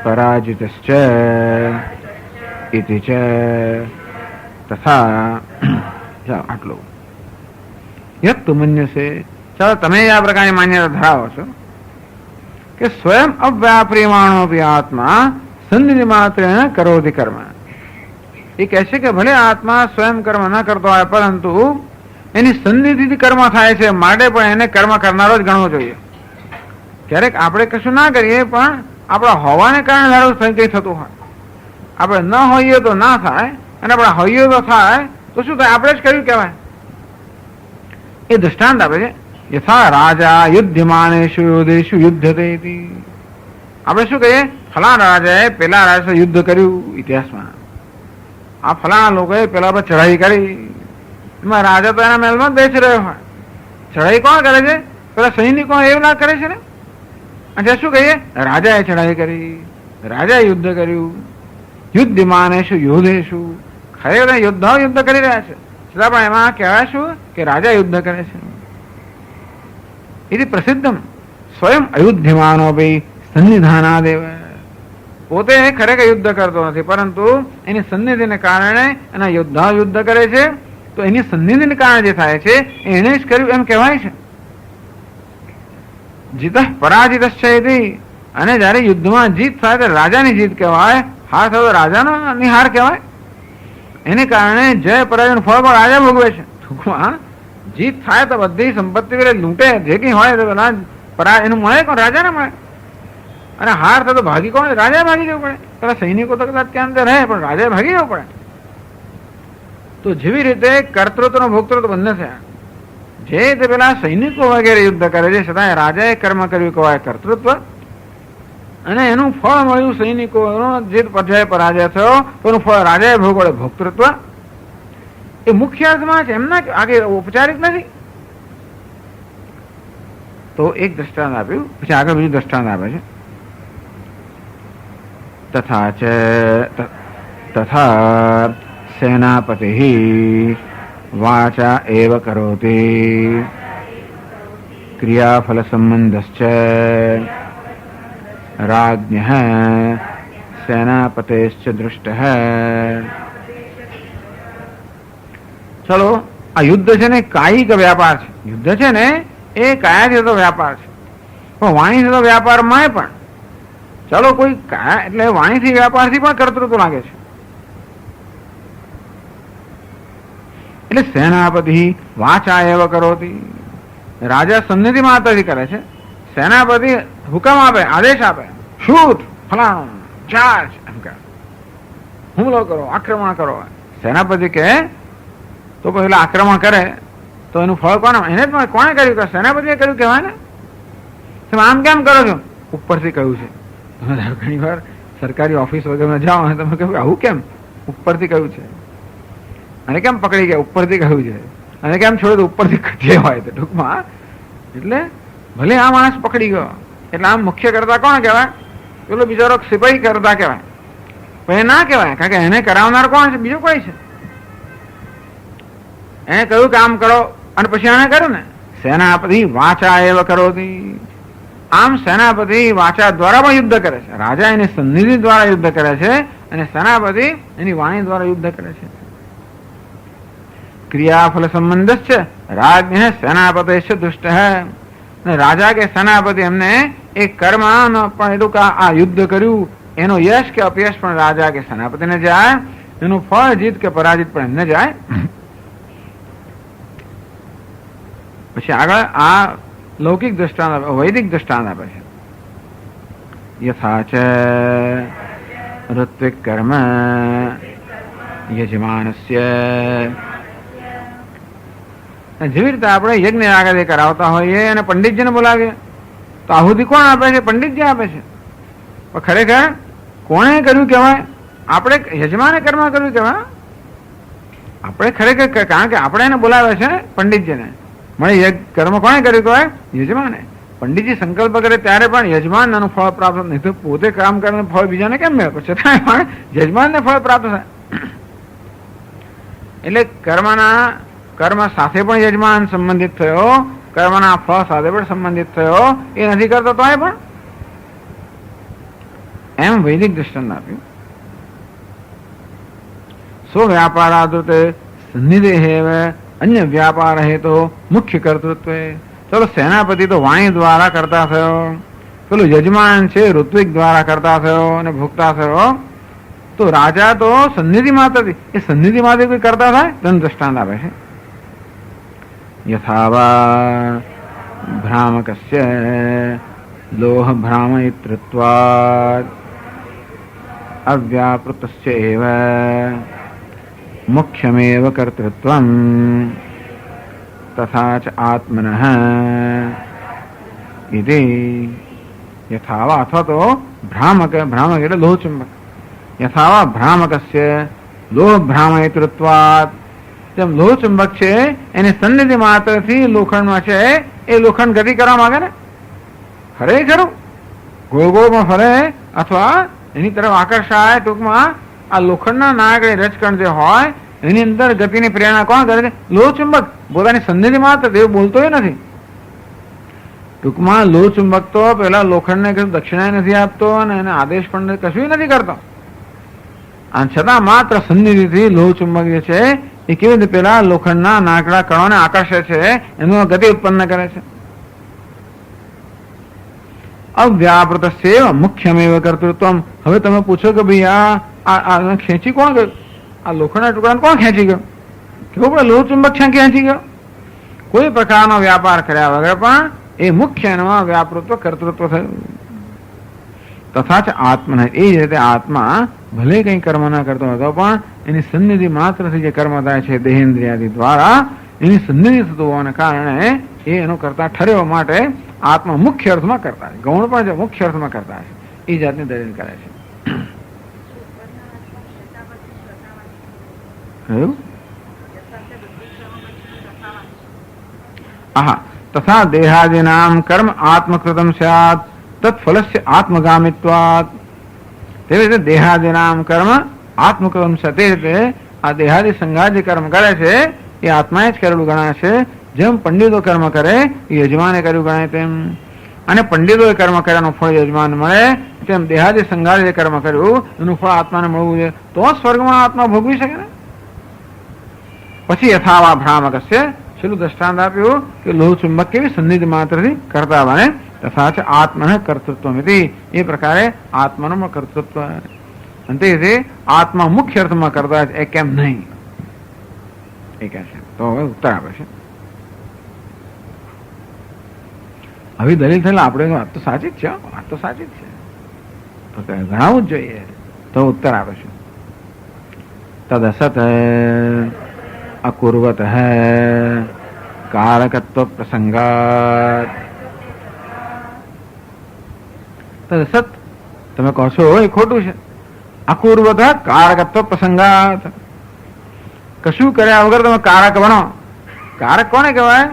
પરાજિતશ્ચ ઇતિ ચ તથા આટલું યત તું મન્યસે. ચાલો તમે આ પ્રકારની માન્યતા ધરાવો છો કે સ્વયં અવ્યાપ્રિયમાણોપી આત્મા સંનિધિ માત્ર કરોતિ કર્મ. એ કહે છે કે ભલે આત્મા સ્વયં કર્મ ન કરતો હોય પરંતુ એની સન્નિધિથી કર્મ થાય છે માટે પણ એને કર્મ કરનારો જ ગણવો જોઈએ. ક્યારેક આપણે કશું ના કરીએ પણ આપણા હોવાને કારણે ધારો કંઈ થતું હોય, આપણે ન હોઈએ તો ના થાય અને આપણે હોઈએ તો થાય તો શું થાય? આપણે જ કર્યું કહેવાય. એ દૃષ્ટાંત આપે છે. યથા રાજા યુદ્ધમાનેષુ યોધેષુ યુદ્ધતે. આપણે શું કહીએ? ફલાણા રાજાએ પેલા રાજા યુદ્ધ કર્યું ઇતિહાસમાં, આ ફલાણા લોકોએ પેલા પર ચઢાઈ કરી. એમાં રાજા તો એના મહેલમાં જ બેસી રહ્યો હોય. ચઢાઈ કોણ કરે છે? પેલા સૈનિકો એવું ના કરે છે ને. अच्छा શું કહીએ? રાજાએ ચઢાઈ કરી, રાજાએ યુદ્ધ કર્યું. યુદ્ધમાનેષુ યોધેષુ. ખરેખર યોદ્ધાઓ યુદ્ધ કરી રહ્યા છે છતાં પણ એમાં કહેવાય શું કે રાજા યુદ્ધ કરે છે. એ પ્રસિદ્ધમ સ્વયં અયુધ્યમાનો ભાઈ સન્નિધાનાદેવ. પોતે ખરેખર યુદ્ધ કરતો નથી પરંતુ એની સન્નિધિને કારણે એના યોદ્ધાઓ યુદ્ધ કરે છે તો એની સન્નિધિને કારણે જે થાય છે એને જ કર્યું એમ કહેવાય છે. જીત પરાજિત અને જયારે યુદ્ધમાં જીત થાય તો રાજાની જીત કહેવાય, હાર થયો રાજાનો નિહાર કહેવાય. એને કારણે જય પરાજયનું ફળ પણ રાજા ભોગવે છે. ટૂંકમાં જીત થાય તો બધી સંપત્તિ લૂંટે જે કઈ હોય તો પેલા એનું મળે કોણ? રાજાને મળે. અને હાર થતો ભાગી કોણ? રાજા ભાગી જવું પડે. પેલા સૈનિકો તો કદાચ ત્યાં અંદર રહે પણ રાજાએ ભાગી જવું પડે. તો જેવી રીતે કર્તૃત્વ નો ભોક્તૃત્વ બંને થયા. જે રીતે પેલા સૈનિકો વગેરે યુદ્ધ કરે છે છતાં રાજાએ કર્મ કર્યું કહેવાય કર્તૃત્વ, અને એનું ફળ મળ્યું સૈનિકોનો જે જય પરાજય થયો એનું ફળ રાજાએ ભોગવડે ભોક્તૃત્વ. એ મુખ્ય અર્થમાં છે, એમના આગે ઔપચારિક નથી. તો એક દ્રષ્ટાંત આપ્યું, પછી આગળ બીજું દ્રષ્ટાંત આપે છે. તથા સેનાપતિ વાચા એવ કરોતિ ક્રિયાફલ સંબંધશ્ચ રાજ્ઞઃ સેનાપતેશ્ચ દૃષ્ટઃ. ચલો આ યુદ્ધ છે ને કાયિક વ્યાપાર છે. યુદ્ધ છે ને એ કાયાથી થતો વ્યાપાર છે, પણ વાણી થતો વ્યાપારમાં પણ ચાલો કોઈ કાયા એટલે વાણીથી વ્યાપારથી પણ કર્તૃત્વ લાગે છે. એટલે સેનાપતિ વાચા એવ કરોતી. રાજા સન્નિધિ માત્રથી કરે છે, સેનાપતિ હુકમ આપે, આદેશ આપે, શૂટ ફલાણું ચાર્જ એમ કહે, હુમલો કરો, આક્રમણ કરો. સેનાપતિ કહે તો કોઈ આક્રમણ કરે તો એનું ફળ કોને? એને જ કોણે કર્યું? સેનાપતિએ કર્યું કહેવાય ને. તમે આમ કેમ કરો છો? ઉપરથી કહ્યું છે. તમે ઘણી વાર સરકારી ઓફિસ વગેરે જાઓ અને તમે કહ્યું આવું કેમ? ઉપરથી કહ્યું છે. અને કેમ પકડી ગયા? ઉપરથી કહ્યું છે. અને કેમ છોડ્યું? ઉપરથી જે હોય તો ટૂંકમાં. એટલે ભલે આ માણસ પકડી ગયો એટલે આમ મુખ્ય કરતા કોણ કહેવાય? પેલો બિચારો સિપાહી કરતા કહેવાય, પણ એ ના કહેવાય કારણ કે એને કરાવનાર કોણ છે? બીજું કોઈ છે. એને કહ્યું કામ કરો અને પછી એને કર્યું ને. સેનાપતિ વાચા એવ કરોતી. આમ સેનાપતિ વાચા દ્વારા પણ યુદ્ધ કરે છે. રાજા એની સન્નિધિ દ્વારા યુદ્ધ કરે છે અને સેનાપતિ એની વાણી દ્વારા યુદ્ધ કરે છે. ક્રિયાફલ સંબંધ છે રાજ્ઞ સેનાપતિ દુષ્ટ. રાજા કે સેનાપતિ એમને એ કર્મ પણ એટલું કે આ યુદ્ધ કર્યું એનો યશ કે અપયશ પણ રાજા કે સેનાપતિને જાય, એનું ફળ જીત કે પરાજિત પણ એમને જાય. પછી આગળ આ લૌકિક દ્રષ્ટાંત વૈદિક દ્રષ્ટાંત આપે છે. યથા ચ ઋત્વિક કર્મ યજમાનસ્ય. જેવી રીતે આપણે યજ્ઞ આગળ કરાવતા હોઈએ અને પંડિતજીને બોલાવીએ તો આહુતિ કોણ આપે છે? પંડિતજી આપે છે. પણ ખરેખર કોણે કર્યું કહેવાય? આપણે યજમાને કર્મ કર્યું કહેવાય. આપણે ખરેખર કારણ કે આપણે એને બોલાવે છે પંડિતજીને મળે કર્મ કોણે કર્યું કહેવાય? યજમાને. પંડિતજી સંકલ્પ કરે ત્યારે પણ યજમાન એનું ફળ પ્રાપ્ત નહીં તો પોતે કામ કરીને ફળ બીજાને કેમ મળે? છતાં પણ યજમાનને ફળ પ્રાપ્ત થાય. એટલે કર્મ સાથે પણ યજમાન સંબંધિત થયો, કર્મના ફળ સાથે પણ સંબંધિત થયો. એ નથી કરતો તો પણ એમ વૈદિક દ્રષ્ટાંત આપ્યું. स्व व्यापारादृत सन्निधि है, अन्य व्यापार है तो मुख्य कर्तृत्व है. चलो सेनापति तो वाणी द्वारा करता थयो, પેલું યજમાન છે ઋત્વિક દ્વારા કરતા થયો અને ભોગતા થયો, તો રાજા તો સન્નિધિ માત્રથી, એ સન્નિધિ માંથી કોઈ કરતા થાય તેનું દ્રષ્ટાંત આપે છે. યથાવા ભ્રામકસ્ય લોહ ભ્રામયિતૃત્વાદ અવ્યાપૃતસ્ય એવ મુખ્યમેવ કર્તૃત્વમ તથા ચ આત્મનઃ ઇતિ. યથાવા અથવા તો ભ્રામક, ભ્રામક એટલે લોહ ચુંબક. યથાવા ભ્રામકસ્ય લોહ ભ્રામયિતૃત્વાદ, જેમ લોહ ચુંબક છે એની સન્નિધિ માત્રથી લોખંડમાં છે એ લોખંડ ગતિ કરવા માંગે ને, ફરે ખરું, ગોળ ગોળમાં ફરે અથવા એની તરફ આકર્ષાય. ટૂંકમાં આ લોખંડના નાગડે રજકણ જે હોય એની અંદર ગતિની પ્રેરણા કોણ કરે છે? લોહ ચુંબક. પોતાની સન્નિધિ માત્ર એવું બોલતો નથી. ટૂંકમાં લોહ ચુંબક તો પેલા લોખંડને કશું દક્ષિણા નથી આપતો અને એને આદેશ પણ કશું નથી કરતો, અને છતાં માત્ર સન્નિધિથી લોહ ચુંબક જે છે એ કેવી રીતે પેલા લોખંડના નાકડા કણોને આકર્ષે છે, એનું ગતિ ઉત્પન્ન કરે છે. અવ્યાપૃતસ્ય મુખ્યમેવ કર્તૃત્વમ. હવે તમે પૂછો કે ભાઈ આ ખેંચી કોણ ગયું? આ લોખંડના ટુકડાને કોણ ખેંચી ગયો? કેવું પડે લોહ ચુંબક ખેંચી ગયો? કોઈ પ્રકારનો વ્યાપાર કર્યા વગર પણ એ મુખ્ય એમાં વ્યાપૃત્વ કર્તૃત્વ થયું. તથા જ આત્મન, એ જ રીતે આત્મા ભલે કઈ કર્મ ના કરતો હતો પણ એની સન્નિધિ માત્રથી જે કર્મ થાય છે દેહેન્દ્રિયાદિ દ્વારા, એની સન્નિધિ થતું હોવાને કારણે એ એનો કરતા ઠર્યો માટે આત્મા મુખ્ય અર્થમાં કરતા છે. ગૌણ પણ મુખ્ય અર્થમાં કરતા છે, એ જાતની દલીલ કરે છે. આહા તથા દેહાદિનામ કર્મ આત્મકૃતમ સ્યાત તત્ફલસ્ય આત્મગામિત્વાત. તે રીતે દેહાદિનામ કર્મ આત્મકૃતમ છે, તે રીતે આ દેહાદિ સંઘાત જે કર્મ કરે છે એ આત્માએ જ કરેલું ગણાય છે. જેમ પંડિતો કર્મ કરે એ યજમાને કર્યું ગણાય તેમ, અને પંડિતોએ કર્મ કર્યાનું ફળ યજમાન મળે તેમ દેહાદિ સંઘાત જે કર્મ કર્યું એનું ફળ આત્માને મળવું જોઈએ, તો સ્વર્ગમાં આત્મા ભોગવી શકે ને. પછી યથાવા ભ્રામકસ્ય છેલ્લું દ્રષ્ટાંત આપ્યું કે લોહ ચુંબક કેવી સન્નિધિ માત્રથી કરતા બને, તથા છે આત્મન કર્તૃત્વ નથી, એ પ્રકારે આત્માનું કર્તૃત્વ. અને તે આત્મા મુખ્ય અર્થમાં કરતા એ કેમ નહીં એ કહે છે. તો હવે ઉત્તર આપે છે. હવે દલીલ થયેલા આપણે વાત તો સાચી જ છે, વાત તો સાચી જ છે, તો ગણાવવું જ જોઈએ. તો ઉત્તર આપે છે. તદસત અકુર્વત કારકત્વ પ્રસંગાત. તદસત તમે કહો છો એ ખોટું છે. અકુર્વત કારકત્વ પ્રસંગાત, કશું કર્યા વગર તમે કારક બનો. કારક કોને કહેવાય?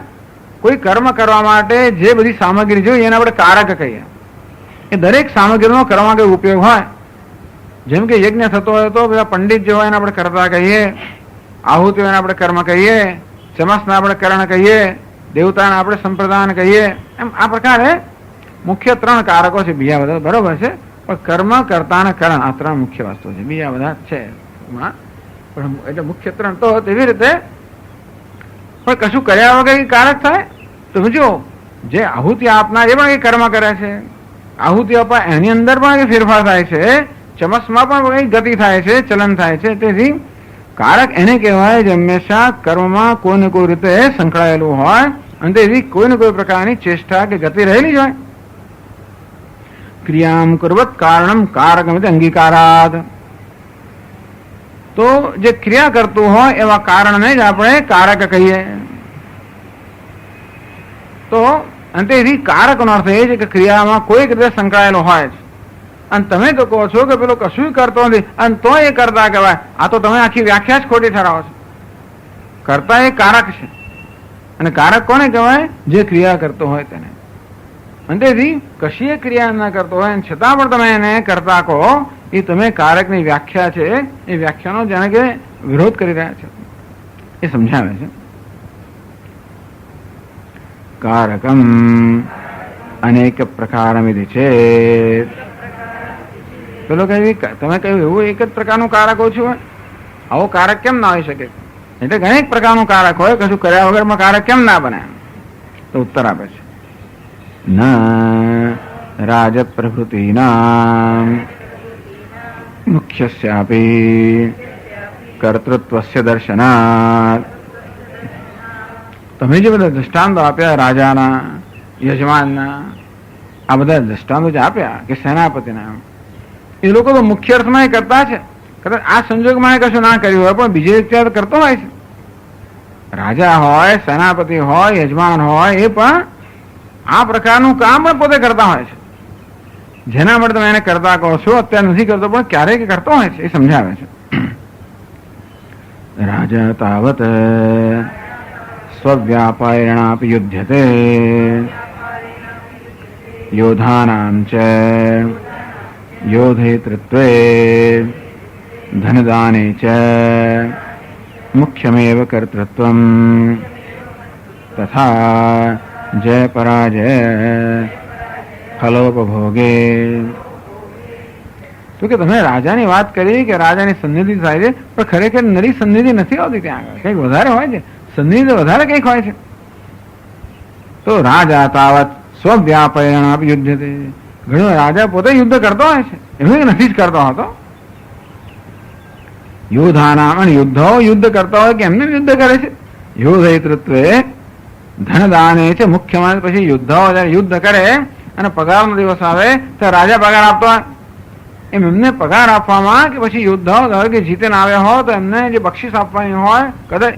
કોઈ કર્મ કરવા માટે જે બધી સામગ્રી જોઈએ એને આપણે કારક કહીએ. એ દરેક સામગ્રીનો કરવા કઈ ઉપયોગ હોય. જેમ કે યજ્ઞ થતો હોય તો બધા પંડિત જે હોય એને આપણે કરતા કહીએ, આહુતિ હોય એને આપણે કર્મ કહીએ, ચમસના આપણે કરણ કહીએ, દેવતાને આપણે સંપ્રદાન કહીએ. એમ આ પ્રકારે મુખ્ય 3 કારકો છે. બીજા બધા બરોબર છે, પણ કર્મ કર્તા અને કરણ આ 3 મુખ્ય વસ્તુ છે. બીજા બધા છે પણ એટલે મુખ્ય 3 તો તેવી રીતે. પણ કશું કર્યા વગર કારક થાય તો જો જે આહુતિ આપનાર એ પણ એ કર્મ કરે છે, આહુતિ આપવા એની અંદર પણ ફેરફાર થાય છે, ચમસમાં પણ ગતિ થાય છે, ચલન થાય છે. તેથી કારક એને કહેવાય જે હંમેશા કર્મમાં કોઈ ને કોઈ રીતે સંકળાયેલું હોય અને તેથી કોઈ ને કોઈ પ્રકારની ચેષ્ટા કે ગતિ રહેલી જ હોય. ક્રિયામ કુર્વત કારણમ કારકમ અંગીકારાત. તો જે ક્રિયા કરતું હોય એવા કારણને જ આપણે કારક કહીએ. તો અંતેથી કારકનો અર્થ એ છે કે ક્રિયામાં કોઈક રીતે સંકળાયેલો હોય છે. અને તમે તો કહો છો કે પેલો કશું કરતો નથી અને તો એ કરતા કહેવાય. આ તો તમે આખી વ્યાખ્યા જ ખોટી ઠરાવો છો. કરતા એ કારક છે, અને કારક કોને કહેવાય? જે ક્રિયા કરતો હોય તેને. અને તેથી કશી ક્રિયા ન કરતો હોય છતાં પણ તમે એને કરતા કહો, એ તમે કારકની વ્યાખ્યા છે એ વ્યાખ્યાનો જાણે કે વિરોધ કરી રહ્યા છે, એ સમજાવે છે. કારકમ અનેક પ્રકારમિતિ છે. પેલો કહ્યું તમે કહ્યું એવું એક જ પ્રકારનું કારક ઓછું હોય. આવો કારક કેમ ના હોઈ શકે? એટલે ઘણી પ્રકારનું કારક હોય, કશું કર્યા વગરમાં કારક કેમ ના બને? તો ઉત્તર આપે છે ન રાજ પ્રભૃતિના મુખ્યસ્યાપી કર્તૃત્વસ્ય દર્શનાત. તમે જે બધા દ્રષ્ટાંતો આપ્યા રાજાના, યજમાનના, આ બધા દ્રષ્ટાંતો જે આપ્યા કે સેનાપતિના, એ લોકો તો મુખ્ય અર્થમાં એ કરતા છે. કદાચ આ સંજોગમાં કશું ના કર્યું હોય પણ બીજી રીતે કરતો હોય છે. રાજા હોય, સેનાપતિ હોય, યજમાન હોય, એ પણ આ પ્રકારનું કામ પણ પોતે કરતા હોય છે. જેના માટે તમે એને કરતા કહો છો, અત્યારે નથી કરતો પણ ક્યારેક કરતો હોય છે, એ સમજાવે છે. રાજા તાવત સ્વવ્યાપારેણાપી યુધ્યતે યોધાનાં ચ યોધેતૃત્વે ધનદાને ચ મુખ્યમેવ કર્તૃત્વમ તથા જય પરાજય ફલોપભોગે. તો કે તમે રાજાની વાત કરી કે રાજાની સન્નિધિ થાય છે, પણ ખરેખર નરી સન્નિધિ નથી આવતી. ત્યાં આગળ કંઈક વધારે હોય છે, સન્નિધિ વધારે કંઈક હોય છે. તો રાજા તાવત સ્વવ્યાપરેણાપ યુદ્ધતે. ઘણો રાજા પોતે યુદ્ધ કરતો હોય છે, એવું નથી જ કરતો હતો. યોધાના અને યુદ્ધો યુદ્ધ કરતા હોય કે એમને યુદ્ધ કરે છે. યોધૈતૃત્વે ધનદાને છે મુખ્યમાં. પછી યુદ્ધો જયારે યુદ્ધ કરે અને પગારનો દિવસ આવે તો રાજા પગાર આપતો હોય, એમ એમને પગાર આપવામાં કે પછી યુદ્ધો ધારો કે જીતીને આવ્યા હોય તો એમને જે બક્ષિસ આપવાની હોય, કદાચ